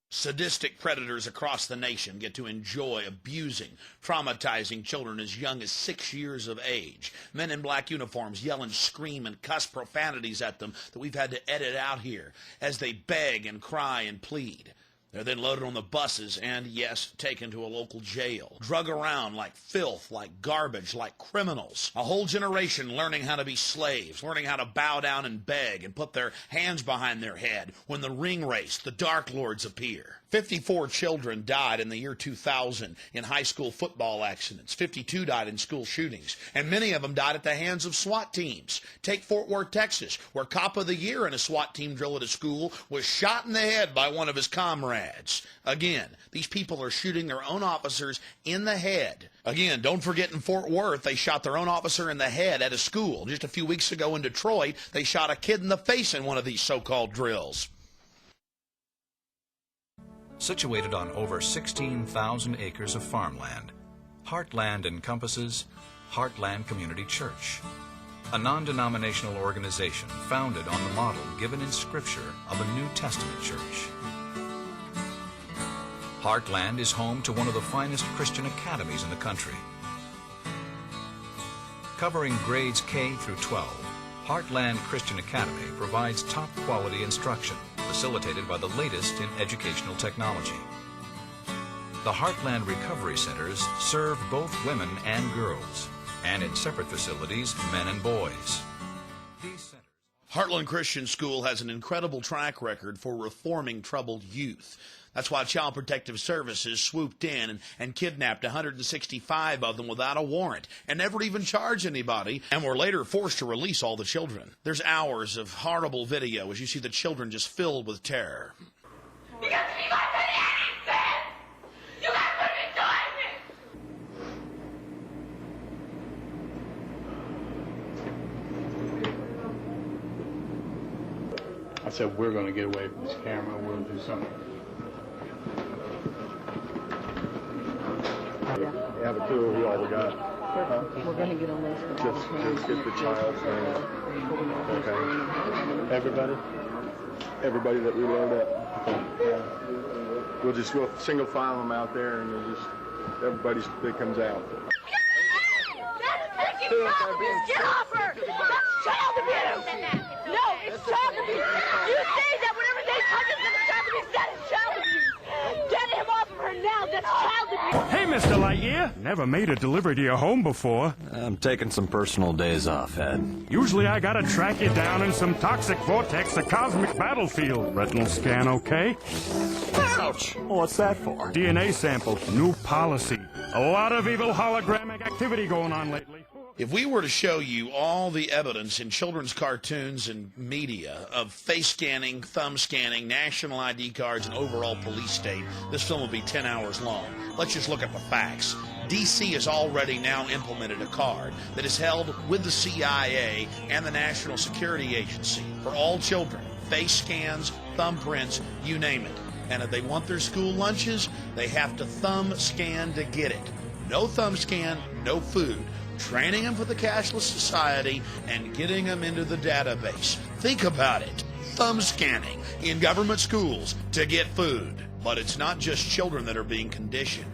Sadistic predators across the nation get to enjoy abusing, traumatizing children as young as 6 years of age. Men in black uniforms yell and scream and cuss profanities at them that we've had to edit out here as they beg and cry and plead. They're then loaded on the buses and, yes, taken to a local jail. Drug around like filth, like garbage, like criminals. A whole generation learning how to be slaves, learning how to bow down and beg and put their hands behind their head when the ring race, the Dark Lords appear. 54 children died in the year 2000 in high school football accidents. 52 died in school shootings, and many of them died at the hands of SWAT teams. Take Fort Worth, Texas, where Cop of the Year in a SWAT team drill at a school was shot in the head by one of his comrades. Again, these people are shooting their own officers in the head. Again, don't forget in Fort Worth, they shot their own officer in the head at a school. Just a few weeks ago in Detroit, they shot a kid in the face in one of these so-called drills.
Situated on over 16,000 acres of farmland,
Heartland encompasses Heartland Community Church, a non-denominational organization founded on the model given in Scripture of a New Testament church. Heartland is home to one of the finest Christian academies in the country. Covering grades K through 12, Heartland Christian Academy provides top-quality instruction, facilitated by the latest in educational technology. The Heartland Recovery Centers serve both women and girls, and in separate facilities, men and boys.
Heartland Christian School has an incredible track record for reforming troubled youth. That's why Child Protective Services swooped in and kidnapped 165 of them without a warrant and never even charged anybody, and were later forced to release all the children. There's hours of horrible video as you see the children just filled with terror.
You guys put anything! You guys put me doing
I said, we're going to get away from this camera. We'll do something.
You have a clue who all we got? Huh?
We're going to get a list of
Just get the child's name. Okay. Everybody that we load up. Okay. We'll single file them out there, and everybody that comes out.
Get off her! That's child abuse! No, it's child abuse! You say that whenever they touch us in the child abuse, that is child abuse! Get him off of her now! That's child abuse!
Hey, Mr. Lightyear! Never made a delivery to your home before.
I'm taking some personal days off, Ed.
Usually I gotta track you down in some toxic vortex, a cosmic battlefield. Retinal scan okay?
Ouch! What's that for?
DNA sample, new policy. A lot of evil hologramic activity going on lately.
If we were to show you all the evidence in children's cartoons and media of face scanning, thumb scanning, national ID cards, and overall police state, this film would be 10 hours long. Let's just look at the facts. D.C. has already now implemented a card that is held with the CIA and the National Security Agency for all children. Face scans, thumbprints, you name it. And if they want their school lunches, they have to thumb scan to get it. No thumb scan, no food. Training them for the cashless society and getting them into the database. Think about it. Thumb scanning in government schools to get food. But it's not just children that are being conditioned.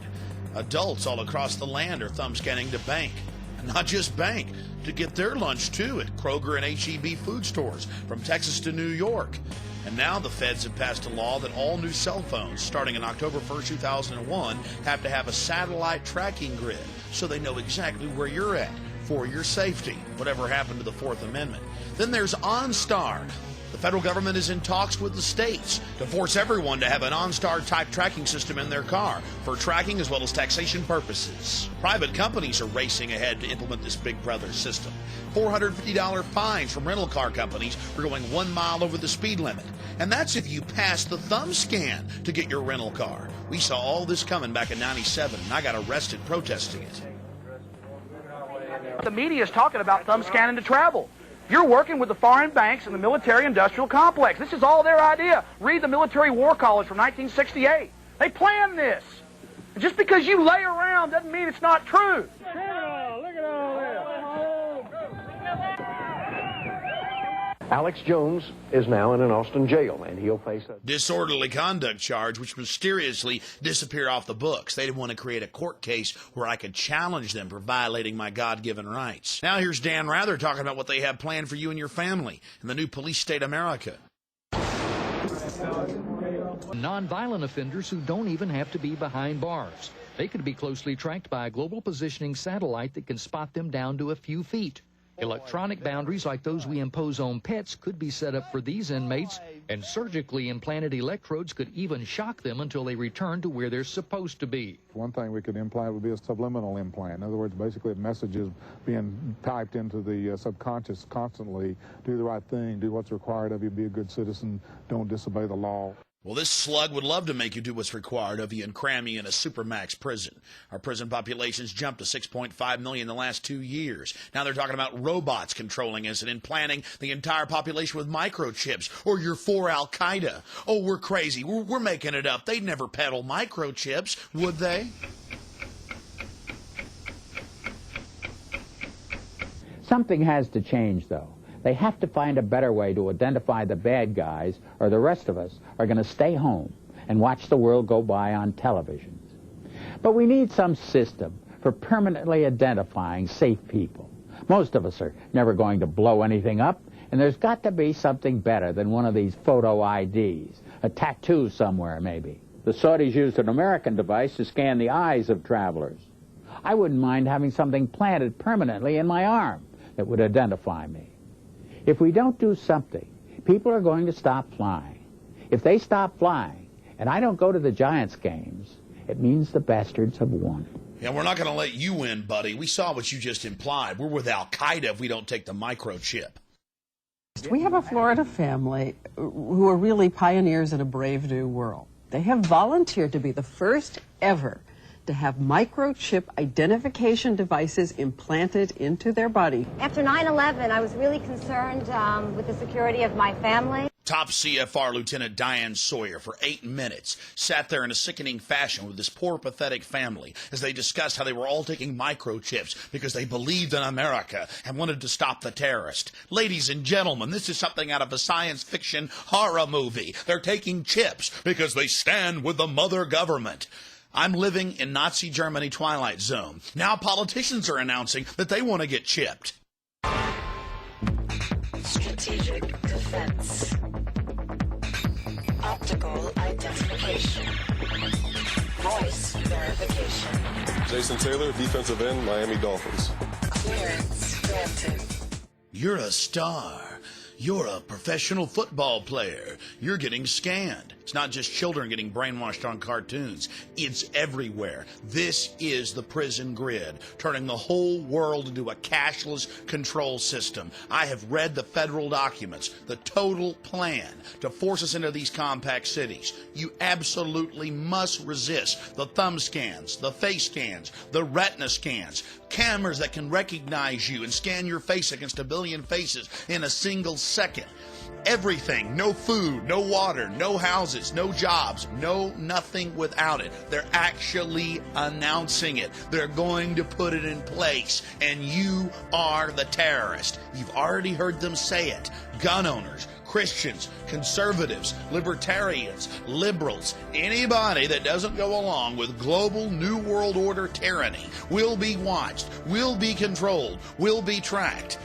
Adults all across the land are thumb scanning to bank. And not just bank, to get their lunch too at Kroger and H-E-B food stores from Texas to New York. And now the feds have passed a law that all new cell phones, starting in October 1st, 2001, have to have a satellite tracking grid so they know exactly where you're at for your safety, whatever happened to the Fourth Amendment. Then there's OnStar. The federal government is in talks with the states to force everyone to have an OnStar-type tracking system in their car for tracking as well as taxation purposes. Private companies are racing ahead to implement this Big Brother system. $450 fines from rental car companies for going 1 mile over the speed limit. And that's if you pass the thumb scan to get your rental car. We saw all this coming back in '97, and I got arrested protesting it.
The media is talking about thumb scanning to travel. You're working with the foreign banks and the military-industrial complex. This is all their idea. Read the Military War College from 1968. They planned this. And just because you lay around doesn't mean it's not true.
Look at all this.
Alex Jones is now in an Austin jail, and he'll face a
disorderly conduct charge, which mysteriously disappeared off the books. They didn't want to create a court case where I could challenge them for violating my God-given rights. Now here's Dan Rather talking about what they have planned for you and your family in the new police state America.
Nonviolent offenders who don't even have to be behind bars. They could be closely tracked by a global positioning satellite that can spot them down to a few feet. Electronic boundaries like those we impose on pets could be set up for these inmates, and surgically implanted electrodes could even shock them until they return to where they're supposed to be.
One thing we could implant would be a subliminal implant. In other words, basically messages being typed into the subconscious constantly. Do the right thing, do what's required of you, be a good citizen, don't disobey the law.
Well, this slug would love to make you do what's required of you and cram you in a supermax prison. Our prison population's jumped to 6.5 million in the last 2 years. Now they're talking about robots controlling us and implanting the entire population with microchips. Or you're for Al-Qaeda. Oh, we're crazy. We're making it up. They'd never peddle microchips, would they?
Something has to change, though. They have to find a better way to identify the bad guys, or the rest of us are going to stay home and watch the world go by on television. But we need some system for permanently identifying safe people. Most of us are never going to blow anything up, and there's got to be something better than one of these photo IDs, a tattoo somewhere maybe. The Saudis used an American device to scan the eyes of travelers. I wouldn't mind having something planted permanently in my arm that would identify me. If we don't do something, people are going to stop flying. If they stop flying, and I don't go to the Giants games, it means the bastards have won.
Yeah, we're not going to let you win, buddy. We saw what you just implied. We're with Al-Qaeda if we don't take the microchip.
We have a Florida family who are really pioneers in a brave new world. They have volunteered to be the first ever to have microchip identification devices implanted into their body.
After 9/11, I was really concerned with the security of my family.
Top CFR Lieutenant Diane Sawyer, for 8 minutes, sat there in a sickening fashion with this poor, pathetic family as they discussed how they were all taking microchips because they believed in America and wanted to stop the terrorist. Ladies and gentlemen, this is something out of a science fiction horror movie. They're taking chips because they stand with the mother government. I'm living in Nazi Germany Twilight Zone. Now politicians are announcing that they want to get chipped.
Strategic defense. Optical identification. Voice verification.
Jason Taylor, defensive end, Miami Dolphins.
Clearance granted.
You're a star. You're a professional football player. You're getting scanned. It's not just children getting brainwashed on cartoons. It's everywhere. This is the prison grid, turning the whole world into a cashless control system. I have read the federal documents, the total plan to force us into these compact cities. You absolutely must resist the thumb scans, the face scans, the retina scans, cameras that can recognize you and scan your face against a billion faces in a single second. Everything, no food, no water, no houses, no jobs, no nothing without it. They're actually announcing it. They're going to put it in place, and you are the terrorist. You've already heard them say it. Gun owners, Christians, conservatives, libertarians, liberals, anybody that doesn't go along with global New World Order tyranny will be watched, will be controlled, will be tracked.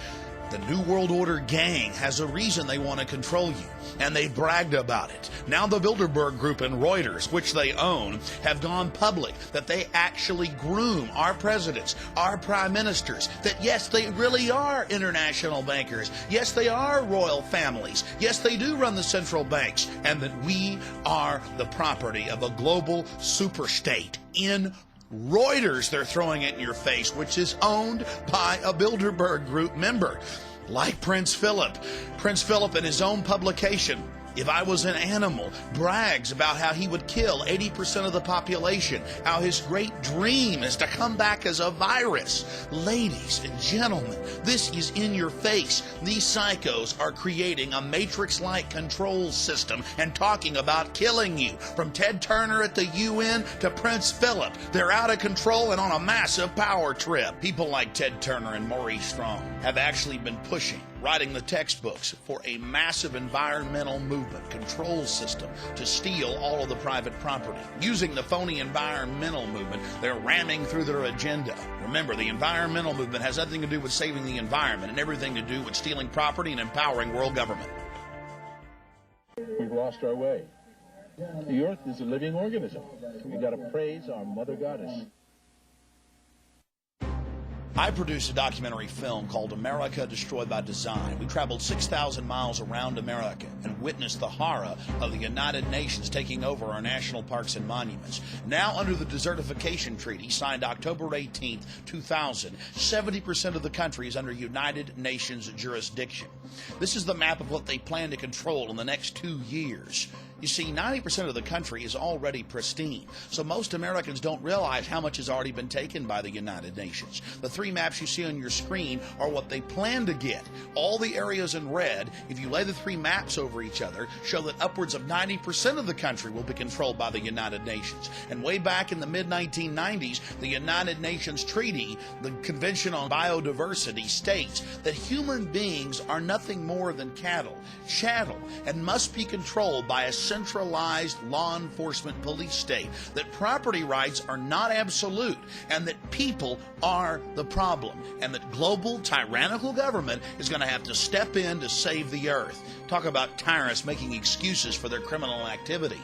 The New World Order gang has a reason they want to control you, and they've bragged about it. Now the Bilderberg Group and Reuters, which they own, have gone public that they actually groom our presidents, our prime ministers, that yes, they really are international bankers. Yes, they are royal families. Yes, they do run the central banks, and that we are the property of a global superstate. In Reuters, they're throwing it in your face, which is owned by a Bilderberg Group member, like Prince Philip. Prince Philip, in his own publication, If I Was an Animal, brags about how he would kill 80% of the population, how his great dream is to come back as a virus. Ladies and gentlemen, this is in your face. These psychos are creating a matrix-like control system and talking about killing you. From Ted Turner at the UN to Prince Philip, they're out of control and on a massive power trip. People like Ted Turner and Maurice Strong have actually been pushing, writing the textbooks for a massive environmental movement control system to steal all of the private property. Using the phony environmental movement, they're ramming through their agenda. Remember, the environmental movement has nothing to do with saving the environment and everything to do with stealing property and empowering world government.
We've lost our way. The earth is a living organism. We've got to praise our mother goddess.
I produced a documentary film called America Destroyed by Design. We traveled 6,000 miles around America and witnessed the horror of the United Nations taking over our national parks and monuments. Now, under the Desertification Treaty, signed October 18, 2000, 70% of the country is under United Nations jurisdiction. This is the map of what they plan to control in the next 2 years. You see, 90% of the country is already pristine, so most Americans don't realize how much has already been taken by the United Nations. The 3 maps you see on your screen are what they plan to get. All the areas in red, if you lay the 3 maps over each other, show that upwards of 90% of the country will be controlled by the United Nations. And way back in the mid-1990s, the United Nations Treaty, the Convention on Biodiversity, states that human beings are nothing more than cattle, chattel, and must be controlled by a centralized law enforcement police state, that property rights are not absolute, and that people are the problem, and that global tyrannical government is going to have to step in to save the earth. Talk about tyrants making excuses for their criminal activity.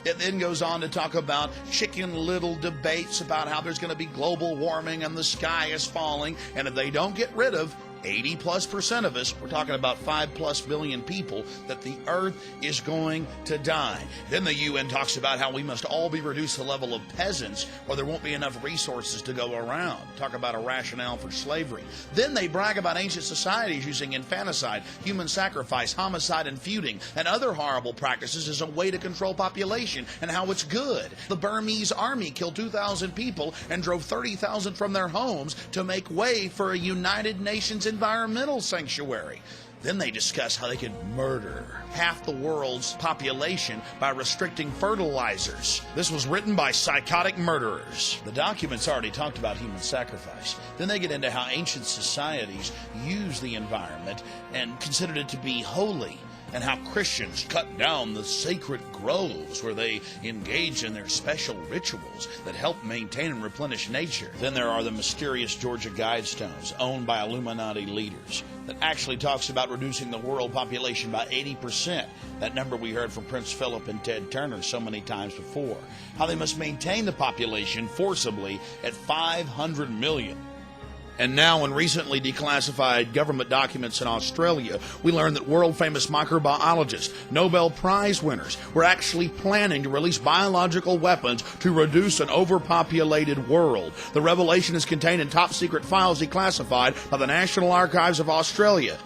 It then goes on to talk about chicken little debates about how there's going to be global warming and the sky is falling, and if they don't get rid of 80+% of us, we're talking about 5+ billion people, that the earth is going to die. Then the UN talks about how we must all be reduced to the level of peasants or there won't be enough resources to go around. Talk about a rationale for slavery. Then they brag about ancient societies using infanticide, human sacrifice, homicide, and feuding, and other horrible practices as a way to control population and how it's good. The Burmese army killed 2,000 people and drove 30,000 from their homes to make way for a United Nations environmental sanctuary. Then they discuss how they could murder half the world's population by restricting fertilizers. This was written by psychotic murderers. The documents already talked about human sacrifice. Then they get into how ancient societies used the environment and considered it to be holy, and how Christians cut down the sacred groves where they engage in their special rituals that help maintain and replenish nature. Then there are the mysterious Georgia Guidestones owned by Illuminati leaders that actually talks about reducing the world population by 80%. That number we heard from Prince Philip and Ted Turner so many times before. How they must maintain the population forcibly at 500 million. And now, in recently declassified government documents in Australia, we learned that world-famous microbiologists, Nobel Prize winners, were actually planning to release biological weapons to reduce an overpopulated world. The revelation is contained in top-secret files declassified by the National Archives of Australia.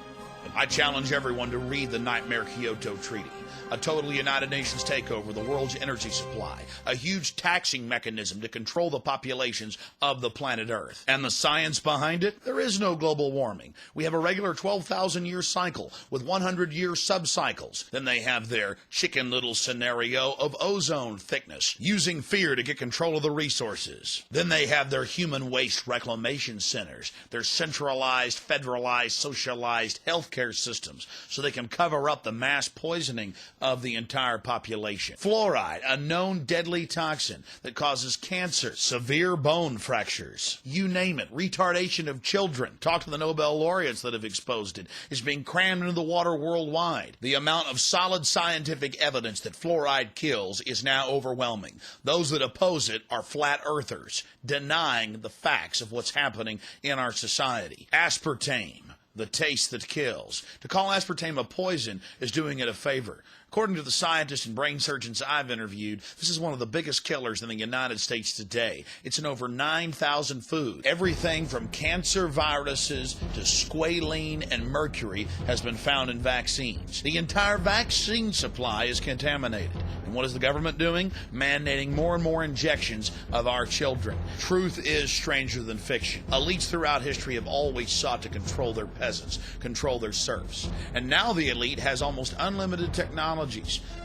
I challenge everyone to read the Nightmare Kyoto Treaty. A total United Nations takeover of the world's energy supply, a huge taxing mechanism to control the populations of the planet Earth. And the science behind it? There is no global warming. We have a regular 12,000-year cycle with 100-year subcycles. Then they have their chicken little scenario of ozone thickness, using fear to get control of the resources. Then they have their human waste reclamation centers, their centralized, federalized, socialized healthcare systems, so they can cover up the mass poisoning of the entire population. Fluoride, a known deadly toxin that causes cancer, severe bone fractures, you name it, retardation of children. Talk to the Nobel laureates that have exposed it. It's being crammed into the water worldwide. The amount of solid scientific evidence that fluoride kills is now overwhelming. Those that oppose it are flat earthers, denying the facts of what's happening in our society. Aspartame, the taste that kills. To call aspartame a poison is doing it a favor. According to the scientists and brain surgeons I've interviewed, this is one of the biggest killers in the United States today. It's in over 9,000 foods. Everything from cancer viruses to squalene and mercury has been found in vaccines. The entire vaccine supply is contaminated. And what is the government doing? Mandating more and more injections of our children. Truth is stranger than fiction. Elites throughout history have always sought to control their peasants, control their serfs. And now the elite has almost unlimited technology.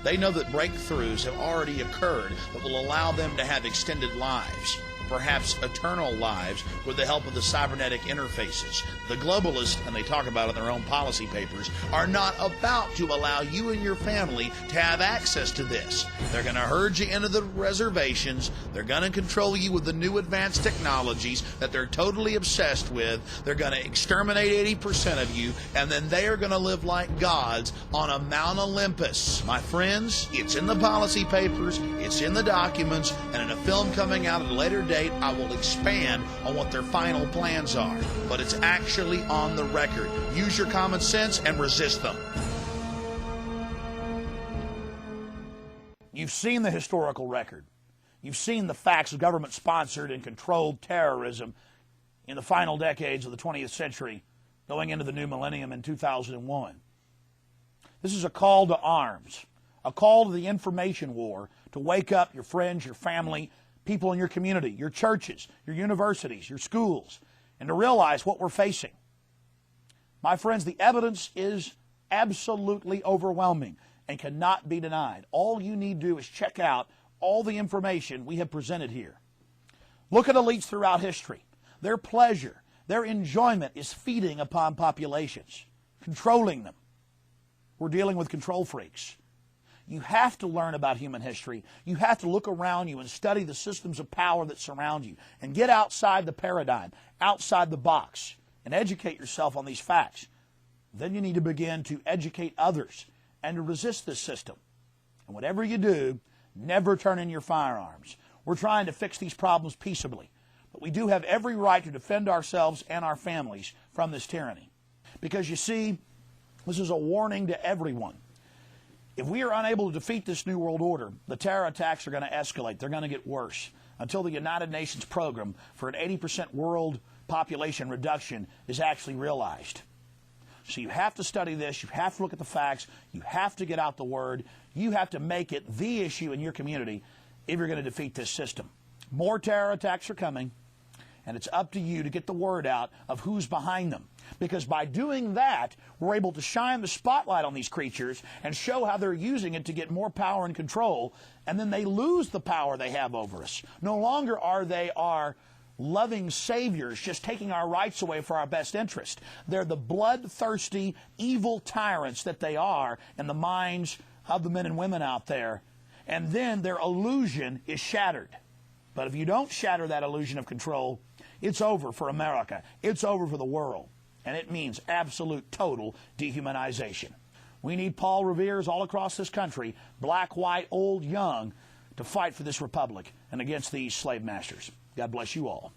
They know that breakthroughs have already occurred that will allow them to have extended lives, perhaps eternal lives, with the help of the cybernetic interfaces. The globalists, and they talk about it in their own policy papers, are not about to allow you and your family to have access to this. They're going to herd you into the reservations. They're going to control you with the new advanced technologies that they're totally obsessed with. They're going to exterminate 80% of you, and then they are going to live like gods on a Mount Olympus. My friends, it's in the policy papers, it's in the documents, and in a film coming out at a later date, I will expand on what their final plans are. But it's actually on the record. Use your common sense and resist them.
You've seen the historical record. You've seen the facts of government-sponsored and controlled terrorism in the final decades of the 20th century, going into the new millennium in 2001. This is a call to arms, a call to the information war to wake up your friends, your family, people in your community, your churches, your universities, your schools, and to realize what we're facing. My friends, the evidence is absolutely overwhelming and cannot be denied. All you need to do is check out all the information we have presented here. Look at elites throughout history. Their pleasure, their enjoyment is feeding upon populations, controlling them. We're dealing with control freaks. You have to learn about human history. You have to look around you and study the systems of power that surround you and get outside the paradigm, outside the box, and educate yourself on these facts. Then you need to begin to educate others and to resist this system. And whatever you do, never turn in your firearms. We're trying to fix these problems peaceably, but we do have every right to defend ourselves and our families from this tyranny. Because you see, this is a warning to everyone. If we are unable to defeat this New World Order, the terror attacks are going to escalate. They're going to get worse until the United Nations program for an 80% world population reduction is actually realized. So you have to study this. You have to look at the facts. You have to get out the word. You have to make it the issue in your community if you're going to defeat this system. More terror attacks are coming, and it's up to you to get the word out of who's behind them. Because by doing that, we're able to shine the spotlight on these creatures and show how they're using it to get more power and control, and then they lose the power they have over us. No longer are they our loving saviors just taking our rights away for our best interest. They're the bloodthirsty, evil tyrants that they are in the minds of the men and women out there. And then their illusion is shattered. But if you don't shatter that illusion of control, it's over for America. It's over for the world. And it means absolute, total dehumanization. We need Paul Reveres all across this country, black, white, old, young, to fight for this republic and against these slave masters. God bless you all.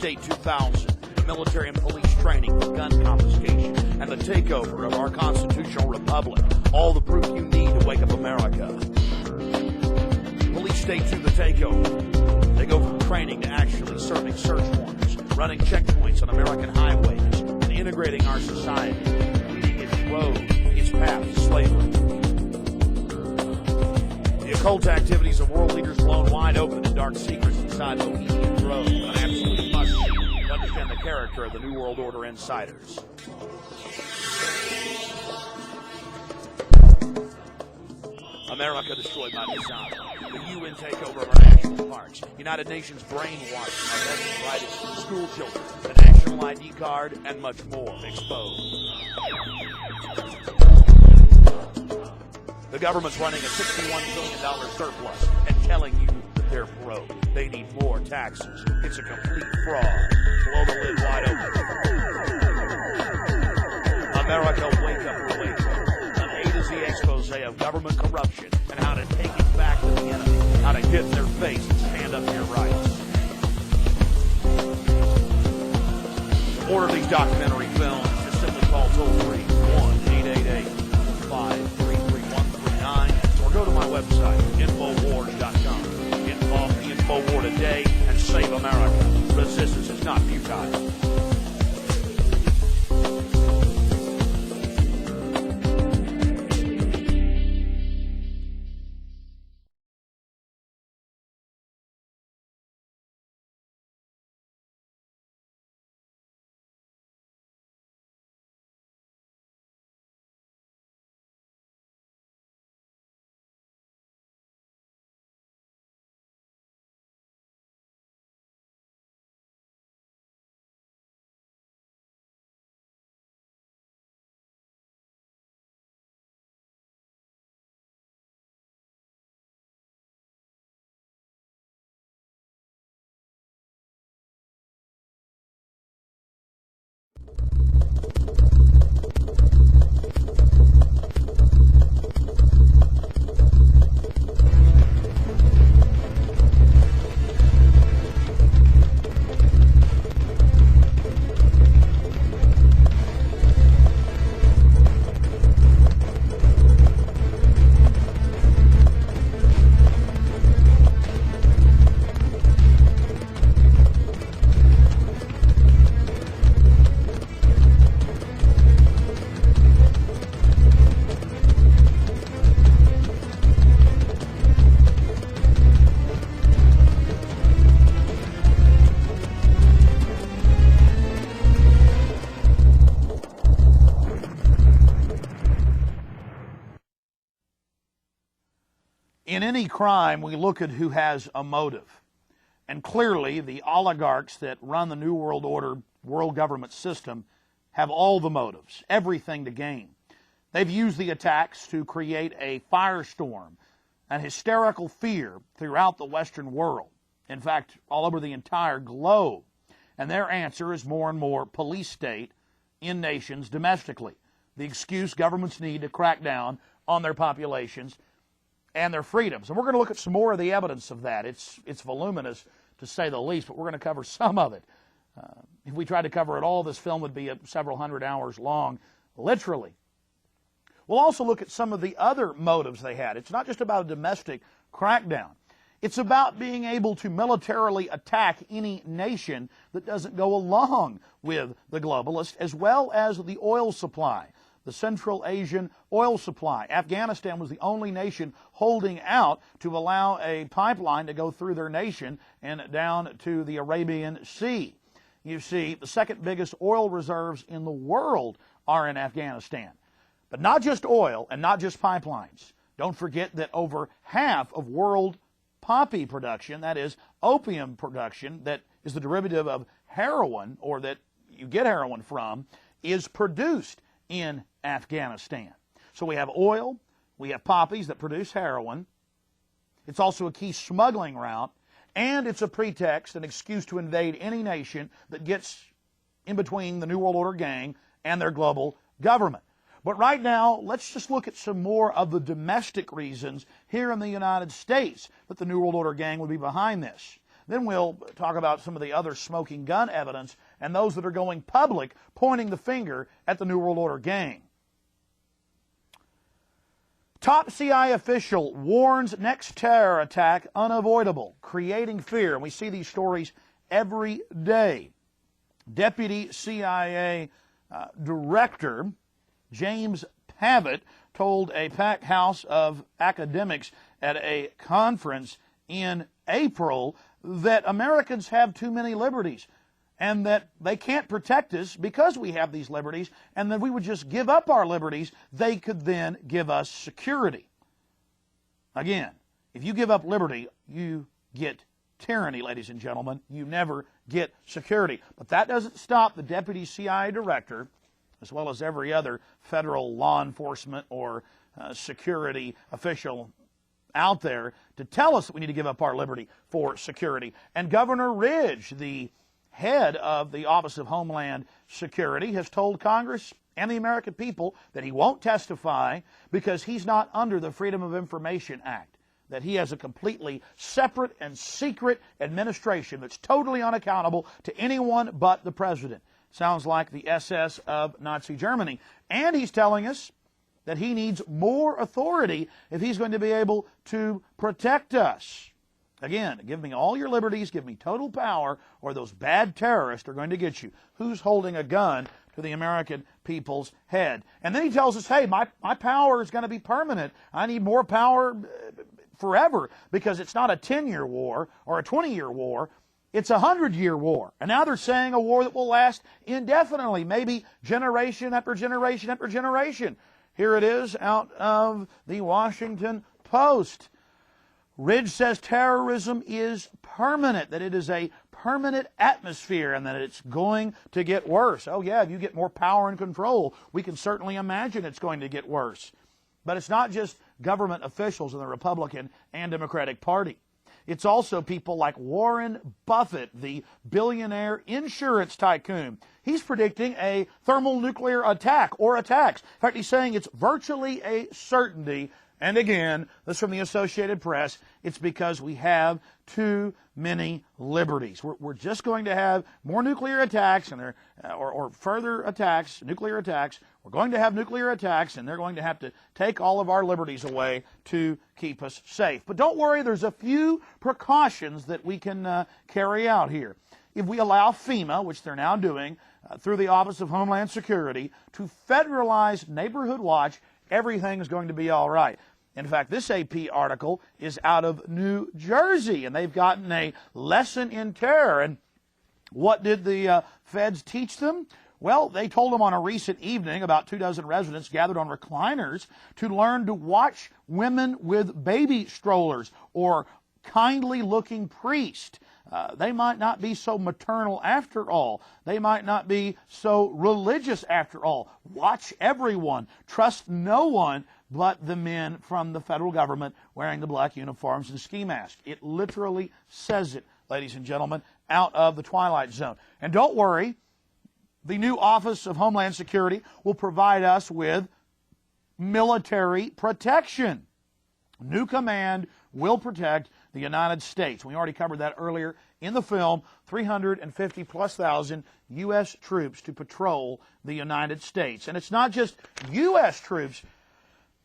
State 2000, the military and police training for gun confiscation, and the takeover of our constitutional republic. All the proof you need to wake up America. Police State 2, the takeover. They go from training to actually serving search warrants, running checkpoints on American highways, and integrating our society, leading its road, its path to slavery. The occult activities of world leaders blown wide open and dark secrets inside Bohemian Grove. An absolute must to understand the character of the New World Order insiders. America destroyed by design. The UN takeover of our national parks. United Nations brainwashing our best and brightest school children. The national ID card and much more exposed. The government's running a $61 billion surplus and telling you that they're broke. They need more taxes. It's a complete fraud. Blow the lid wide open. America, wake up, wake up. An A to Z expose of government corruption and how to take it back to the enemy. How to get in their face and stand up for your rights. Order these documentary films. Just simply call toll-free 1-888-533-139 or go to my website, Infowars.com. Get involved in the Infowar today and save America. Resistance is not futile. In any crime, we look at who has a motive. And clearly, the oligarchs that run the New World Order world government system have all the motives, everything to gain. They've used the attacks to create a firestorm, an hysterical fear throughout the Western world. In fact, all over the entire globe. And their answer is more and more police state in nations domestically. The excuse governments need to crack down on their populations and their freedoms. And we're going to look at some more of the evidence of that. It's voluminous, to say the least, but we're going to cover some of it. If we tried to cover it all, this film would be several hundred hours long, literally. We'll also look at some of the other motives they had. It's not just about a domestic crackdown. It's about being able to militarily attack any nation that doesn't go along with the globalists, as well as the oil supply. The Central Asian oil supply. Afghanistan was the only nation holding out to allow a pipeline to go through their nation and down to the Arabian Sea. You see, the second biggest oil reserves in the world are in Afghanistan. But not just oil and not just pipelines. Don't forget that over half of world poppy production, that is opium production, that is the derivative of heroin, or that you get heroin from, is produced in Afghanistan. So we have oil, we have poppies that produce heroin. It's also a key smuggling route, and it's a pretext, an excuse to invade any nation that gets in between the New World Order gang and their global government. But right now, let's just look at some more of the domestic reasons here in the United States that the New World Order gang would be behind this. Then we'll talk about some of the other smoking gun evidence and those that are going public, pointing the finger at the New World Order gang. Top CIA official warns next terror attack unavoidable, creating fear. And we see these stories every day. Deputy CIA Director James Pavitt told a packed house of academics at a conference in April that Americans have too many liberties and that they can't protect us because we have these liberties, and that we would just give up our liberties, they could then give us security. Again, if you give up liberty, you get tyranny, ladies and gentlemen. You never get security. But that doesn't stop the deputy CIA director, as well as every other federal law enforcement or security official out there, to tell us that we need to give up our liberty for security. And Governor Ridge, the head of the Office of Homeland Security, has told Congress and the American people that he won't testify because he's not under the Freedom of Information Act, that he has a completely separate and secret administration that's totally unaccountable to anyone but the president. Sounds like the SS of Nazi Germany. And he's telling us that he needs more authority if he's going to be able to protect us. Again, give me all your liberties, give me total power, or those bad terrorists are going to get you. Who's holding a gun to the American people's head? And then he tells us, hey, my power is going to be permanent. I need more power forever, because it's not a 10-year war or a 20-year war. It's a 100-year war. And now they're saying a war that will last indefinitely, maybe generation after generation after generation. Here it is out of the Washington Post. Ridge says terrorism is permanent, that it is a permanent atmosphere, and that it's going to get worse. Oh yeah, if you get more power and control, we can certainly imagine it's going to get worse. But it's not just government officials in the Republican and Democratic Party. It's also people like Warren Buffett, the billionaire insurance tycoon. He's predicting a thermonuclear attack or attacks. In fact, he's saying it's virtually a certainty. And again, this from the Associated Press, it's because we have too many liberties. We're just going to have more nuclear attacks and or further attacks, nuclear attacks. We're going to have nuclear attacks, and they're going to have to take all of our liberties away to keep us safe. But don't worry, there's a few precautions that we can carry out here. If we allow FEMA, which they're now doing through the Office of Homeland Security, to federalize Neighborhood Watch, everything is going to be all right. In fact, this AP article is out of New Jersey, and they've gotten a lesson in terror. And what did the feds teach them? Well, they told them on a recent evening, about 24 residents gathered on recliners to learn to watch women with baby strollers or kindly-looking priests. They might not be so maternal after all. They might not be so religious after all. Watch everyone. Trust no one but the men from the federal government wearing the black uniforms and ski masks. It literally says it, ladies and gentlemen, out of the Twilight Zone. And don't worry, the new Office of Homeland Security will provide us with military protection. New command will protect the United States. We already covered that earlier in the film. 350,000+ U.S. troops to patrol the United States. And it's not just U.S. troops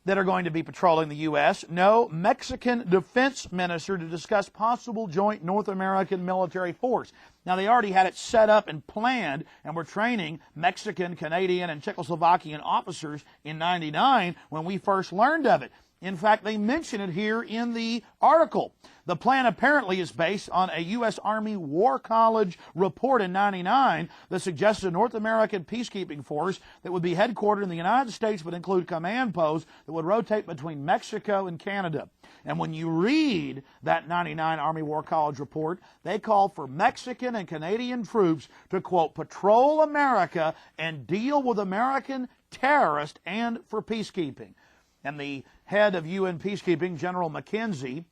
that are going to be patrolling the U.S. No, Mexican defense minister to discuss possible joint North American military force. Now, they already had it set up and planned, and were training Mexican, Canadian, and Czechoslovakian officers in '99 when we first learned of it. In fact, they mention it here in the article. The plan apparently is based on a U.S. Army War College report in '99 that suggested a North American peacekeeping force that would be headquartered in the United States but include command posts that would rotate between Mexico and Canada. And when you read that '99 Army War College report, they call for Mexican and Canadian troops to, quote, patrol America and deal with American terrorists and for peacekeeping. And the head of UN peacekeeping, General McKenzie,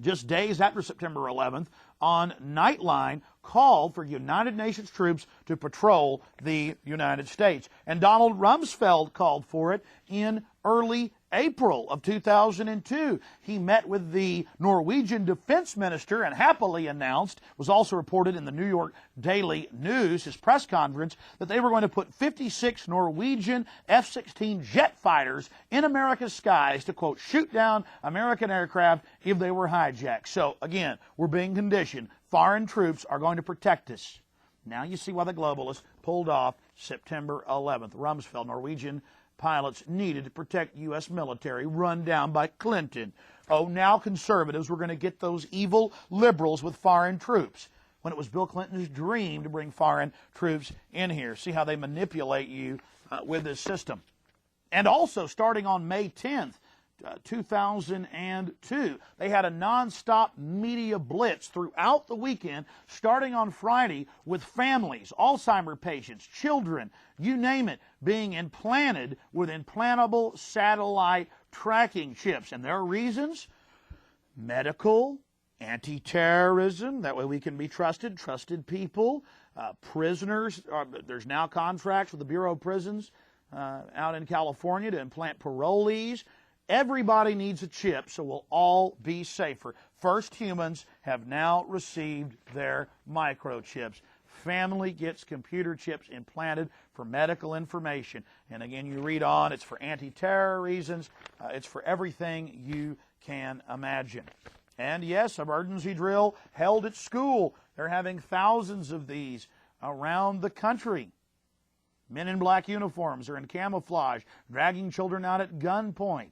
just days after September 11th, on Nightline called for United Nations troops to patrol the United States. And Donald Rumsfeld called for it in early April of 2002. He met with the Norwegian defense minister and happily announced, was also reported in the New York Daily News, his press conference, that they were going to put 56 Norwegian F-16 jet fighters in America's skies to, quote, shoot down American aircraft if they were hijacked. So, again, we're being conditioned. Foreign troops are going to protect us. Now you see why the globalists pulled off September 11th. Rumsfeld, Norwegian pilots needed to protect U.S. military run down by Clinton. Oh, now conservatives were going to get those evil liberals with foreign troops, when it was Bill Clinton's dream to bring foreign troops in here. See how they manipulate you with this system. And also, starting on May 10th, 2002, they had a nonstop media blitz throughout the weekend, starting on Friday, with families, Alzheimer patients, children, you name it, being implanted with implantable satellite tracking chips. And there are reasons: medical, anti-terrorism, that way we can be trusted people, prisoners. There's now contracts with the Bureau of Prisons out in California to implant parolees. Everybody needs a chip, so we'll all be safer. First humans have now received their microchips. Family gets computer chips implanted for medical information. And again, you read on, it's for anti-terror reasons. It's for everything you can imagine. And yes, emergency drill held at school. They're having thousands of these around the country. Men in black uniforms are in camouflage, dragging children out at gunpoint.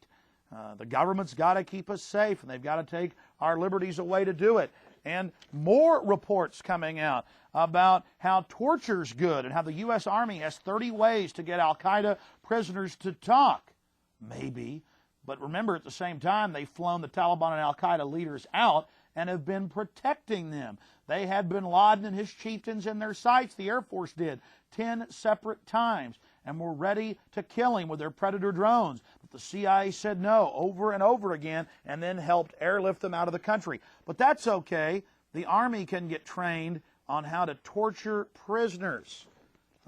The government's got to keep us safe, and they've got to take our liberties away to do it. And more reports coming out about how torture's good and how the U.S. Army has 30 ways to get al-Qaeda prisoners to talk. Maybe. But remember, at the same time, they've flown the Taliban and al-Qaeda leaders out and have been protecting them. They had bin Laden and his chieftains in their sights, the Air Force did, 10 separate times, and were ready to kill him with their Predator drones. But the CIA said no over and over again, and then helped airlift them out of the country. But that's okay. The Army can get trained on how to torture prisoners.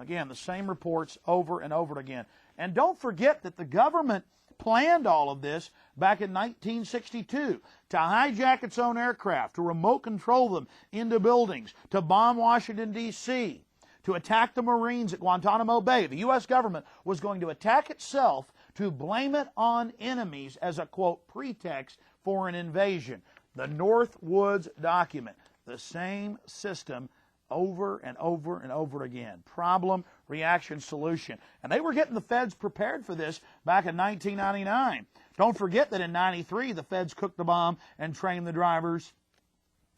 Again, the same reports over and over again. And don't forget that the government planned all of this back in 1962 to hijack its own aircraft, to remote control them into buildings, to bomb Washington, D.C., to attack the Marines at Guantanamo Bay. The U.S. government was going to attack itself to blame it on enemies as a, quote, pretext for an invasion. The Northwoods document, the same system over and over and over again. Problem, reaction, solution. And they were getting the feds prepared for this back in 1999. Don't forget that in 93, the feds cooked the bomb and trained the drivers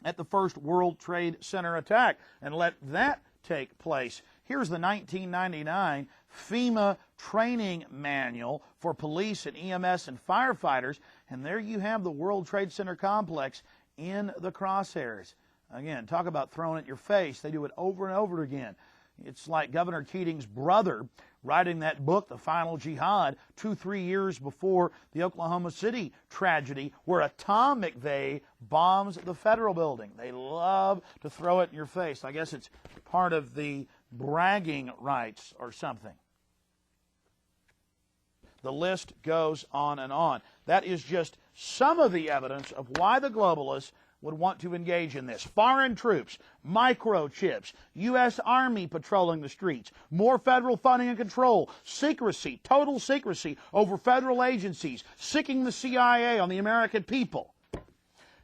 at the first World Trade Center attack and let that take place. Here's the 1999 FEMA training manual for police and EMS and firefighters, and there you have the World Trade Center complex in the crosshairs. Again, talk about throwing it in your face. They do it over and over again. It's like Governor Keating's brother writing that book, The Final Jihad, 2-3 years before the Oklahoma City tragedy, where Tom McVeigh bombs the federal building. They love to throw it in your face. I guess it's part of the bragging rights or something. The list goes on and on. That is just some of the evidence of why the globalists would want to engage in this. Foreign troops, microchips, U.S. Army patrolling the streets, more federal funding and control, secrecy, total secrecy over federal agencies, sicking the CIA on the American people.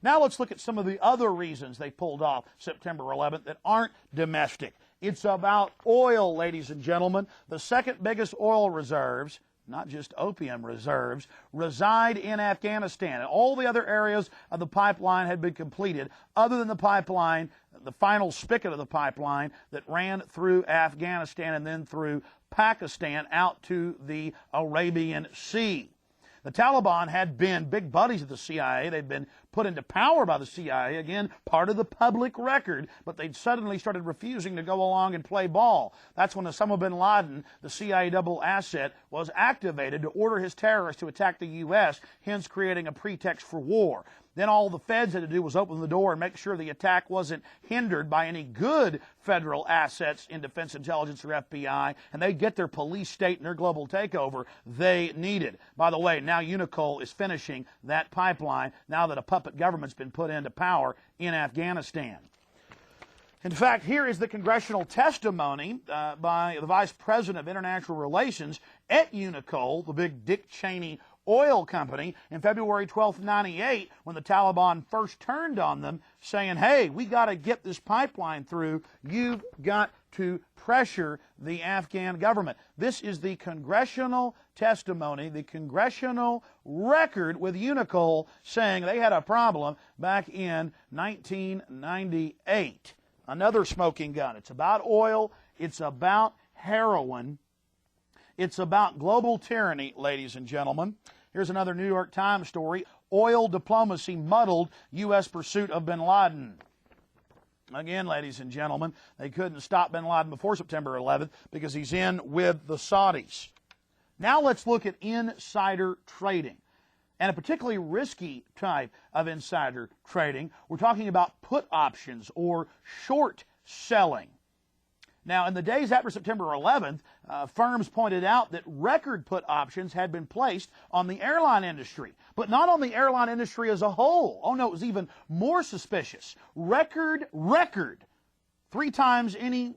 Now let's look at some of the other reasons they pulled off September 11th that aren't domestic. It's about oil, ladies and gentlemen. The second biggest oil reserves, not just opium reserves, reside in Afghanistan. And all the other areas of the pipeline had been completed, other than the pipeline, the final spigot of the pipeline that ran through Afghanistan and then through Pakistan out to the Arabian Sea. The Taliban had been big buddies of the CIA. They'd been put into power by the CIA, again, part of the public record, but they'd suddenly started refusing to go along and play ball. That's when Osama bin Laden, the CIA double asset, was activated to order his terrorists to attack the U.S., hence creating a pretext for war. Then all the feds had to do was open the door and make sure the attack wasn't hindered by any good federal assets in Defense Intelligence or FBI, and they'd get their police state and their global takeover they needed. By the way, now Unicol is finishing that pipeline now that a puppet government's been put into power in Afghanistan. In fact, here is the congressional testimony by the Vice President of International Relations at Unicol, the big Dick Cheney oil company, in February 12, 1998, when the Taliban first turned on them, saying, hey, we got to get this pipeline through. You've got to pressure the Afghan government. This is the congressional testimony, the congressional record with Unicol saying they had a problem back in 1998. Another smoking gun. It's about oil. It's about heroin. It's about global tyranny, ladies and gentlemen. Here's another New York Times story. Oil diplomacy muddled U.S. pursuit of bin Laden. Again, ladies and gentlemen, they couldn't stop bin Laden before September 11th because he's in with the Saudis. Now let's look at insider trading, and a particularly risky type of insider trading. We're talking about put options or short selling. Now, in the days after September 11th, firms pointed out that record put options had been placed on the airline industry, but not on the airline industry as a whole. Oh no, it was even more suspicious. Record, 3 times any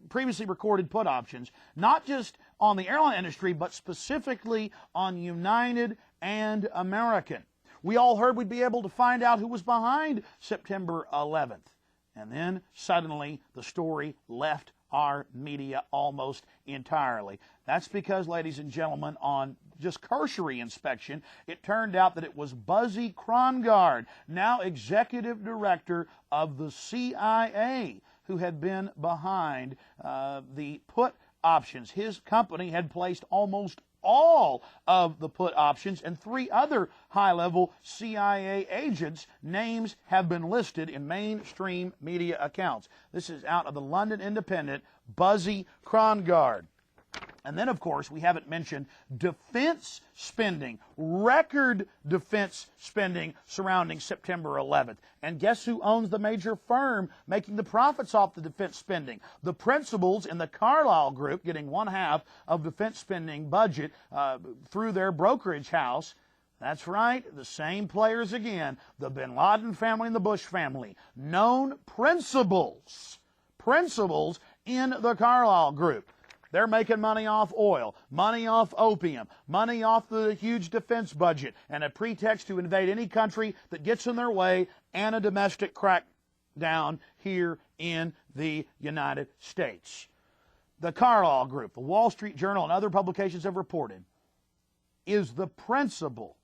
previously recorded put options, not just on the airline industry, but specifically on United and American. We all heard we'd be able to find out who was behind September 11th. And then suddenly the story left our media almost entirely. That's because, ladies and gentlemen, on just cursory inspection, it turned out that it was Buzzy Krongard, now executive director of the CIA, who had been behind the put options. His company had placed almost all of the put options, and 3 other high-level CIA agents' names have been listed in mainstream media accounts. This is out of the London Independent, Buzzy Krongard. And then, of course, we haven't mentioned defense spending, record defense spending surrounding September 11th. And guess who owns the major firm making the profits off the defense spending? The principals in the Carlyle Group, getting 1/2 of defense spending budget through their brokerage house. That's right, the same players again, the bin Laden family and the Bush family. Known principals in the Carlyle Group. They're making money off oil, money off opium, money off the huge defense budget, and a pretext to invade any country that gets in their way, and a domestic crackdown here in the United States. The Carlyle Group, the Wall Street Journal, and other publications have reported, is the principal,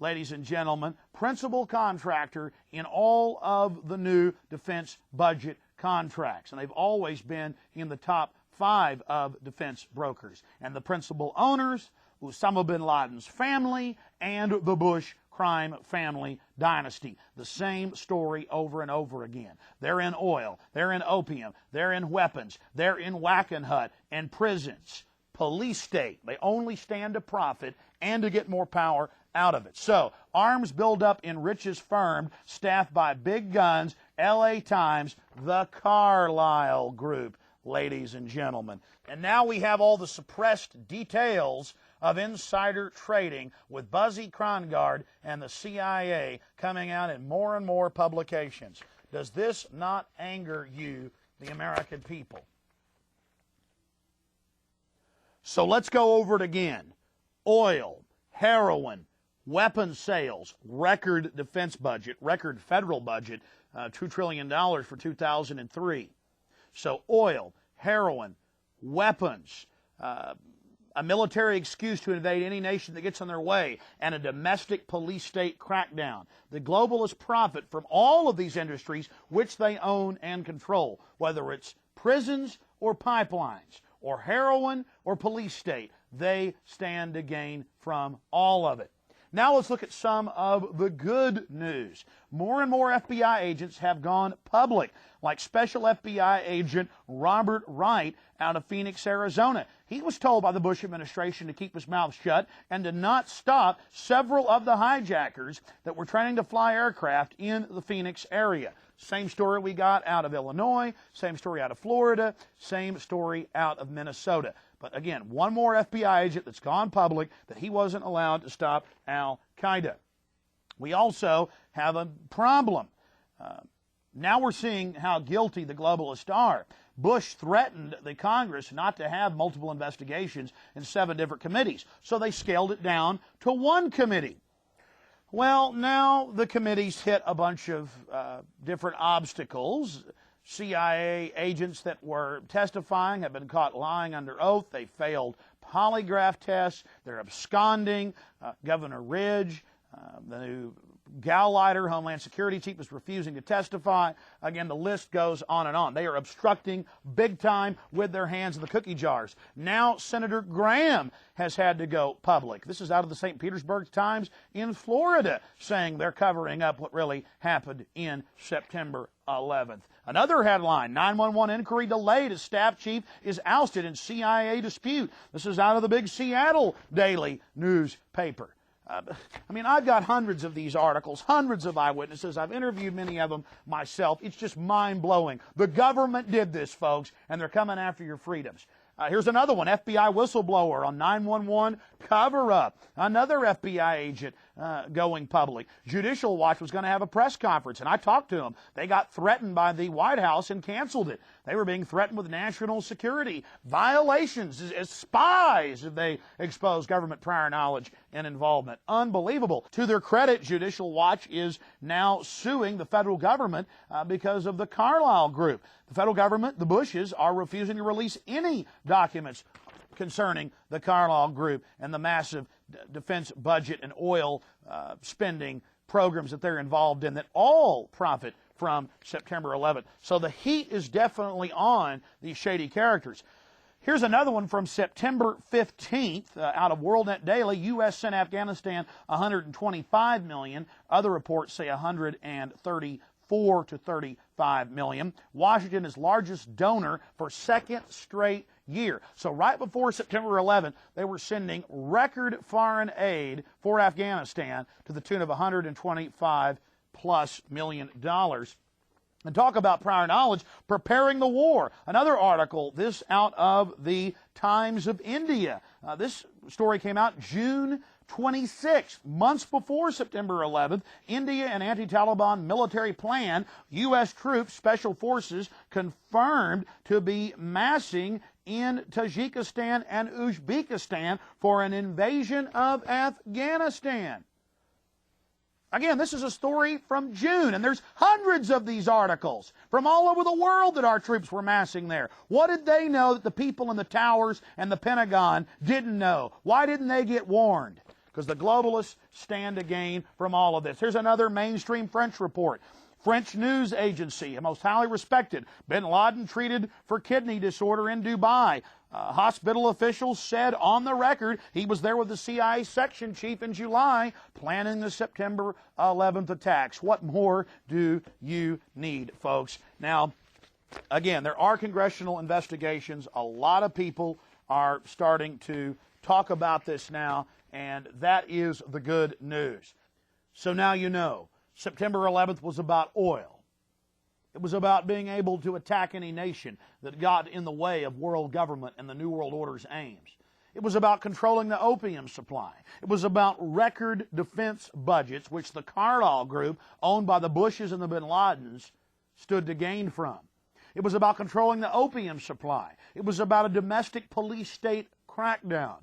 ladies and gentlemen, principal contractor in all of the new defense budget contracts. And they've always been in the top 5 of defense brokers. And the principal owners, Osama bin Laden's family and the Bush crime family dynasty. The same story over and over again. They're in oil, they're in opium, they're in weapons, they're in Wackenhut and prisons. Police state. They only stand to profit and to get more power out of it. So, arms buildup in richest firm, staffed by big guns, LA Times, the Carlyle Group, ladies and gentlemen. And now we have all the suppressed details of insider trading with Buzzy Krongard and the CIA coming out in more and more publications. Does this not anger you, the American people? So let's go over it again. Oil, heroin, weapons sales, record defense budget, record federal budget, $2 trillion for 2003. So oil, heroin, weapons, a military excuse to invade any nation that gets in their way, and a domestic police state crackdown. The globalists profit from all of these industries which they own and control, whether it's prisons or pipelines, or heroin or police state. They stand to gain from all of it. Now let's look at some of the good news. More and more FBI agents have gone public, like Special FBI Agent Robert Wright out of Phoenix, Arizona. He was told by the Bush administration to keep his mouth shut and to not stop several of the hijackers that were training to fly aircraft in the Phoenix area. Same story we got out of Illinois, same story out of Florida, same story out of Minnesota. But again, one more FBI agent that's gone public that he wasn't allowed to stop Al-Qaeda. We also have a problem. Now we're seeing how guilty the globalists are. Bush threatened the Congress not to have multiple investigations in 7 different committees, so they scaled it down to 1 committee. Well, now the committees hit a bunch of different obstacles. CIA agents that were testifying have been caught lying under oath. They failed polygraph tests. They're absconding. Governor Ridge, the new Gauleiter, Homeland Security Chief, is refusing to testify. Again, the list goes on and on. They are obstructing big time with their hands in the cookie jars. Now Senator Graham has had to go public. This is out of the St. Petersburg Times in Florida, saying they're covering up what really happened in September 11th. Another headline, 911 inquiry delayed as staff chief is ousted in CIA dispute. This is out of the big Seattle Daily newspaper. I've got hundreds of these articles, hundreds of eyewitnesses. I've interviewed many of them myself. It's just mind-blowing. The government did this, folks, and they're coming after your freedoms. Here's another one, FBI whistleblower on 911 cover-up. Another FBI agent going public. Judicial Watch was going to have a press conference, and I talked to them. They got threatened by the White House and canceled it. They were being threatened with national security violations as spies if they exposed government prior knowledge and involvement. Unbelievable. To their credit, Judicial Watch is now suing the federal government because of the Carlyle Group. The federal government, the Bushes, are refusing to release any documents concerning the Carlyle Group and the massive defense budget and oil spending programs that they're involved in that all profit from September 11th. So the heat is definitely on these shady characters. Here's another one from September 15th out of WorldNet Daily. U.S. sent Afghanistan $125 million. Other reports say $134 to $35 million. Washington is largest donor for second straight year. So right before September 11th, they were sending record foreign aid for Afghanistan to the tune of $125+ million. And talk about prior knowledge, preparing the war. Another article, this out of the Times of India. This story came out June 26, months before September 11th. India and anti-Taliban military plan. U.S. troops, special forces, confirmed to be massing in Tajikistan and Uzbekistan for an invasion of Afghanistan. Again, this is a story from June, and there's hundreds of these articles from all over the world that our troops were massing there. What did they know that the people in the towers and the Pentagon didn't know? Why didn't they get warned? Because the globalists stand to gain from all of this. Here's another mainstream French report. French news agency, most highly respected. Bin Laden treated for kidney disorder in Dubai. Hospital officials said on the record he was there with the CIA section chief in July planning the September 11th attacks. What more do you need, folks? Now, again, there are congressional investigations. A lot of people are starting to talk about this now, and that is the good news. So now you know, September 11th was about oil. It was about being able to attack any nation that got in the way of world government and the New World Order's aims. It was about controlling the opium supply. It was about record defense budgets, which the Carlyle Group, owned by the Bushes and the Bin Ladens, stood to gain from. It was about controlling the opium supply. It was about a domestic police state crackdown.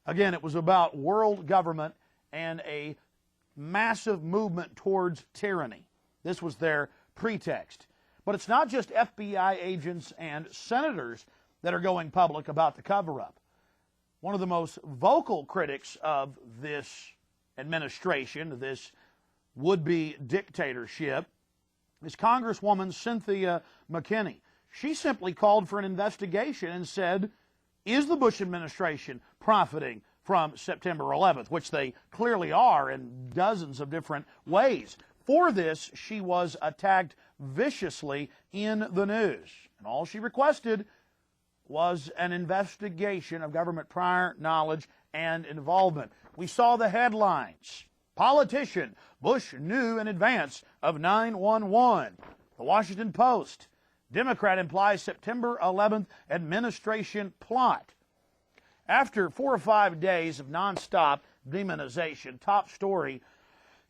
Again, it was about world government and a massive movement towards tyranny. This was their pretext. But it's not just FBI agents and senators that are going public about the cover-up. One of the most vocal critics of this administration, this would-be dictatorship, is Congresswoman Cynthia McKinney. She simply called for an investigation and said, is the Bush administration profiting from September 11th, which they clearly are in dozens of different ways. For this, she was attacked viciously in the news. And all she requested was an investigation of government prior knowledge and involvement. We saw the headlines. Politician, Bush knew in advance of 911. The Washington Post, Democrat implies September 11th administration plot. After 4 or 5 days of nonstop demonization, top story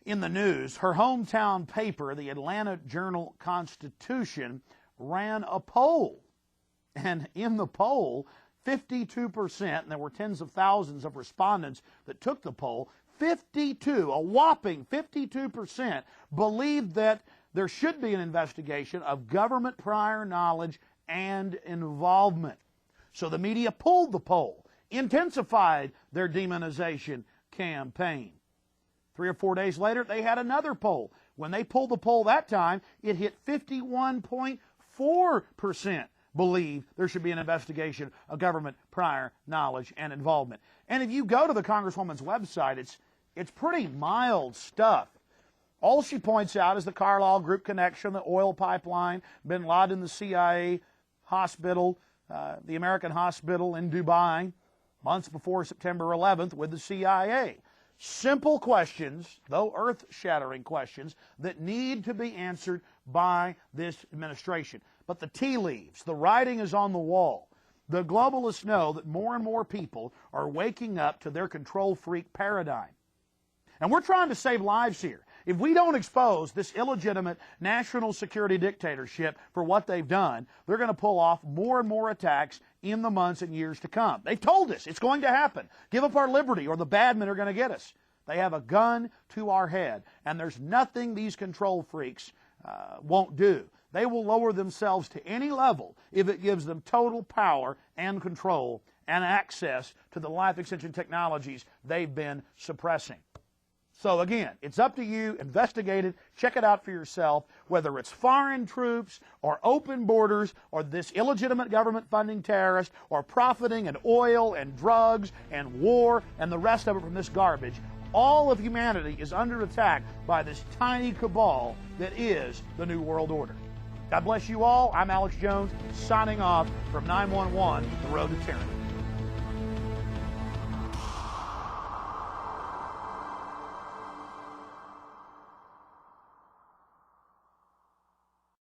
in the news, her hometown paper, the Atlanta Journal-Constitution, ran a poll. And in the poll, 52%, and there were tens of thousands of respondents that took the poll, a whopping 52% believed that there should be an investigation of government prior knowledge and involvement. So the media pulled the poll, intensified their demonization campaign. 3 or 4 days later, they had another poll. When they pulled the poll that time, it hit 51.4% believe there should be an investigation of government prior knowledge and involvement. And if you go to the Congresswoman's website, it's pretty mild stuff. All she points out is the Carlyle Group connection, the oil pipeline, bin Laden, the CIA hospital, the American hospital in Dubai, months before September 11th with the CIA. Simple questions, though earth-shattering questions, that need to be answered by this administration. But the tea leaves, the writing is on the wall. The globalists know that more and more people are waking up to their control freak paradigm. And we're trying to save lives here. If we don't expose this illegitimate national security dictatorship for what they've done, they're going to pull off more and more attacks in the months and years to come. They've told us it's going to happen. Give up our liberty or the bad men are going to get us. They have a gun to our head, and there's nothing these control freaks won't do. They will lower themselves to any level if it gives them total power and control and access to the life extension technologies they've been suppressing. So again, it's up to you. Investigate it. Check it out for yourself, whether it's foreign troops or open borders or this illegitimate government funding terrorists or profiting in oil and drugs and war and the rest of it from this garbage. All of humanity is under attack by this tiny cabal that is the New World Order. God bless you all. I'm Alex Jones, signing off from 911, The Road to Tyranny.